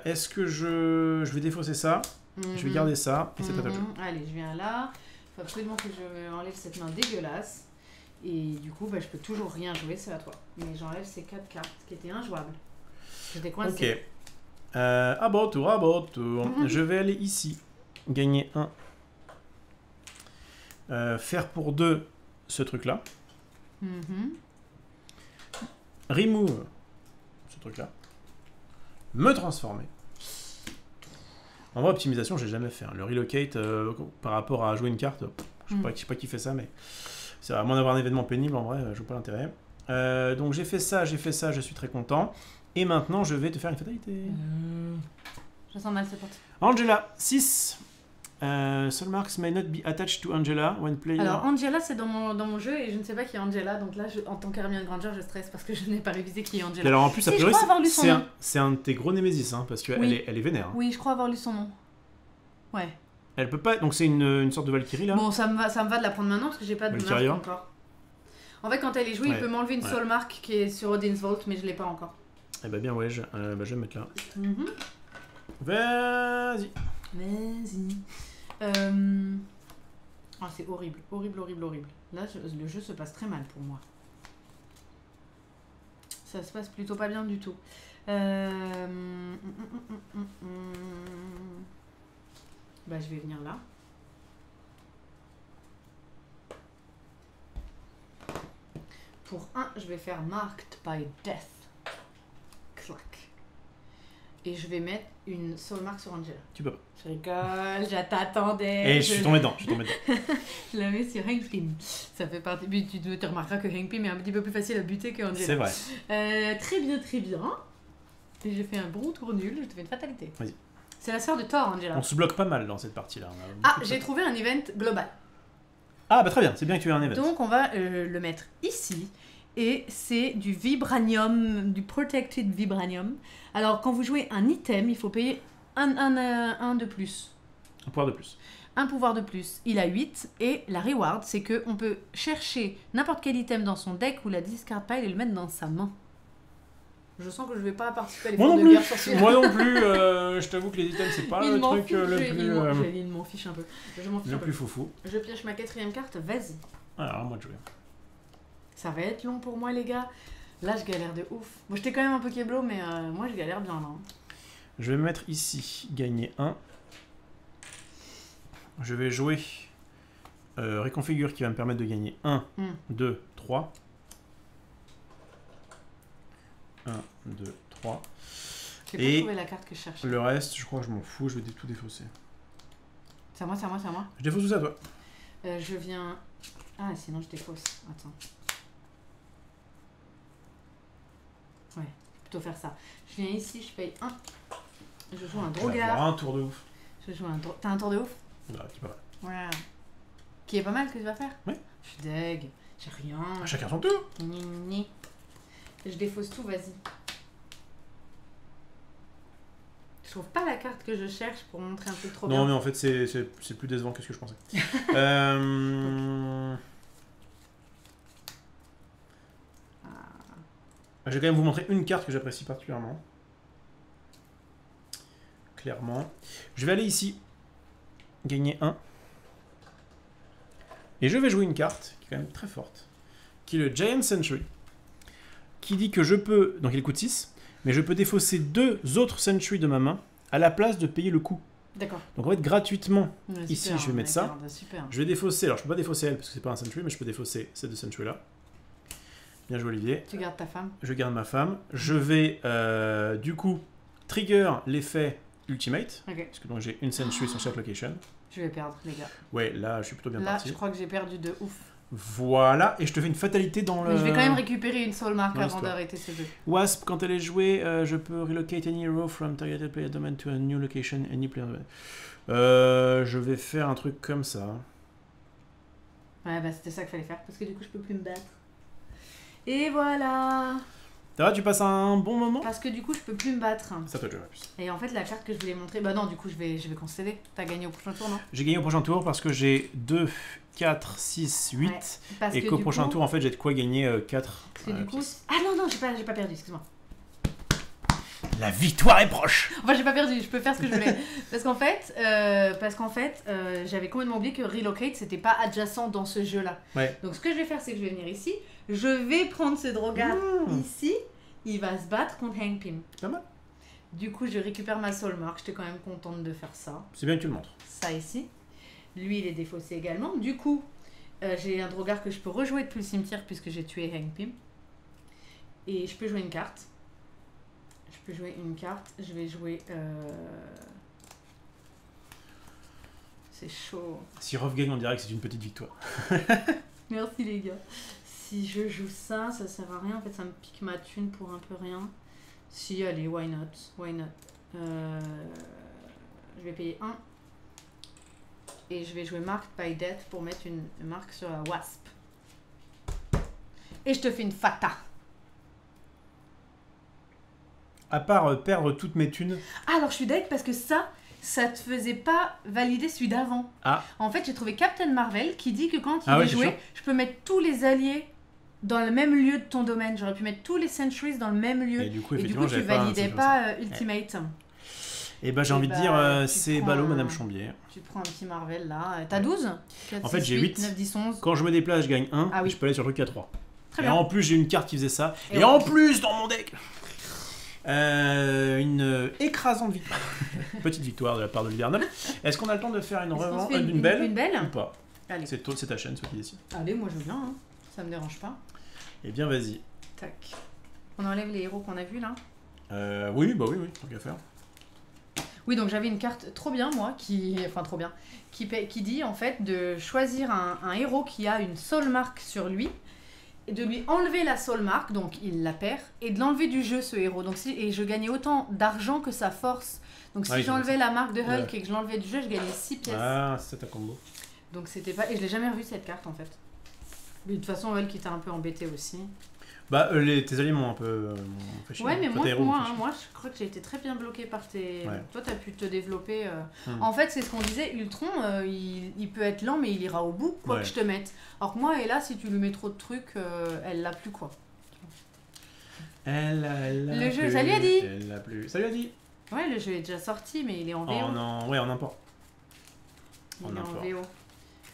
Est-ce que je vais défausser ça? Je vais garder ça. Et c'est pas top. Allez, je viens là. Il faut absolument que je enlève cette main dégueulasse. Et du coup, bah, je peux toujours rien jouer, c'est à toi. Mais j'enlève ces 4 cartes qui étaient injouables. J'étais coincée. Ok. À bon tour, à bon tour. Je vais aller ici. Gagner 1. Faire pour 2 ce truc-là. Remove ce truc-là. Me transformer. En vrai, optimisation, j'ai jamais fait. Le relocate, par rapport à jouer une carte, je sais pas qui fait ça, mais c'est à moins d'avoir un événement pénible, en vrai, je vois pas l'intérêt. Donc j'ai fait ça, je suis très content. Et maintenant, je vais te faire une fatalité. Je sens mal, c'est parti. Angela, 6. Soul marks may not be attached to Angela when player... Alors, Angela, c'est dans mon jeu et je ne sais pas qui est Angela. Donc là, en tant qu'Hermione Granger, je stresse parce que je n'ai pas révisé qui est Angela. Et alors, en plus, si, a priori, c'est un de tes gros némésis, hein, parce qu'elle oui. elle est vénère. Hein. Oui, je crois avoir lu son nom. Ouais. Elle peut pas... Donc c'est une sorte de Valkyrie, là. Bon, ça me va de la prendre maintenant parce que j'ai pas de marque encore. En fait, quand elle est jouée, il peut m'enlever une Soul Mark qui est sur Odin's Vault, mais je l'ai pas encore. Eh ben bien, ouais, je vais me mettre là. Vas-y. Vas-y. Ah, c'est horrible, horrible, horrible, horrible. Là, le jeu se passe très mal pour moi. Ça se passe plutôt pas bien du tout. Bah, je vais venir là. Pour 1, je vais faire Marked by Death. Clac. Et je vais mettre une Soul Mark sur Angela. Tu peux pas. Je rigole, je t'attendais. Et je suis tombé dedans, Je la mets sur Hank Pym. Ça fait partie... Tu te remarqueras que Hank Pym est un petit peu plus facile à buter que Angela. C'est vrai. Très bien, très bien. Et j'ai fait un bon tour nul, je te fais une fatalité. Vas-y. C'est la sœur de Thor, Angela. On se bloque pas mal dans cette partie-là. Ah, j'ai trouvé un event global. Ah, bah très bien, c'est bien que tu aies un event. Donc on va le mettre ici. Et c'est du vibranium, du protected vibranium. Alors quand vous jouez un item, il faut payer un de plus. Un pouvoir de plus. Un pouvoir de plus. Il a 8. Et la reward, c'est qu'on peut chercher n'importe quel item dans son deck ou la discard pile et le mettre dans sa main. Je sens que je vais pas participer à l'effort de guerre sur celui-là. Moi non plus, je t'avoue que les items, c'est pas le truc le plus... Il m'en fiche un peu. Je m'en fiche le un peu. plus foufou. Je pioche ma 4e carte, vas-y. Alors, à moi de jouer. Ça va être long pour moi, les gars. Là, je galère de ouf. Bon, j'étais quand même un peu keblo, mais moi, je galère bien là. Je vais me mettre ici, gagner 1. Je vais jouer Reconfigure qui va me permettre de gagner 1, 2, 3. 1, 2, 3. J'ai pas trouvé la carte que je cherchais. Le reste, je crois que je m'en fous, je vais tout défausser. C'est à moi, c'est à moi, c'est à moi. Je défausse tout ça, toi. Je viens... Ah, sinon je défausse. Attends. Ouais, plutôt faire ça. Je viens ici, je paye 1. Je joue un Drogar. Un tour de ouf. Je joue un T'as un tour de ouf? Bah, qui est pas mal. Ouais. Qui est pas mal que tu vas faire? Oui. Je suis deg. J'ai rien. Chacun son tour. Ni. Je défausse tout, vas-y. Je trouve pas la carte que je cherche pour montrer un peu trop bien. Non, mais en fait, c'est plus décevant que ce que je pensais. Je vais quand même vous montrer une carte que j'apprécie particulièrement. Clairement. Je vais aller ici. Gagner 1. Et je vais jouer une carte qui est quand même très forte. Qui est le Giant Century. Qui dit que je peux... Donc il coûte 6. Mais je peux défausser 2 autres Sentry de ma main à la place de payer le coût. D'accord. Donc en fait, gratuitement, Ouais, ici, super, je vais mettre ça. Super. Je vais défausser, alors je peux pas défausser elle parce que c'est pas un Sentry, mais je peux défausser ces 2 Sentry là. Bien joué Olivier. Tu gardes ta femme. Je garde ma femme. Je vais du coup trigger l'effet Ultimate. Ok. Parce que donc j'ai une Sentry sur chaque location. Je vais perdre, les gars. Ouais, là je suis plutôt bien Là, parti. je crois que j'ai perdu de ouf. Voilà, et je te fais une fatalité dans le... Mais je vais quand même récupérer une soul mark dans avant l'histoire. d'arrêter ce jeu. Wasp, quand elle est jouée, je peux relocate any hero from targeted player domain to a new location, any player domain. Je vais faire un truc comme ça. Ouais, bah c'était ça qu'il fallait faire, parce que du coup, je peux plus me battre. Et voilà. Ça va, tu passes un bon moment? Parce que du coup, je peux plus me battre. Ça peut jouer en plus. Et en fait, la carte que je voulais montrer... Bah non, du coup, je vais concéder. T'as gagné au prochain tour, non? J'ai gagné au prochain tour parce que j'ai 2, 4, 6, 8. Ouais, parce Et que qu'au du prochain coup- tour, en fait, j'ai de quoi gagner 4. Parce que du coup... Ah non, non, j'ai pas perdu, excuse-moi. La victoire est proche! Enfin, j'ai pas perdu, je peux faire ce que je voulais. Parce qu'en fait, j'avais complètement oublié que Relocate, c'était pas adjacent dans ce jeu-là. Ouais. Donc ce que je vais faire, c'est que je vais venir ici. Je vais prendre ce Drogar ici. Il va se battre contre Hank Pym. Pas mal. Du coup, je récupère ma Soul Mark. J'étais quand même contente de faire ça. C'est bien que tu le montres. Ça ici. Lui, il est défaussé également. Du coup, j'ai un Drogar que je peux rejouer depuis le cimetière puisque j'ai tué Hank Pym. Et je peux jouer une carte. Je peux jouer une carte. Je vais jouer... C'est chaud. Si Ruff gagne, on dirait que c'est une petite victoire. Merci les gars. Si je joue ça, ça sert à rien. En fait, ça me pique ma thune pour un peu rien. Si, allez, why not? Why not? Je vais payer 1. Et je vais jouer Marked by Death pour mettre une marque sur la Wasp. Et je te fais une Fata. À part perdre toutes mes thunes. Ah, alors je suis deck parce que ça te faisait pas valider celui d'avant. Ah. En fait, j'ai trouvé Captain Marvel qui dit que quand il Ah ouais, est c'est joué, sûr. je peux mettre tous les alliés dans le même lieu de ton domaine. J'aurais pu mettre tous les Sentries dans le même lieu. Et du coup, Et du effectivement, coup, tu j'avais pas un validais truc comme ça. pas Ultimate. Et bah, j'ai Et envie de bah, dire, tu c'est prends ballot, un- Madame Chambier. Tu te prends un petit Marvel là. T'as 12 4, En fait, 6, j'ai 8. 9, 10, 11. Quand je me déplace, je gagne 1. Ah oui. Et je peux aller sur le truc à 3. Très Et bien. en plus, j'ai une carte qui faisait ça. Et Et en en plus, dans mon deck, une écrasante victoire. Petite victoire de la part de l'Hivernal. Est-ce qu'on a le temps de faire une Est-ce qu'on revanche se fait d'une belle une belle ou pas? Allez. C'est ta chaîne, ceux qui décident. Allez, moi je veux bien. Hein. Ça me dérange pas. Eh bien, vas-y. Tac. On enlève les héros qu'on a vus là. Oui, bah oui, tant qu'à faire. Oui, donc j'avais une carte trop bien, moi, trop bien, qui dit en fait de choisir un héros qui a une soul mark sur lui, et de lui enlever la soul mark, donc il la perd, et de l'enlever du jeu ce héros. Donc et je gagnais autant d'argent que sa force. Donc si Ouais, j'enlevais la marque de Hulk Ouais. et que je l'enlevais du jeu, je gagnais 6 pièces. Ah, c'est ta combo. Donc c'était pas... Et je l'ai jamais revu cette carte en fait. Mais de toute façon, Hulk était un peu embêté aussi. Bah, tes alliés m'ont un peu fait chier. Ouais, mais Toi, moi, tes héros m'ont fait hein, chier. moi, je crois que j'ai été très bien bloqué par tes... Ouais. Toi, t'as pu te développer... Hmm. En fait, c'est ce qu'on disait, Ultron, il peut être lent, mais il ira au bout, quoi Ouais. que je te mette. Alors que moi, et là, si tu lui mets trop de trucs, elle l'a plus, quoi. Le jeu, ça lui a dit. Elle l'a plus. Ça lui a dit. Ouais, le jeu est déjà sorti, mais il est en VO. Oh non, ouais, en import. Il en est en import. VO.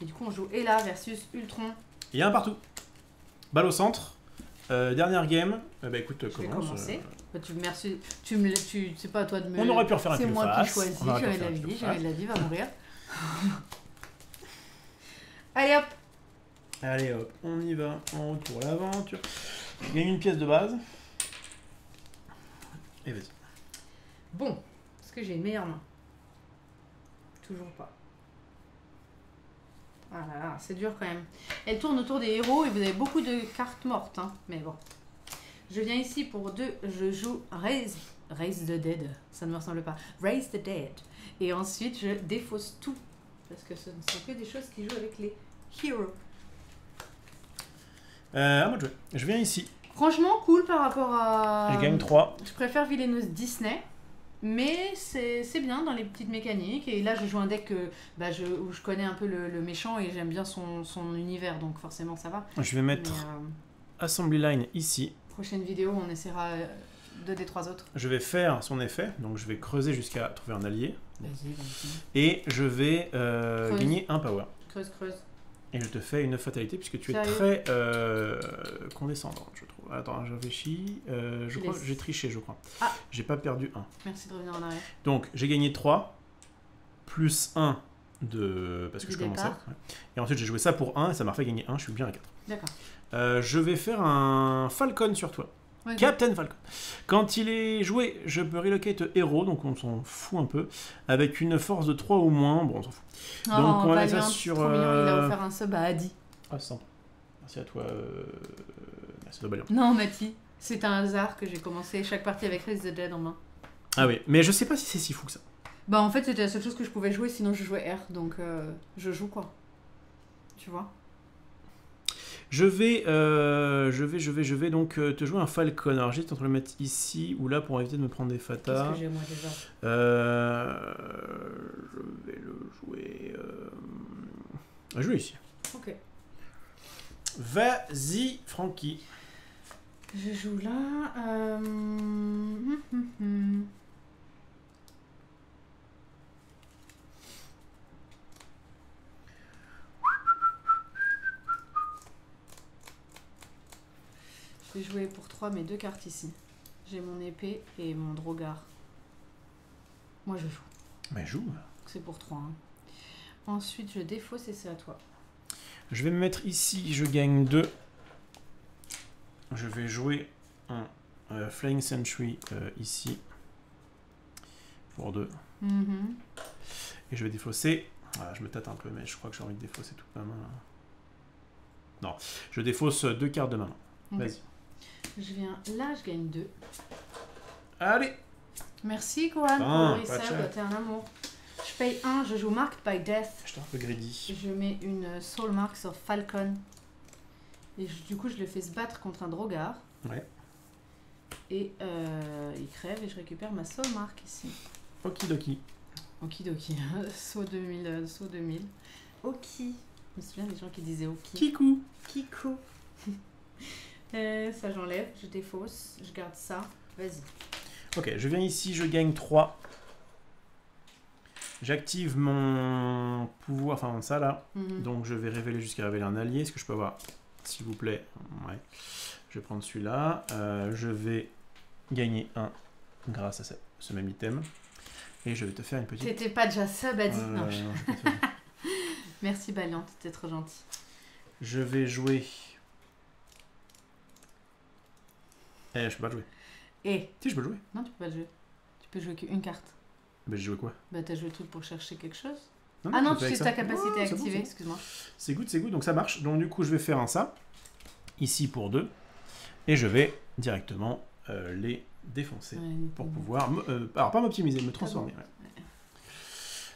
Et du coup, on joue Ella versus Ultron. Il y a un partout. Balle au centre. Dernière game. Bah écoute, Je vais commence. commencer. Bah, c'est pas à toi de me... On aurait pu refaire un C'est pile moi face. qui choisis, On aurait pu j'avais refaire de un la pile vie, face. j'avais de la vie, va mourir. Allez hop. Allez hop, on y va. En route pour l'aventure. Je gagne une pièce de base. Et vas-y. Bon, est-ce que j'ai une meilleure main? Toujours pas. Ah là là, c'est dur quand même. Elle tourne autour des héros et vous avez beaucoup de cartes mortes, hein. Mais bon. Je viens ici pour 2, je joue Raise the Dead, ça ne me ressemble pas. Raise the Dead. Et ensuite, je défausse tout. Parce que ce ne sont que des choses qui jouent avec les heroes. À moi de jouer. Je viens ici. Franchement, cool par rapport à... Je gagne 3. Je préfère Villainous Disney, mais c'est bien dans les petites mécaniques. Et là, je joue un deck où je connais un peu le méchant et j'aime bien son univers, donc forcément ça va. Je vais mettre Mais, Assembly Line ici. prochaine vidéo, on essaiera des 3 autres. Je vais faire son effet. Donc je vais creuser jusqu'à trouver un allié. Vas-y, vas-y. Et je vais gagner un power. Creuse. Et je te fais une fatalité puisque tu es Sérieux très condescendant, je trouve. Attends, je réfléchis. Je crois que j'ai triché, je crois. Ah. J'ai pas perdu 1. Merci de revenir en arrière. Donc, j'ai gagné 3, plus 1 de... parce que Du je commençais. départ. Ouais. Et ensuite, j'ai joué ça pour 1 et ça m'a fait gagner 1. Je suis bien à 4. D'accord. Je vais faire un Falcon sur toi. Ouais, Captain Falcon. Quand il est joué, je peux relocate héros, donc on s'en fout un peu, avec une force de 3 ou moins. Bon, on s'en fout. Oh, Donc, on va Valiant, mettre ça sur... trop mignon, il a offert un sub à Adi. Ah, c'est sympa. Merci à toi. Merci à toi, Valiant. Non, Mathie, c'est un hasard que j'ai commencé chaque partie avec Raise the Dead en main. Ah oui, mais je sais pas si c'est si fou que ça. Bah en fait c'était la seule chose que je pouvais jouer, sinon je jouais R, donc je joue quoi. Tu vois. Je vais donc te jouer un Falcon. Alors j'hésite entre le mettre ici ou là pour éviter de me prendre des fatas. Qu'est-ce que j'ai moi déjà? Je vais le jouer... Je vais jouer ici. Ok. Vas-y, Francky. Je joue là. Je vais jouer pour 3 mes 2 cartes ici. J'ai mon épée et mon drogar. Moi je joue. Mais joue. C'est pour 3. Hein. Ensuite je défausse et c'est à toi. Je vais me mettre ici, je gagne 2. Je vais jouer un Flying Sentry ici. Pour 2. Et je vais défausser. Voilà, je me tâte un peu, mais je crois que j'ai envie de défausser toute ma main. Non, je défausse 2 cartes de ma main. Okay. Vas-y. Je viens là, je gagne 2. Allez. Merci Kohan pour le resub, t'es un amour. Je paye 1, je joue Marked by Death. J'étais un peu greedy. Je mets une Soul Mark sur Falcon. Et du coup, je le fais se battre contre un Drogar. Ouais. Et il crève et je récupère ma Soul Mark ici. Okidoki. Okidoki. Saut 2000. Saut 2000. Oki. Je me souviens des gens qui disaient Oki. Kikou. Kikou. Ça j'enlève, je défausse, je garde ça. Vas-y. Ok, je viens ici, je gagne 3. J'active mon pouvoir, enfin ça là. Donc je vais révéler jusqu'à révéler un allié. Est-ce que je peux avoir, s'il vous plaît? Ouais. Je vais prendre celui-là. Je vais gagner 1 grâce à ce même item. Et je vais te faire une petite... T'étais pas déjà sub à 10 non, non, Merci Valiant, t'es trop gentil. Je vais jouer... je peux pas le jouer. Et Si, je peux le jouer. non, tu peux pas le jouer. Tu peux jouer qu'une carte. Bah j'ai joué quoi? Bah t'as joué le truc pour chercher quelque chose. Non, ah non, je tu fais sais avec ta ça. capacité Oh, c'est activée, bon, excuse-moi. C'est good, donc ça marche. Donc du coup, je vais faire un ça. Ici pour 2. Et je vais directement les défoncer. Ouais, Pour pouvoir... alors pas m'optimiser, me transformer. Ouais.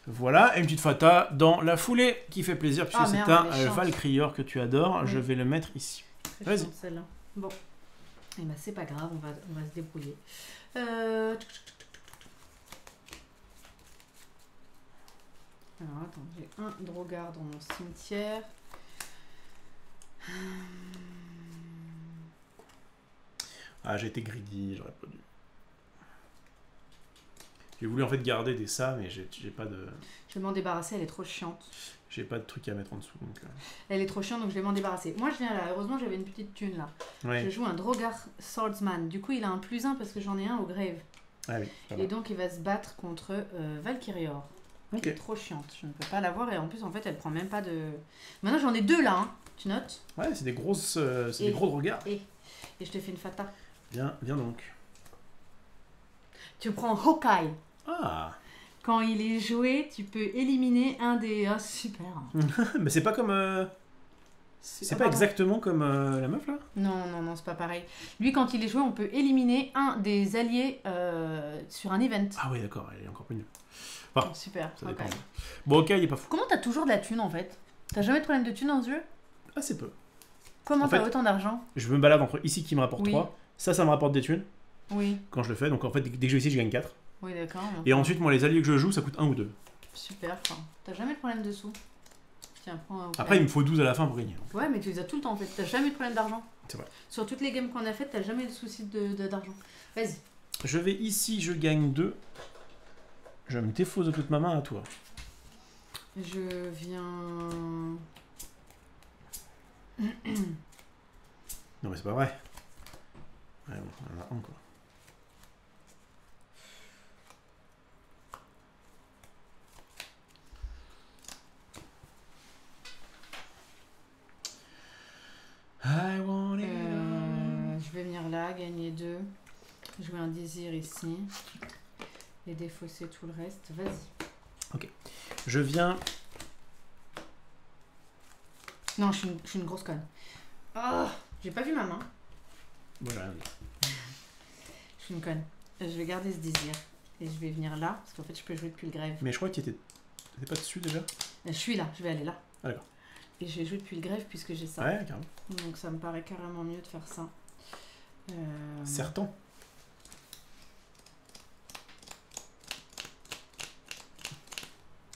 Voilà, et une petite fata dans la foulée qui fait plaisir puisque c'est un Valkyrior que tu adores. Oui. Je vais le mettre ici. Vas-y. Celle-là. Bon. Et bah c'est pas grave, on va se débrouiller. Alors attends, j'ai un Drogar dans mon cimetière. Ah, j'ai été greedy, j'aurais pas dû. J'ai voulu en fait garder des ça, mais j'ai pas de... Je vais m'en débarrasser, elle est trop chiante. J'ai pas de truc à mettre en dessous. Donc, Elle est trop chiante, donc je vais m'en débarrasser. Moi, je viens là. Heureusement, j'avais une petite thune là. Ouais. Je joue un Drogar Swordsman. Du coup, il a un +1 parce que j'en ai un au grave. Ah oui, et donc, il va se battre contre Valkyrior. Okay. Qui est trop chiante. Je ne peux pas l'avoir et en plus, en fait, elle prend même pas de... Maintenant, j'en ai 2 là, hein. Tu notes? Ouais, c'est des grosses... des gros Drogars. Et je te fais une fata. Viens donc. Tu prends Hawkeye. Ah. Quand il est joué, tu peux éliminer un des... Ah, super. Mais c'est pas comme... C'est pas exactement comme la meuf là? Non, c'est pas pareil. Lui, quand il est joué, on peut éliminer un des alliés sur un event. Ah oui, d'accord, elle est encore plus nulle. Enfin, super. Ça dépend. Bon, ok, il est pas fou. Comment t'as toujours de la thune en fait? T'as jamais de problème de thune dans ce jeu? Assez peu. Comment t'as autant d'argent? Je me balade entre ici qui me rapporte 3, ça me rapporte des thunes. Oui. Quand je le fais, donc en fait, dès que je vais ici, je gagne 4. Oui, d'accord. Et ensuite, moi, les alliés que je joue, ça coûte 1 ou 2. Super, enfin, t'as jamais de problème de sous. Tiens, prends un. Après, il me faut 12 à la fin pour gagner. Donc. Ouais, mais tu les as tout le temps en fait. T'as jamais de problème d'argent. C'est vrai. Sur toutes les games qu'on a faites, t'as jamais de souci d'argent. Vas-y. Je vais ici, je gagne 2. Je me défausse de toute ma main à toi. Je viens... Non mais c'est pas vrai. Ouais, bon, on en a un, quoi. I want it all. Je vais venir là, gagner 2. Jouer un désir ici. Et défausser tout le reste. Vas-y. Ok. Je viens... Non, je suis une grosse conne. Oh, j'ai pas vu ma main. Voilà. Je suis une conne. Je vais garder ce désir. Et je vais venir là, parce qu'en fait, je peux jouer depuis le grève. Mais je crois que tu étais pas dessus déjà. Je suis là, je vais aller là. Ah, d'accord. Et je vais jouer depuis le grève puisque j'ai ça. Ouais, carrément. Donc ça me paraît carrément mieux de faire ça. Certain.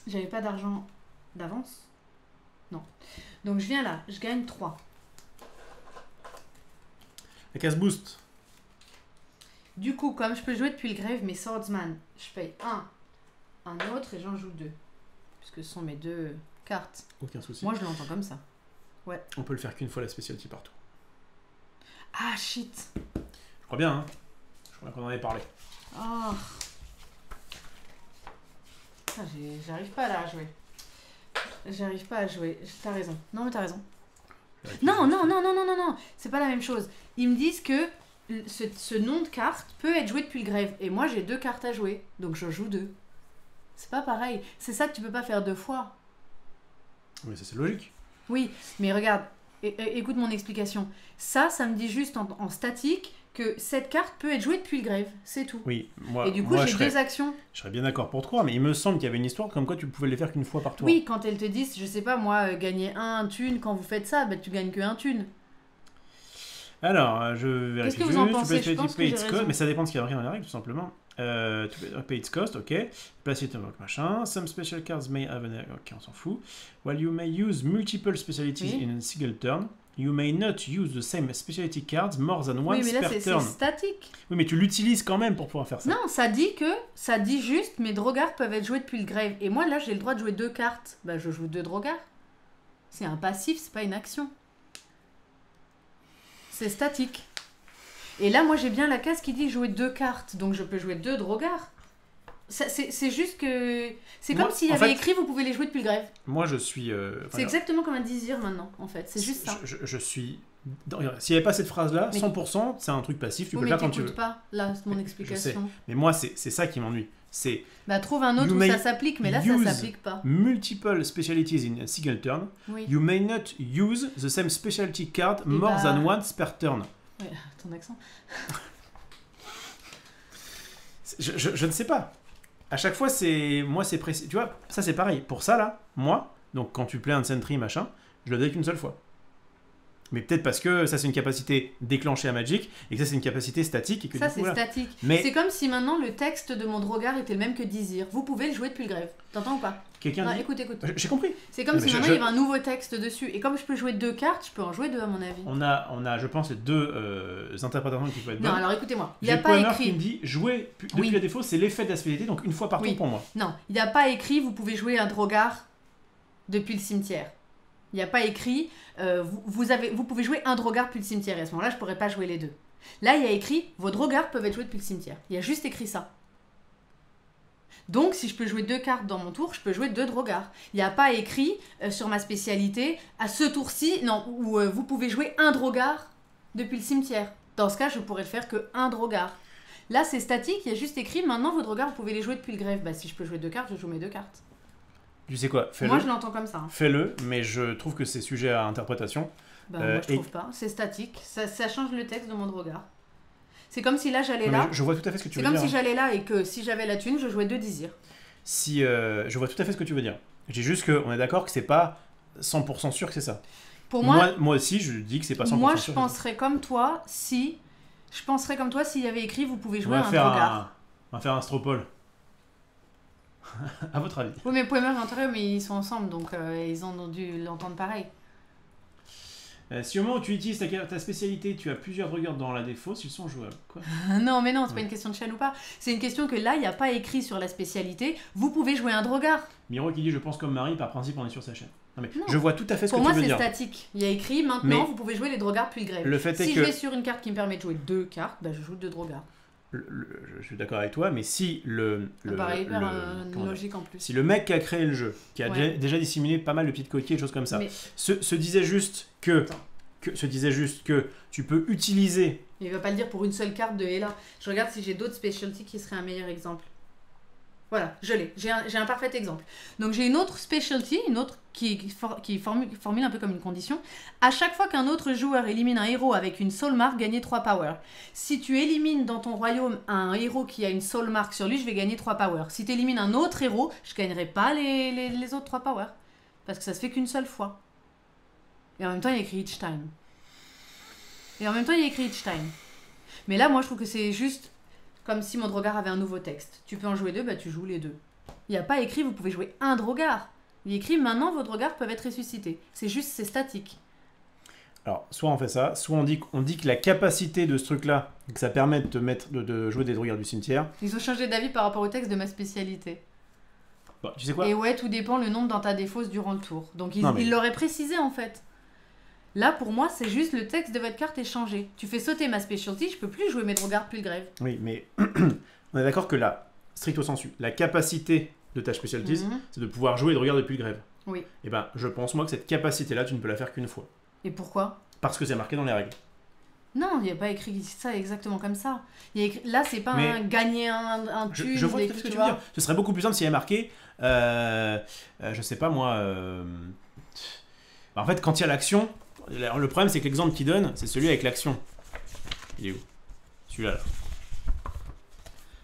J'avais pas d'argent d'avance. Non. Donc je viens là, je gagne 3. La case boost. Du coup, comme je peux jouer depuis le grève, mes swordsman, je paye un autre et j'en joue 2. Puisque ce sont mes 2 cartes. Aucun souci. Moi je l'entends comme ça. Ouais. On peut le faire qu'une fois la specialty partout. Ah shit. Je crois bien, hein. Je crois qu'on en avait parlé. Oh. Ah, j'arrive pas là à jouer. J'arrive pas à jouer. T'as raison. Non mais t'as raison. Non, non, non, non, non, non, non. C'est pas la même chose. Ils me disent que ce nom de carte peut être joué depuis le grève. Et moi j'ai 2 cartes à jouer. Donc je joue 2. C'est pas pareil. C'est ça que tu peux pas faire 2 fois. Oui, ça c'est logique. Oui, mais regarde, écoute mon explication. Ça me dit juste en statique que cette carte peut être jouée depuis le grève, c'est tout. Oui, moi, et du coup, j'ai 2 actions. Je serais bien d'accord pour te croire, mais il me semble qu'il y avait une histoire comme quoi tu pouvais les faire qu'une fois par tour. Oui, quand elles te disent, je sais pas moi, gagner un thune, quand vous faites ça, bah, tu gagnes que un thune. Alors, je vérifie. Qu'est-ce que vous en pensez? Je pense que j'ai raison. Mais ça dépend de ce qu'il y a marqué dans la règle, tout simplement. Pay its cost, ok. Place it on machin. Some special cards may have an... Ok, on s'en fout. While you may use multiple specialties in a single turn, you may not use the same specialty cards more than once oui, mais là, per turn. c'est statique. Oui, mais tu l'utilises quand même pour pouvoir faire ça. Non, ça dit juste, mes drogards peuvent être joués depuis le grève. Et moi, là, j'ai le droit de jouer 2 cartes. Bah, je joue 2 drogards. C'est un passif, c'est pas une action. C'est statique. Et là, moi, j'ai bien la case qui dit jouer 2 cartes. Donc, je peux jouer 2 drogards. C'est juste que... C'est comme s'il y avait écrit, vous pouvez les jouer depuis le grève. Moi, je suis... c'est exactement comme un désir maintenant, en fait. C'est juste ça. Je suis... S'il n'y avait pas cette phrase-là, 100%, c'est un truc passif, tu peux le faire quand tu veux. Mais pas, là, c'est mon explication. Je sais. Mais moi, c'est ça qui m'ennuie. C'est... Bah, trouve un autre où ça s'applique, mais là, ça s'applique pas. Multiple specialties in a single turn. Oui. You may not use the same specialty card more than once per turn. Ouais, ton accent. Je ne sais pas. À chaque fois, moi, c'est précis. Tu vois, ça, c'est pareil. Pour ça, là, moi, donc quand tu plais un sentry, machin, je le donne qu'une seule fois. Mais peut-être parce que ça, c'est une capacité déclenchée à Magic, et que ça, c'est une capacité statique. Et que ça, du coup, c'est statique. Mais... C'est comme si maintenant, le texte de mon drogar était le même que Désir. Vous pouvez le jouer depuis le grève. T'entends ou pas? Quelqu'un dit... Écoute. J'ai compris. C'est comme si maintenant, il y avait un nouveau texte dessus. Et comme je peux jouer 2 cartes, je peux en jouer 2 à mon avis. On a, je pense, les 2 interprétations qui peuvent être bonnes. Non, alors écoutez-moi. Il n'y a pas écrit... qui me dit jouer depuis la défaut, c'est l'effet de la spécialité, donc une fois par tour pour moi. Non, il n'y a pas écrit vous pouvez jouer un drogar depuis le cimetière. Il n'y a pas écrit vous pouvez jouer un drogar depuis le cimetière. Et à ce moment-là, je ne pourrais pas jouer les 2. Là, il y a écrit vos drogars peuvent être joués depuis le cimetière. Il y a juste écrit ça. Donc, si je peux jouer 2 cartes dans mon tour, je peux jouer 2 drogars. Il n'y a pas écrit sur ma spécialité à ce tour-ci, non, où vous pouvez jouer un drogar depuis le cimetière. Dans ce cas, je pourrais le faire que un drogar. Là, c'est statique, il y a juste écrit maintenant vos drogars, vous pouvez les jouer depuis le grève. Bah, si je peux jouer 2 cartes, je joue mes 2 cartes. Tu sais quoi, fais-le. Moi, je l'entends comme ça. Hein. Fais-le, mais je trouve que c'est sujet à interprétation. Bah, moi, je trouve pas. C'est statique. Ça change le texte de mon drogar. C'est comme si là, j'allais là. Je vois tout à fait ce que tu veux dire. C'est comme si j'allais là et que si j'avais la thune, je jouais 2 désirs. Si, je vois tout à fait ce que tu veux dire. J'ai juste qu'on est d'accord que c'est pas 100% sûr que c'est ça. Pour moi aussi, je dis que c'est pas 100% sûr. Moi, je penserais comme toi si... Je penserais comme toi s'il y avait écrit vous pouvez jouer un drogar. On va faire un stropole. À votre avis. Oui, mais Poemer et Antérieur, mais ils sont ensemble, donc ils ont dû l'entendre pareil. Si au moment où tu utilises ta spécialité, tu as plusieurs drogueurs dans la défausse, ils sont jouables. Quoi? Non, mais non, c'est pas une question de chaîne ou pas. C'est une question que là, il n'y a pas écrit sur la spécialité. Vous pouvez jouer un drogard. Miro qui dit je pense comme Marie, par principe on est sur sa chaîne. Non, mais Non. je vois tout à fait ce Pour que moi, tu veux c'est dire. statique. Il y a écrit maintenant, Mais vous pouvez jouer les drogards puis le grève. Le fait est Si que je vais sur une carte qui me permet de jouer 2 cartes, bah, je joue 2 drogards. je suis d'accord avec toi, mais si Ça paraît hyper logique en plus. si le mec qui a créé le jeu, qui a Ouais. déjà dissimulé pas mal de petites coquilles, des choses comme ça, Mais se disait juste que tu peux utiliser. il va pas le dire pour une seule carte de Ella. Je regarde si j'ai d'autres specialties qui seraient un meilleur exemple. Voilà, je l'ai. J'ai un parfait exemple. Donc j'ai une autre specialty, une autre qui formule un peu comme une condition. À chaque fois qu'un autre joueur élimine un héros avec une soul mark, gagnez 3 power. Si tu élimines dans ton royaume un héros qui a une soul mark sur lui, je vais gagner 3 power. Si tu élimines un autre héros, je gagnerai pas les autres 3 power. Parce que ça se fait qu'une seule fois. Et en même temps, il y a écrit each time. Mais là, moi, je trouve que c'est juste comme si mon drogard avait un nouveau texte. Tu peux en jouer 2, bah tu joues les 2. Il n'y a pas écrit vous pouvez jouer un drogard. Il est écrit maintenant vos drogards peuvent être ressuscités. C'est juste, c'est statique. Alors, soit on fait ça, soit on dit que la capacité de ce truc-là, que ça permet de jouer des drogueurs du cimetière. Ils ont changé d'avis par rapport au texte de ma spécialité. Bon, tu sais quoi? Et ouais, tout dépend le nombre dans ta défausse durant le tour. Donc Non, mais- ils l'auraient précisé en fait. Là, pour moi, c'est juste le texte de votre carte est changé. Tu fais sauter ma specialty, je peux plus jouer mes drogards puis le grève. Oui, mais on est d'accord que là, stricto sensu, la capacité de ta specialties, c'est de pouvoir jouer des drogueurs depuis le grève. Oui. Et ben, je pense moi que cette capacité-là, tu ne peux la faire qu'une fois. Et pourquoi? Parce que c'est marqué dans les règles. Non, il n'y a pas écrit ça exactement comme ça. Il y a écrit... Là, c'est pas Mais un gagner un tube. Je vois tout à fait ce que tu veux dire. Ce serait beaucoup plus simple s'il y avait marqué, je sais pas moi, en fait, quand il y a l'action, le problème c'est que l'exemple qu'il donne, c'est celui avec l'action. Il est où? Celui-là. Là.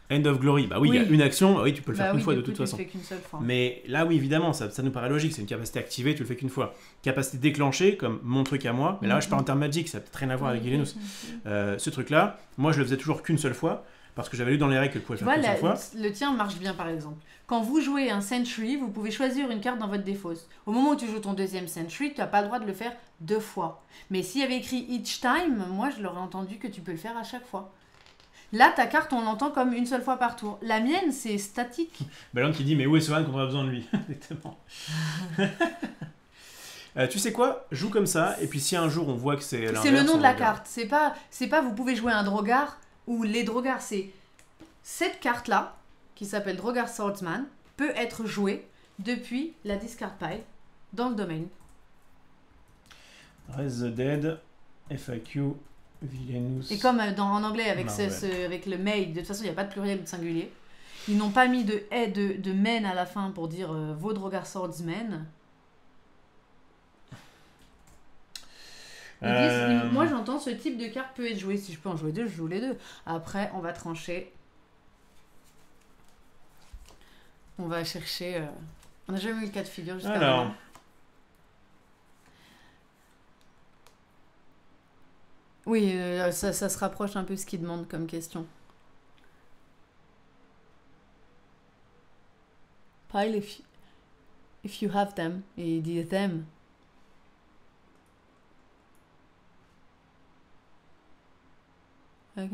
End of Glory. Bah oui, il y a une action, oui, tu peux le faire une fois de toute façon. Tu le fais qu'une seule fois. Mais là, oui, évidemment, ça nous paraît logique. C'est une capacité activée, tu le fais qu'une fois. Capacité déclenchée, comme mon truc à moi. Mais là, je parle en termes magiques, ça n'a peut-être rien à voir avec Guilenus. Ce truc-là, moi, je le faisais toujours qu'une seule fois. Parce que j'avais lu dans les règles que je pouvais le faire qu'une seule fois. Le tien marche bien, par exemple. Quand vous jouez un Sentry, vous pouvez choisir une carte dans votre défausse. Au moment où tu joues ton deuxième Sentry, tu n'as pas le droit de le faire 2 fois. Mais s'il y avait écrit each time, moi, je l'aurais entendu que tu peux le faire à chaque fois. Là, ta carte, on l'entend comme une seule fois par tour. La mienne, c'est statique. Ballon qui dit, mais où est Sohan quand on a besoin de lui? Exactement. Tu sais quoi? Joue comme ça, et puis si un jour on voit que c'est l'inverse... C'est le nom de la carte. C'est pas vous pouvez jouer un drogard, ou les drogards, c'est... Cette carte-là, qui s'appelle Drogar Swordsman, peut être jouée depuis la discard pile dans le domaine. Raise the Dead, FAQ, Villainous... Et comme en anglais, avec, Marvel. avec le maid, de toute façon, il n'y a pas de pluriel ou de singulier. Ils n'ont pas mis de men à la fin pour dire vos Drogar Swordsmen. Ils disent, moi, j'entends ce type de carte peut être joué. Si je peux en jouer 2, je joue les 2. Après, on va trancher. On va chercher... On n'a jamais eu le cas de figure jusqu'à Alors... maintenant. Oui, ça se rapproche un peu de ce qu'il demande comme question. Pile if you have them. Et il dit them. Ok.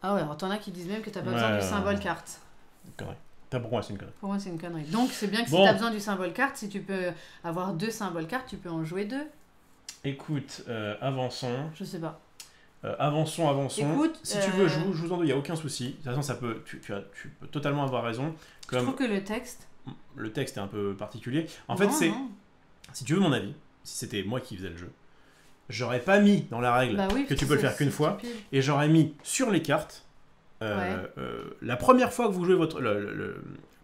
Ah ouais, alors t'en as qui disent même que t'as pas besoin du symbole carte. Une connerie. Pour moi, c'est une connerie. Pour moi, c'est une connerie. Donc, c'est bien que si Bon. t'as besoin du symbole carte, si tu peux avoir 2 symboles cartes, tu peux en jouer 2. Écoute, avançons. Je sais pas. Avançons. Écoute, si tu veux, joue en deux, il n'y a aucun souci. De toute façon, ça peut, tu peux totalement avoir raison. Je trouve que le texte... Le texte est un peu particulier. En Non, fait, c'est... non. Si tu veux mon avis, si c'était moi qui faisais le jeu, j'aurais pas mis dans la règle Bah oui, que tu peux le faire qu'une fois, stupide. et j'aurais mis sur les cartes, la première fois que vous jouez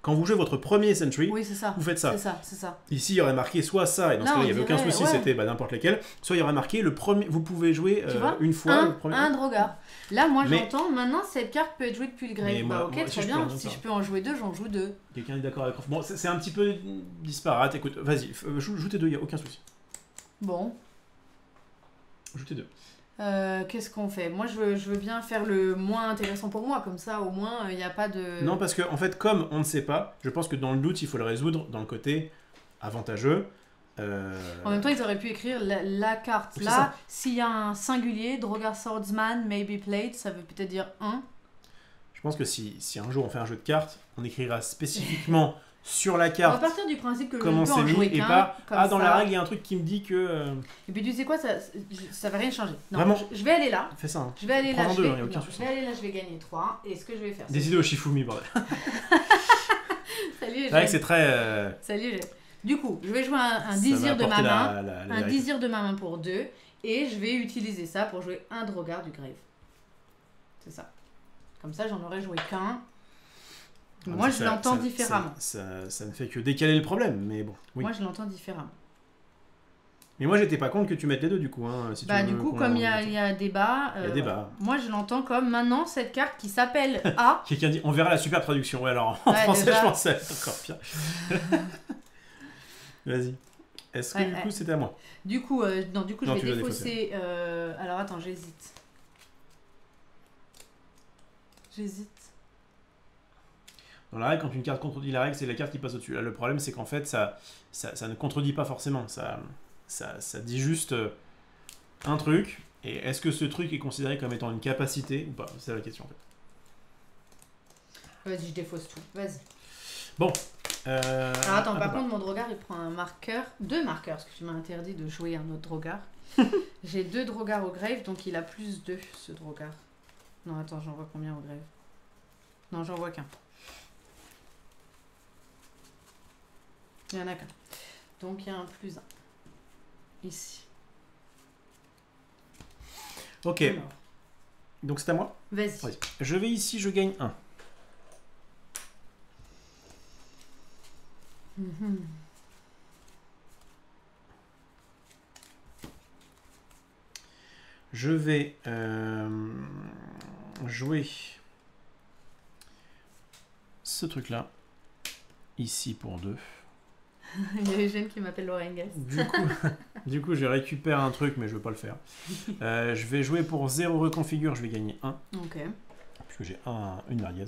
quand vous jouez votre premier Sentry, Oui, c'est ça. vous faites ça. C'est ça. Ici, il y aurait marqué soit ça, et dans ce Non, cas-là, il n'y on avait aucun dirait, souci, ouais. c'était n'importe lesquels, soit il y aurait marqué le premier, vous pouvez jouer Tu vois, une fois le premier. un drogar. Là, moi, Mais- j'entends, maintenant, cette carte peut être jouée depuis le grave. Mais Bah moi, ok, si très je peux bien. en Si faire. je peux en jouer 2, j'en joue 2. Quelqu'un est d'accord avec... Bon, c'est un petit peu disparate, écoute, vas-y, joue tes deux, il n'y a aucun souci. Bon. Joue tes deux. Qu'est-ce qu'on fait? Moi, je veux bien faire le moins intéressant pour moi. Comme ça, au moins, il n'y a pas de... Non, parce que en fait, comme on ne sait pas, je pense que dans le doute, il faut le résoudre dans le côté avantageux. En même temps, ils auraient pu écrire la carte. C'est Là, ça. s'il y a un singulier, Drogar Swordsman, maybe played, ça veut peut-être dire 1. Je pense que si un jour on fait un jeu de cartes, on écrira spécifiquement sur la On va carte partir du principe que je comment ne peux c'est en mis jouer et qu'un. pas Comme dans ça. la règle il y a un truc qui me dit que Et puis tu sais quoi, ça va rien changer. Non, Vraiment je vais aller là. fais ça. Hein. Je vais aller là, Prends-en je deux, vais... hein, y a aucun non, souci. je vais aller là, je vais gagner 3. Et ce que je vais faire, c'est... Décidez au Shifumi bordel. Salut, C'est vrai que c'est très Salut, Jet. Du coup, je vais jouer un ça désir va de ma apporter main. la Un vérité. désir de ma main pour 2. Et je vais utiliser ça pour jouer un Drogar du Grave. C'est ça. Comme ça, j'en aurais joué qu'un. Moi, je l'entends différemment. Ça ne fait que décaler le problème, mais bon. Oui. Moi, je l'entends différemment. Mais moi, j'étais pas contre que tu mettes les deux, du coup. Hein, si Bah, tu du veux coup, qu'on- comme il y a débat, Il y a débat. moi, je l'entends comme maintenant cette carte qui s'appelle A. Quelqu'un dit, on verra la super traduction. Ouais, alors en Ouais, français, déjà. je pense que c'est encore pire. Vas-y. Est-ce que Ouais, du coup, ouais. c'était à moi? Du coup, non, du coup, Non, je tu vais vas défausser. Alors, attends, j'hésite. J'hésite. Dans la règle, quand une carte contredit la règle, c'est la carte qui passe au-dessus. Là, le problème, c'est qu'en fait, ça ne contredit pas forcément. Ça dit juste un truc. Et est-ce que ce truc est considéré comme étant une capacité ou pas? C'est la question, en fait. Vas-y, je défausse tout. Vas-y. Bon. Alors, attends, un par peu contre, mon Drogar, il prend un marqueur. 2 marqueurs, parce que tu m'as interdit de jouer un autre Drogar. J'ai 2 Drogars au Grave, donc il a plus 2, ce Drogar. Non, attends, j'en vois combien au Grave? Non, j'en vois qu'un. Il n'y en a qu'un. Donc, il y a un plus 1. Ici. Ok, Alors, donc c'est à moi. vas-y. Vas-y. Je vais ici, je gagne 1. Mhm. Je vais jouer ce truc-là, ici pour 2. Il y a Eugène qui m'appelle Lorengas. Du coup, je récupère un truc, mais je veux pas le faire. Je vais jouer pour 0 reconfigure, je vais gagner 1, Ok. puisque j'ai une merguez.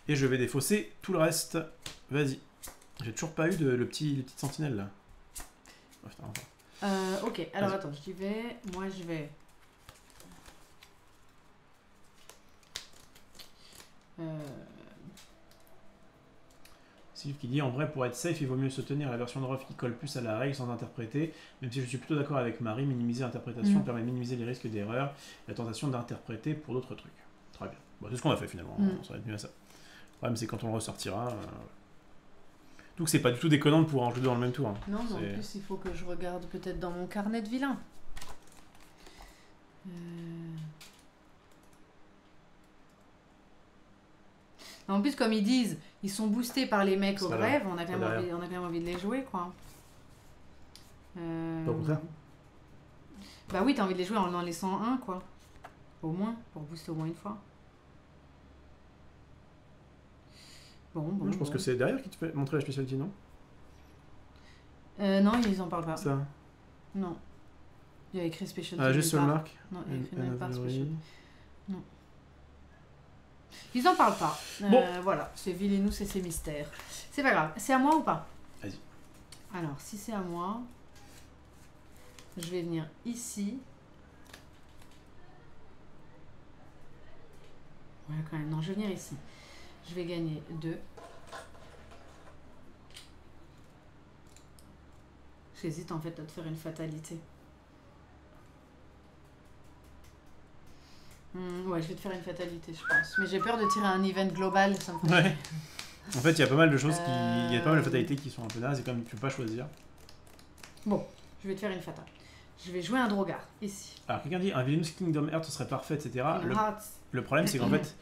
Et je vais défausser tout le reste. Vas-y. J'ai toujours pas eu les petites sentinelles là. Oh, putain, enfin. Ok, alors Vas-y. attends, j'y vais. Moi, je vais. Sylvie qui dit en vrai, pour être safe, il vaut mieux se tenir à la version de Rof qui colle plus à la règle sans interpréter. Même si je suis plutôt d'accord avec Marie, minimiser l'interprétation permet de minimiser les risques d'erreur et la tentation d'interpréter pour d'autres trucs. Très bien. Bon, c'est ce qu'on a fait finalement, on s'en est tenu à ça. Le problème, c'est quand on le ressortira. Donc, c'est pas du tout déconnant de pouvoir en jouer dans le même tour. Hein. Non, mais en C'est- plus, il faut que je regarde peut-être dans mon carnet de vilain. En plus, comme ils disent, ils sont boostés par les mecs au Ça va. grève, on a quand Pas même envie de les jouer, quoi. Pas au contraire. Bah oui, t'as envie de les jouer en laissant un, quoi. Au moins, pour booster au moins une fois. Bon. Je pense que c'est derrière qui te fait montrer la spécialité, non? Non, ils en parlent pas. Ça. Non. Il y a écrit special. Ah, juste sur le marque. Non, il y a écrit nulle part Another special. way. Ils en parlent pas. Bon. Voilà, c'est Villainous et ses mystères. C'est pas grave. C'est à moi ou pas? Vas-y. Alors, si c'est à moi, je vais venir ici. Ouais, quand même. Non, je vais venir ici. Je vais gagner 2. J'hésite en fait à te faire une fatalité. Ouais, je vais te faire une fatalité, je pense. Mais j'ai peur de tirer un event global, ça me fait Ouais. En fait, il y a pas mal de choses Euh, il y a pas mal de fatalités qui sont un peu nazes et comme tu peux pas choisir. Bon, je vais te faire une fatale. Je vais jouer un Drogar, ici. Alors, quelqu'un dit un Villainous Kingdom Hearts serait parfait, etc. Une Hearts. Le problème, c'est qu'en fait,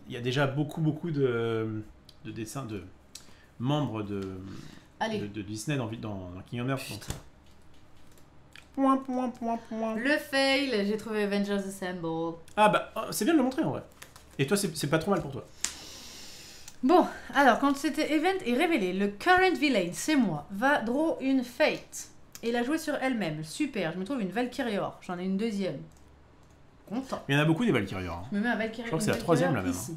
il y a déjà beaucoup de dessins, de membres de Allez, Disney dans Kingdom Hearts. Donc, le fail, j'ai trouvé Avengers Assemble. ah bah, c'est bien de le montrer en vrai. Et toi, c'est pas trop mal pour toi. Bon, alors quand cet event est révélé, le current villain, c'est moi, va draw une fate et la jouer sur elle-même. Super, je me trouve une Valkyrior, j'en ai une deuxième. Content. Il y en a beaucoup des Valkyrior. Hein. Je me mets un Valkyrie. Je crois que c'est la troisième, là, ici.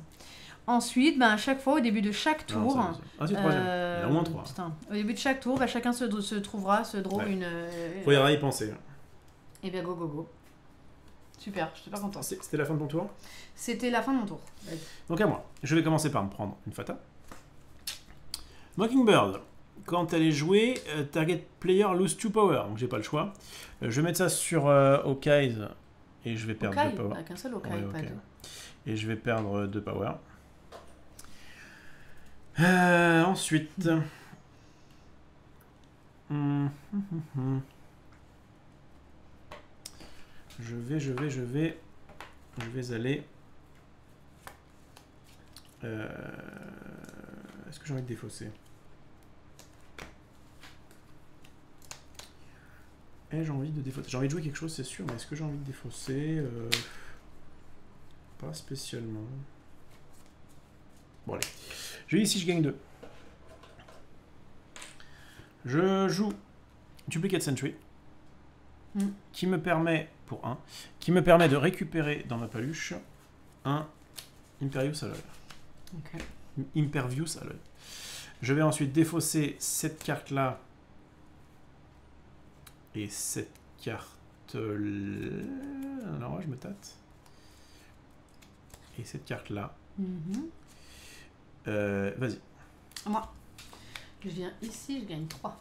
Ensuite, ben, à chaque fois, au début de chaque tour... Non, ah, c'est 3e. Il y en a au moins 3. Putain. Au début de chaque tour, ben, chacun se trouvera, se draw Ouais. une... Faudra y penser. Et bien, go, go, go. Super, je suis pas contente. C'était la fin de ton tour? C'était la fin de mon tour. Vas-y. Donc à moi. Je vais commencer par me prendre une Fata. Mockingbird. Quand elle est jouée, target player lose 2 power. Donc j'ai pas le choix. Je vais mettre ça sur Hawkeyes. Et je vais perdre 2 power. Avec un seul Hawkeye, Ouais, pas ok. deux. Et je vais perdre 2 power. Ensuite... Je vais aller... Est-ce que j'ai envie de défausser? J'ai envie de défausser. J'ai envie de jouer quelque chose, c'est sûr, mais est-ce que j'ai envie de défausser? Pas spécialement. Bon, allez. Je vais ici, je gagne 2. Je joue Duplicate Sentry, qui me permet, pour 1, qui me permet de récupérer dans ma paluche un Imperious Alloy. Ok. Impervious Alloy. Je vais ensuite défausser cette carte-là et cette carte-là. Alors, je me tâte. Et cette carte-là. Vas-y. Moi. Je viens ici, je gagne 3.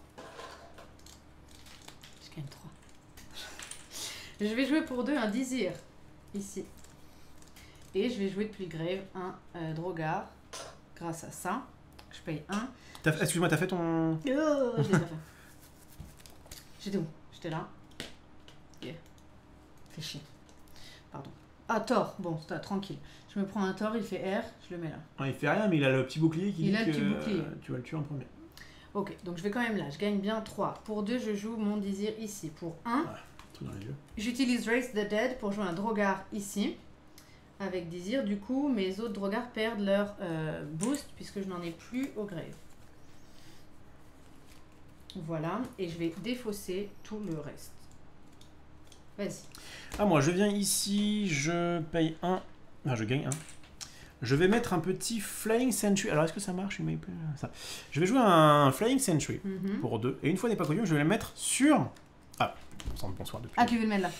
Je gagne 3. Je vais jouer pour 2 un Dizir, ici. Et je vais jouer depuis Grave un Drogar. Grâce à ça, je paye 1. Excuse-moi, t'as fait ton... Oh, je l'ai pas fait. J'étais où? J'étais là. Yeah. Fais chier. Pardon. Ah, Thor. Bon, c'est tranquille. Je me prends un Thor, il fait R, je le mets là. Ah, il fait rien, mais il a le petit bouclier qui il dit a le petit bouclier. Tu vas le tuer en premier. Ok, donc je vais quand même là. Je gagne bien 3. Pour 2, je joue mon Dizir ici. Pour 1, tout dans les yeux. J'utilise Raise the Dead pour jouer un Drogar ici. Avec Dizir, du coup, mes autres Drogars perdent leur boost puisque je n'en ai plus au grave. Voilà, et je vais défausser tout le reste. Vas-y. Ah, moi, je viens ici, je paye 1. Ah, je gagne 1. Je vais mettre un petit Flying Sentry. Alors, est-ce que ça marche? Ça. Je vais jouer un Flying Sentry pour 2. Et une fois n'est pas coutume, je vais le mettre sur... Ah, bonsoir depuis. Ah, tu veux le mettre là?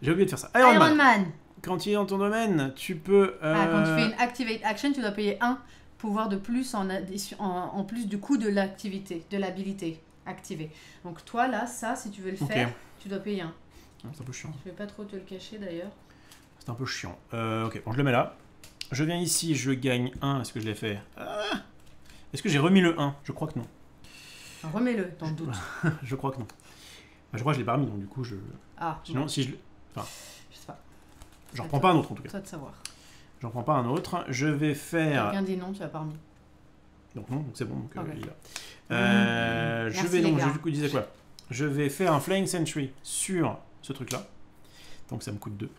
J'ai oublié de faire ça. Iron Man. Quand il est dans ton domaine, tu peux... quand tu fais une Activate Action, tu dois payer 1 pouvoir de plus en plus du coût de l'activité, de l'habilité activée. Donc toi, là, ça, si tu veux le faire, tu dois payer 1. C'est un peu chiant. Je vais pas trop te le cacher d'ailleurs. C'est un peu chiant. Ok, bon, je le mets là. Je viens ici, je gagne 1. Est-ce que je l'ai fait? Est-ce que j'ai remis le 1? Je crois que non. Remets-le, dans le doute. Je crois que non. Je crois que je l'ai pas remis, donc du coup, je... Ah, sinon, bon. si je... Enfin... Je sais pas. J'en reprends pas un autre, en tout cas. Toi de savoir. J'en prends pas un autre. Je vais faire... Quelqu'un dit non, tu l'as pas remis. Donc non, donc c'est bon, donc Okay. il est là. Je vais donc, je disais quoi? Je vais faire un Flying Sentry sur ce truc-là. Donc ça me coûte 2.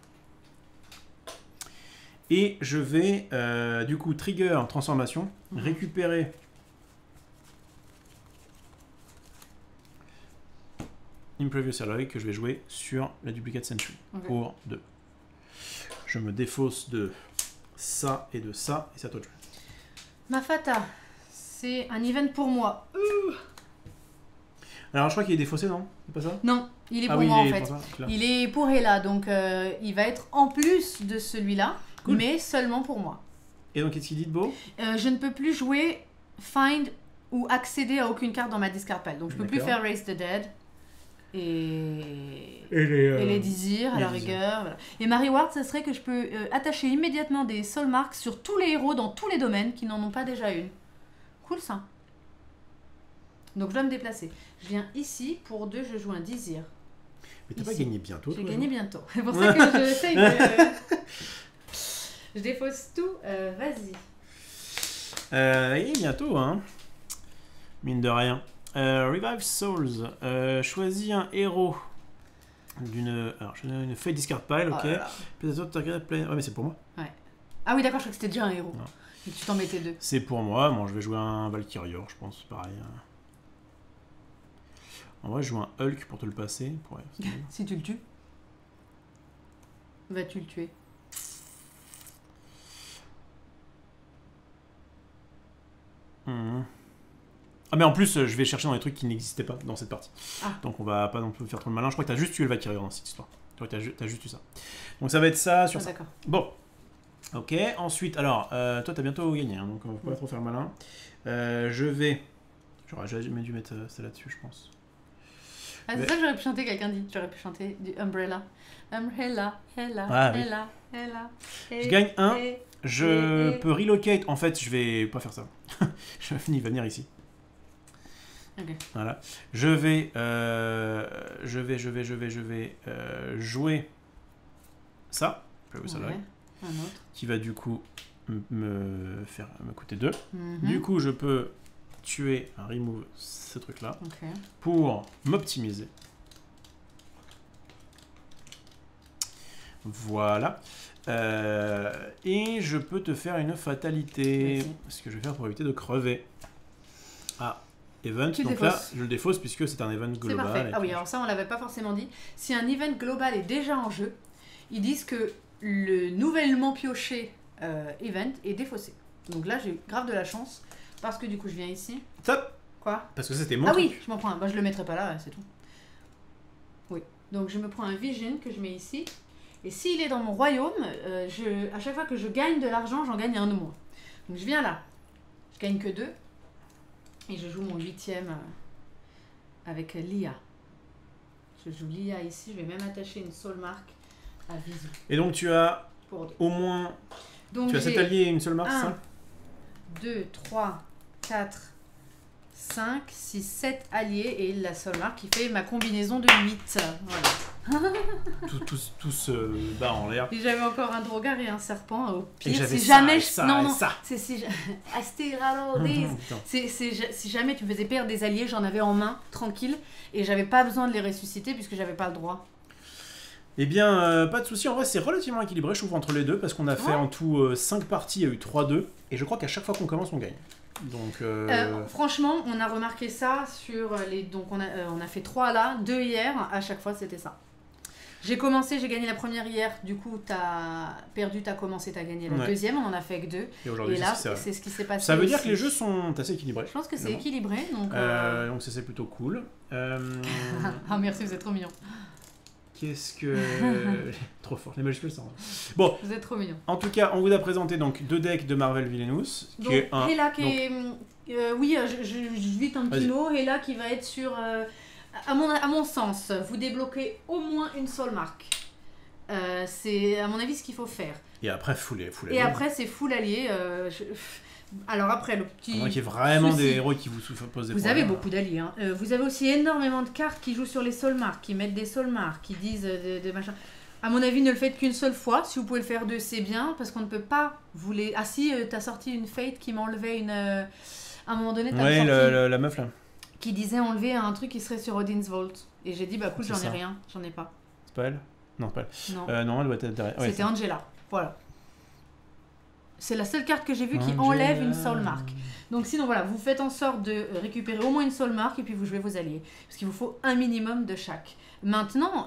Et je vais, du coup, trigger transformation, récupérer Impervious Alloy que je vais jouer sur la Duplicate Sentry pour 2. Je me défausse de ça et de ça, et c'est à toi de jouer. Ma Fata, c'est un event pour moi. Alors je crois qu'il est défaussé, non? C'est pas ça? Non, il est pour moi en fait. Ça, il est pour Hela, donc il va être en plus de celui-là, mais seulement pour moi. Et donc qu'est-ce qu'il dit de beau? Je ne peux plus jouer Find ou accéder à aucune carte dans ma discard pile. Donc je peux plus faire Raise the Dead et les Dizir à la rigueur. Voilà. Et ma reward, ça serait que je peux attacher immédiatement des Soul Marks sur tous les héros dans tous les domaines qui n'en ont pas déjà une. Cool ça. Donc je dois me déplacer. Je viens ici, pour 2, je joue un Dizir. Mais t'as pas gagné bientôt? J'ai gagné bientôt. C'est pour ça que j'essaye de... Je défausse tout. Vas-y. Et bientôt, hein. Mine de rien. Revive Souls. Choisis un héros d'une... Alors, je donne une feuille discard pile, ok. Ouais, mais c'est pour moi. Ouais. Ah oui, d'accord, je crois que c'était déjà un héros. Non. Et que tu t'en mettais 2. C'est pour moi. Bon, je vais jouer un Valkyrior, je pense, pareil. En vrai, je joue un Hulk pour te le passer. Ouais, si tu le tues, vas-tu le tuer? Ah mais en plus, je vais chercher dans les trucs qui n'existaient pas dans cette partie. Ah. Donc on va pas non plus faire trop de malin. Je crois que t'as juste tué le Valkyrie dans cette histoire. T'as juste eu ça. Donc ça va être ça sur ça. D'accord. Bon. Ok, ensuite, alors, toi t'as bientôt gagné, hein, donc on va pas trop faire malin. Je vais... J'aurais jamais dû mettre ça là-dessus, je pense. Ah, c'est ça que j'aurais pu chanter, quelqu'un dit. J'aurais pu chanter du Umbrella. Umbrella, Ella, Ah, oui. Ella, Ella. Je gagne 1. Je peux relocate. En fait, je vais pas faire ça. Il va venir ici. Ok. Voilà. Je vais jouer ça. Je vais jouer ça là. Un autre. Qui va du coup me coûter 2. Mhm. Du coup, je peux tuer un remove ce truc là Ok. pour m'optimiser. Voilà. Et je peux te faire une fatalité. Vas-y. Ce que je vais faire pour éviter de crever. Ah, event. Tu Donc défausses. là, je le défausse puisque c'est un event C'est global. parfait. et Ah oui, tout. alors ça, on l'avait pas forcément dit. Si un event global est déjà en jeu, ils disent que le nouvellement pioché event est défaussé. Donc là, j'ai grave de la chance parce que du coup, je viens ici. Top. Quoi? Parce que c'était mon Ah truc. oui, je m'en prends un. Bah, je le mettrai pas là, c'est tout. Oui. Donc je me prends un Vision que je mets ici. Et s'il est dans mon royaume, à chaque fois que je gagne de l'argent, j'en gagne un de moins. Donc je viens là. Je gagne que 2. Et je joue mon 8e avec Lia. Je joue Lia ici. Je vais même attacher une soul mark à Visu. Et donc tu as Pour 2. au moins... Donc Tu as 7 alliés et une seule marque, un. ça 2, 3, 4, 5, 6, 7 alliés et la seule marque qui fait ma combinaison de 8. Voilà. Tout se bat en l'air. Et j'avais encore un drogar et un serpent au Et pire. j'avais Si ça, jamais et ça, non, et non, ça. c'est si Asteraloris. Putain. Si jamais tu me faisais perdre des alliés, j'en avais en main, tranquille, et j'avais pas besoin de les ressusciter puisque j'avais pas le droit. Eh bien, pas de souci. En vrai, c'est relativement équilibré, je trouve, entre les deux, parce qu'on a fait Ouais. en tout 5 parties, il y a eu 3-2, et je crois qu'à chaque fois qu'on commence, on gagne. Donc, Franchement, on a remarqué ça sur les. Donc on a fait 3 là, 2 hier, à chaque fois c'était ça. J'ai commencé, j'ai gagné la première hier, du coup t'as perdu, t'as commencé, t'as gagné la Ouais. deuxième, on en a fait que 2. et Et aujourd'hui, là, c'est c'est ce qui s'est passé. ça veut dire aussi. que les jeux sont assez équilibrés. Je pense que c'est Évidemment. équilibré, donc. Donc ça, c'est plutôt cool. Ah merci, vous êtes trop mignon. Qu'est-ce que... Trop fort, les majuscules, ça. Bon, Vous êtes trop mignon. en tout cas, on vous a présenté donc 2 decks de Marvel Villainous, qui Donc, est un... Hela qui donc- est. Oui, je vite un petit Vas-y. mot. Hela qui va être sur. À mon sens, vous débloquez au moins une seule marque. C'est à mon avis ce qu'il faut faire. Et après, full Et après, c'est full allié. Alors après, le À petit. moins qu'il y ait vraiment souci. des héros qui vous posent des Vous problèmes. avez beaucoup d'alliés. Hein. Vous avez aussi énormément de cartes qui jouent sur les soulmarks, qui mettent des soulmarks, qui disent de machin. À mon avis, ne le faites qu'une seule fois. Si vous pouvez le faire 2, c'est bien, parce qu'on ne peut pas vous les... Ah si, t'as sorti une Fate qui m'enlevait une... à un moment donné, t'as Ouais, sorti... la meuf là. Qui disait enlever un truc qui serait sur Odin's Vault. Et j'ai dit, bah cool, C'est j'en ai ça. rien. J'en ai pas. C'est pas elle? Non, c'est pas Non. elle. Non, elle doit être derrière. Ouais, C'était Angela. Voilà. C'est la seule carte que j'ai vue qui Angela. enlève une soulmark. Donc sinon voilà, vous faites en sorte de récupérer au moins une soulmark et puis vous jouez vos alliés. Parce qu'il vous faut un minimum de chaque. Maintenant,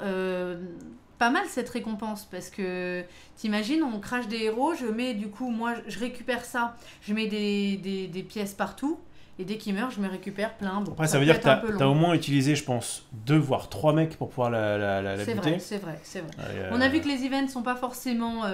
pas mal cette récompense parce que t'imagines, on crache des héros, je mets du coup, moi je récupère ça, je mets des pièces partout et dès qu'il meurt, je me récupère plein. Bon, Après, ça veut peut dire que être un peu t'as long. au moins utilisé, je pense, 2 voire 3 mecs pour pouvoir la C'est buter. vrai, c'est vrai, c'est vrai. Ouais, On a vu que les events sont pas forcément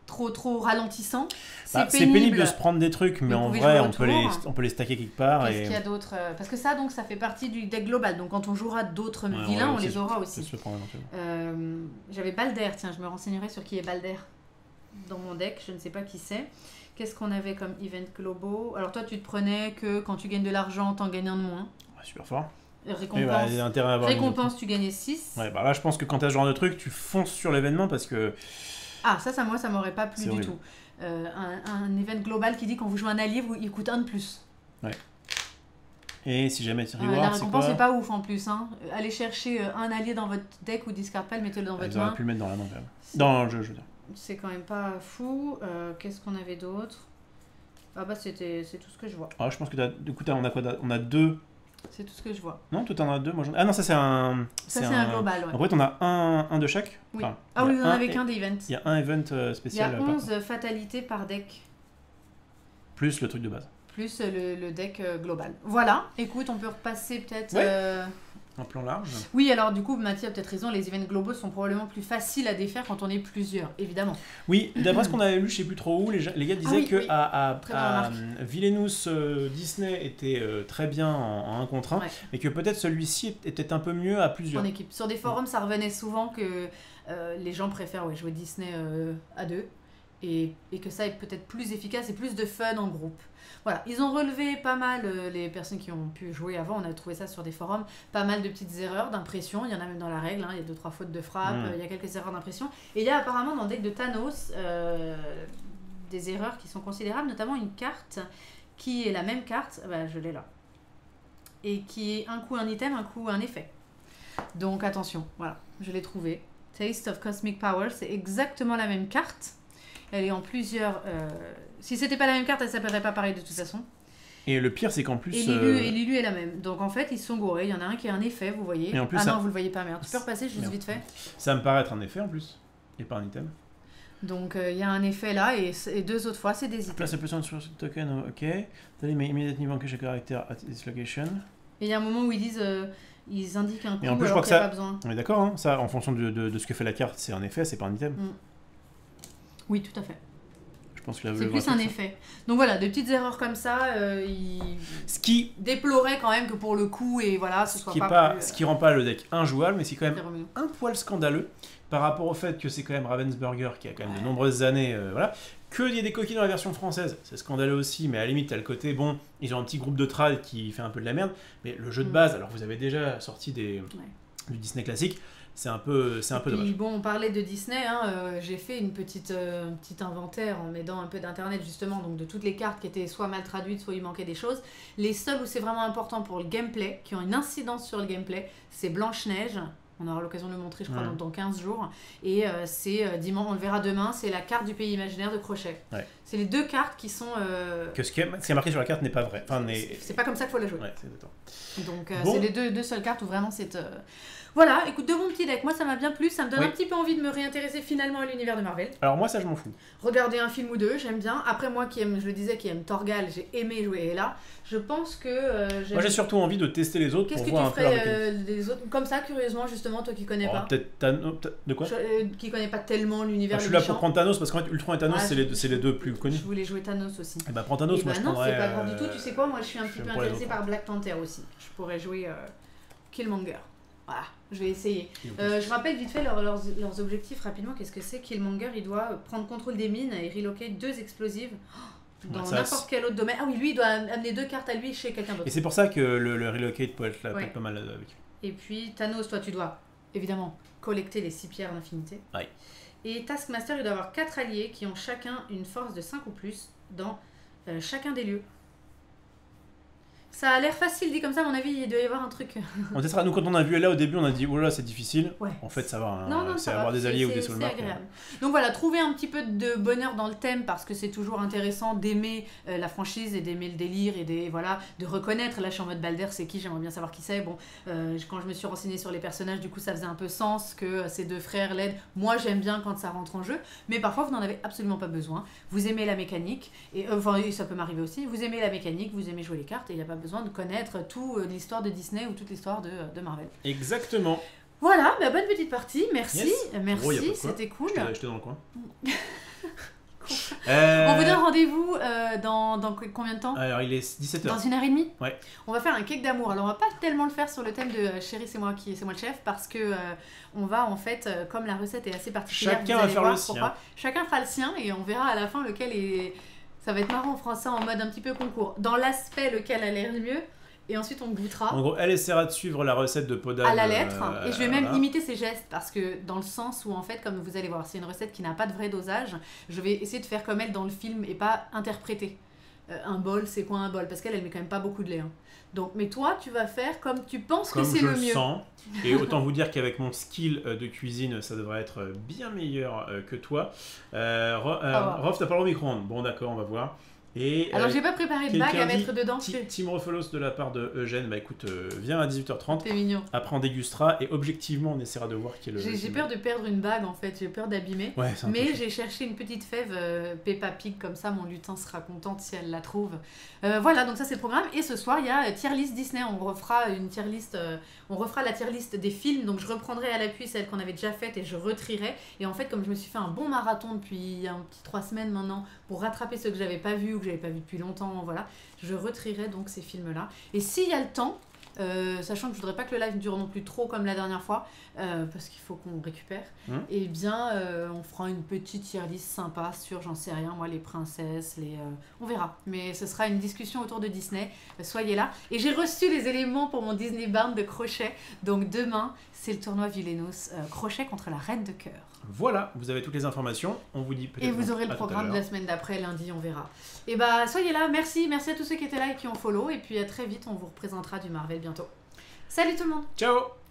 trop ralentissants. c'est pénible de se prendre des trucs, mais vous en pouvez vrai, jouer on peut les stacker quelque part. Qu'est-ce Et... qu'il y a d'autre Parce que ça, donc, ça fait partie du deck global. Donc, quand on jouera d'autres Ouais, vilains, on ouais, les c'est- aura ça aussi. se le prend éventuellement. J'avais Balder. Tiens, je me renseignerai sur qui est Balder dans mon deck. Je ne sais pas qui c'est. Qu'est-ce qu'on avait comme event globaux? Alors, toi, tu te prenais que quand tu gagnes de l'argent, t'en gagnes un de moins. Ouais, super fort. Récompense, Oui, bah, il y a intérêt à avoir une- récompense tu gagnais 6. Ouais, bah là, je pense que quand t'as ce genre de truc, tu fonces sur l'événement parce que. Ah, ça, moi, ça m'aurait pas plu C'est du horrible. tout. Un event global qui dit quand vous jouez un allié, il coûte 1 de plus. Et si jamais tu La rewards, c'est récompense quoi c'est pas ouf en plus. Hein. Allez chercher un allié dans votre deck ou discard pile, mettez-le dans votre Ils auraient main. pu le mettre dans la main quand même. Dans le jeu, je veux dire. C'est quand même pas fou. Qu'est-ce qu'on avait d'autre? Ah bah c'est tout ce que je vois. Ah, je pense que du coup, on a quoi? On a 2. C'est tout ce que je vois. Non, toi t'en as 2. Moi, ah non, ça c'est un. Ça c'est un global, ouais. En fait, on a un de chaque. Oui. Enfin, Ah il y oui, a vous en un avez et- qu'un des events. Il y a un event Il y a spécial. 11 fatalités par deck. Plus le truc de base. Plus le deck global. Voilà, écoute, on peut repasser peut-être... Un plan large. Oui, alors du coup, Mathieu a peut-être raison, les events globaux sont probablement plus faciles à défaire quand on est plusieurs, évidemment. Oui, d'après ce qu'on avait lu, je sais plus trop où, les gars disaient que à Villainous, Disney était très bien en 1 contre 1, mais que peut-être celui-ci était un peu mieux à plusieurs. En équipe. Sur des forums, ça revenait souvent que les gens préfèrent jouer Disney à 2 et que ça est peut-être plus efficace et plus de fun en groupe. Voilà, ils ont relevé pas mal, les personnes qui ont pu jouer avant, on a trouvé ça sur des forums, pas mal de petites erreurs d'impression, il y en a même dans la règle, il y a 2-3 fautes de frappe, il y a quelques erreurs d'impression, et il y a apparemment dans le deck de Thanos des erreurs qui sont considérables, notamment une carte qui est la même carte, je l'ai là, et qui est un coup un item, un coup un effet. Donc attention, voilà, je l'ai trouvé. Taste of Cosmic Power, c'est exactement la même carte. Elle est en plusieurs... Si c'était pas la même carte, elle s'appellerait pas pareil de toute façon. Et le pire, c'est qu'en plus... Et Lilu est la même. Donc en fait, ils sont gourés. Il y en a un qui a un effet, vous voyez. Et en plus, non, vous le voyez pas, merde. Tu peux repasser juste vite fait. Ça me paraît être un effet en plus, et pas un item. Donc il y a un effet là, et 2 autres fois, c'est des items. Place a plus sur ce token, ok. Tally may immediately bank a character at this location. Et il y a un moment où ils disent... ils indiquent un coup alors qu'il n'y a pas besoin. On est d'accord, hein, ça, en fonction de ce que fait la carte, c'est un effet, c'est pas un item. Oui, tout à fait. C'est plus un effet. Donc voilà, des petites erreurs comme ça, ce qui déplorait quand même que pour le coup, et voilà, ce qui rend pas le deck injouable, mais c'est quand même un poil scandaleux par rapport au fait que c'est quand même Ravensburger qui a quand même de nombreuses années, qu'il y ait des coquilles dans la version française, c'est scandaleux aussi, mais à la limite, t'as le côté, bon, ils ont un petit groupe de trad qui fait un peu de la merde, mais le jeu de base, alors vous avez déjà sorti du Disney classique, c'est un peu dommage. Bon, on parlait de Disney, j'ai fait une petite inventaire en aidant un peu d'internet justement, donc de toutes les cartes qui étaient soit mal traduites, soit il manquait des choses. Les seules où c'est vraiment important pour le gameplay, qui ont une incidence sur le gameplay, c'est Blanche-Neige. On aura l'occasion de le montrer, je crois, dans 15 jours. Et c'est dimanche, on le verra demain, c'est la carte du pays imaginaire de Crochet. Ouais. C'est les 2 cartes qui sont... Que ce qui est marqué sur la carte n'est pas vrai. Enfin, c'est pas comme ça qu'il faut la jouer. Ouais, c'est donc c'est les deux seules cartes où vraiment c'est... Voilà, écoute, de mon petit deck, moi ça m'a bien plu, ça me donne un petit peu envie de me réintéresser finalement à l'univers de Marvel. Alors moi ça je m'en fous. Regarder un film ou 2, j'aime bien. Après moi qui aime, je le disais, qui aime Torgal, j'ai aimé jouer et là, je pense que... moi j'ai surtout envie de tester les autres pour voir un peu leur Qu'est-ce que tu ferais des autres, comme ça curieusement justement, toi qui connais pas peut-être Thanos, de quoi qui connais pas tellement l'univers je suis là pour prendre Thanos parce qu'en fait Ultron et Thanos c'est les deux plus connus. Je voulais jouer Thanos aussi. Et prends Thanos, moi je prendrais... non, c'est pas grave du tout, tu sais quoi, moi je suis un petit peu intéressée par Black Panther aussi. Je pourrais jouer Killmonger. Voilà, je vais essayer. Je rappelle vite fait leurs objectifs rapidement. Qu'est-ce que c'est? Killmonger, il doit prendre contrôle des mines et relocate 2 explosives dans n'importe quel autre domaine. Ah oui, lui, il doit amener 2 cartes à lui chez quelqu'un d'autre. Et c'est pour ça que le relocate peut être pas mal avec. Et puis Thanos, toi, tu dois évidemment collecter les 6 pierres d'infinité. Ouais. Et Taskmaster, il doit avoir 4 alliés qui ont chacun une force de 5 ou plus dans chacun des lieux. Ça a l'air facile dit comme ça, à mon avis, il doit y avoir un truc. On testera. Nous, quand on a vu là au début, on a dit oh là, c'est difficile. Ouais. En fait, ça va. Hein. Non, c'est avoir des alliés ou des soulmarks. Donc voilà, trouver un petit peu de bonheur dans le thème parce que c'est toujours intéressant d'aimer la franchise et d'aimer le délire et de reconnaître. Là, je suis en mode Balder, c'est qui? J'aimerais bien savoir qui c'est. Bon, quand je me suis renseignée sur les personnages, du coup, ça faisait un peu sens que ces 2 frères l'aident. Moi, j'aime bien quand ça rentre en jeu, mais parfois, vous n'en avez absolument pas besoin. Vous aimez la mécanique, et ça peut m'arriver aussi. Vous aimez la mécanique, vous aimez jouer les cartes, et il n'y a pas besoin de connaître toute l'histoire de Disney ou toute l'histoire de Marvel. Exactement. Voilà, bonne petite partie, merci. Yes. Merci, c'était cool. J'étais dans le coin. On vous donne rendez-vous dans combien de temps? Alors il est 17h. Dans 1h30. Ouais. On va faire un cake d'amour. Alors on va pas tellement le faire sur le thème de Chérie, c'est moi le chef, parce que on va en fait, comme la recette est assez particulière, chacun va faire le sien. Chacun fera le sien et on verra à la fin lequel est... Ça va être marrant, on fera ça en mode un petit peu concours. Dans l'aspect, lequel a l'air le mieux. Et ensuite on goûtera. En gros, elle essaiera de suivre la recette de Podal à la lettre. Et je vais même imiter ses gestes parce que dans le sens où en fait, comme vous allez voir, c'est une recette qui n'a pas de vrai dosage. Je vais essayer de faire comme elle dans le film et pas interpréter. Un bol, c'est quoi un bol? Parce qu'elle met quand même pas beaucoup de lait. Hein. Donc, mais toi, tu vas faire comme tu penses que c'est le mieux. Comme je le sens. Et autant vous dire qu'avec mon skill de cuisine, ça devrait être bien meilleur que toi. Rof, t'as pas le micro-ondes. Bon, d'accord, on va voir. Et, alors j'ai pas préparé de bague à mettre dedans. Team Rofelos de la part de Eugène, bah écoute, viens à 18h30. C'est mignon. Après on dégustera et objectivement on essaiera de voir qui est le... J'ai peur de perdre une bague en fait, j'ai peur d'abîmer. Ouais, mais j'ai cherché une petite fève Peppa Pig, comme ça mon lutin sera contente si elle la trouve. Voilà, donc ça c'est le programme. Et ce soir il y a tier list Disney, on refera une tier list, on refera la tier list des films, donc je reprendrai à l'appui celle qu'on avait déjà faite et je retrierai. Et en fait comme je me suis fait un bon marathon depuis un petit 3 semaines maintenant pour rattraper ceux que j'avais pas vus ou que j'avais pas vus depuis longtemps, voilà, je retrierai donc ces films là. Et s'il y a le temps, sachant que je voudrais pas que le live dure non plus trop comme la dernière fois, parce qu'il faut qu'on récupère, et bien on fera une petite tier list sympa sur, j'en sais rien moi, les princesses, on verra, mais ce sera une discussion autour de Disney, soyez là. Et j'ai reçu les éléments pour mon Disney Barn de crochet, donc demain c'est le tournoi Villainous, crochet contre la reine de cœur. Voilà, vous avez toutes les informations, on vous dit peut-être... Et vous aurez le programme de la semaine d'après, lundi, on verra. Et bah soyez là, merci à tous ceux qui étaient là et qui ont follow, et puis à très vite, on vous représentera du Marvel bientôt. Salut tout le monde. Ciao.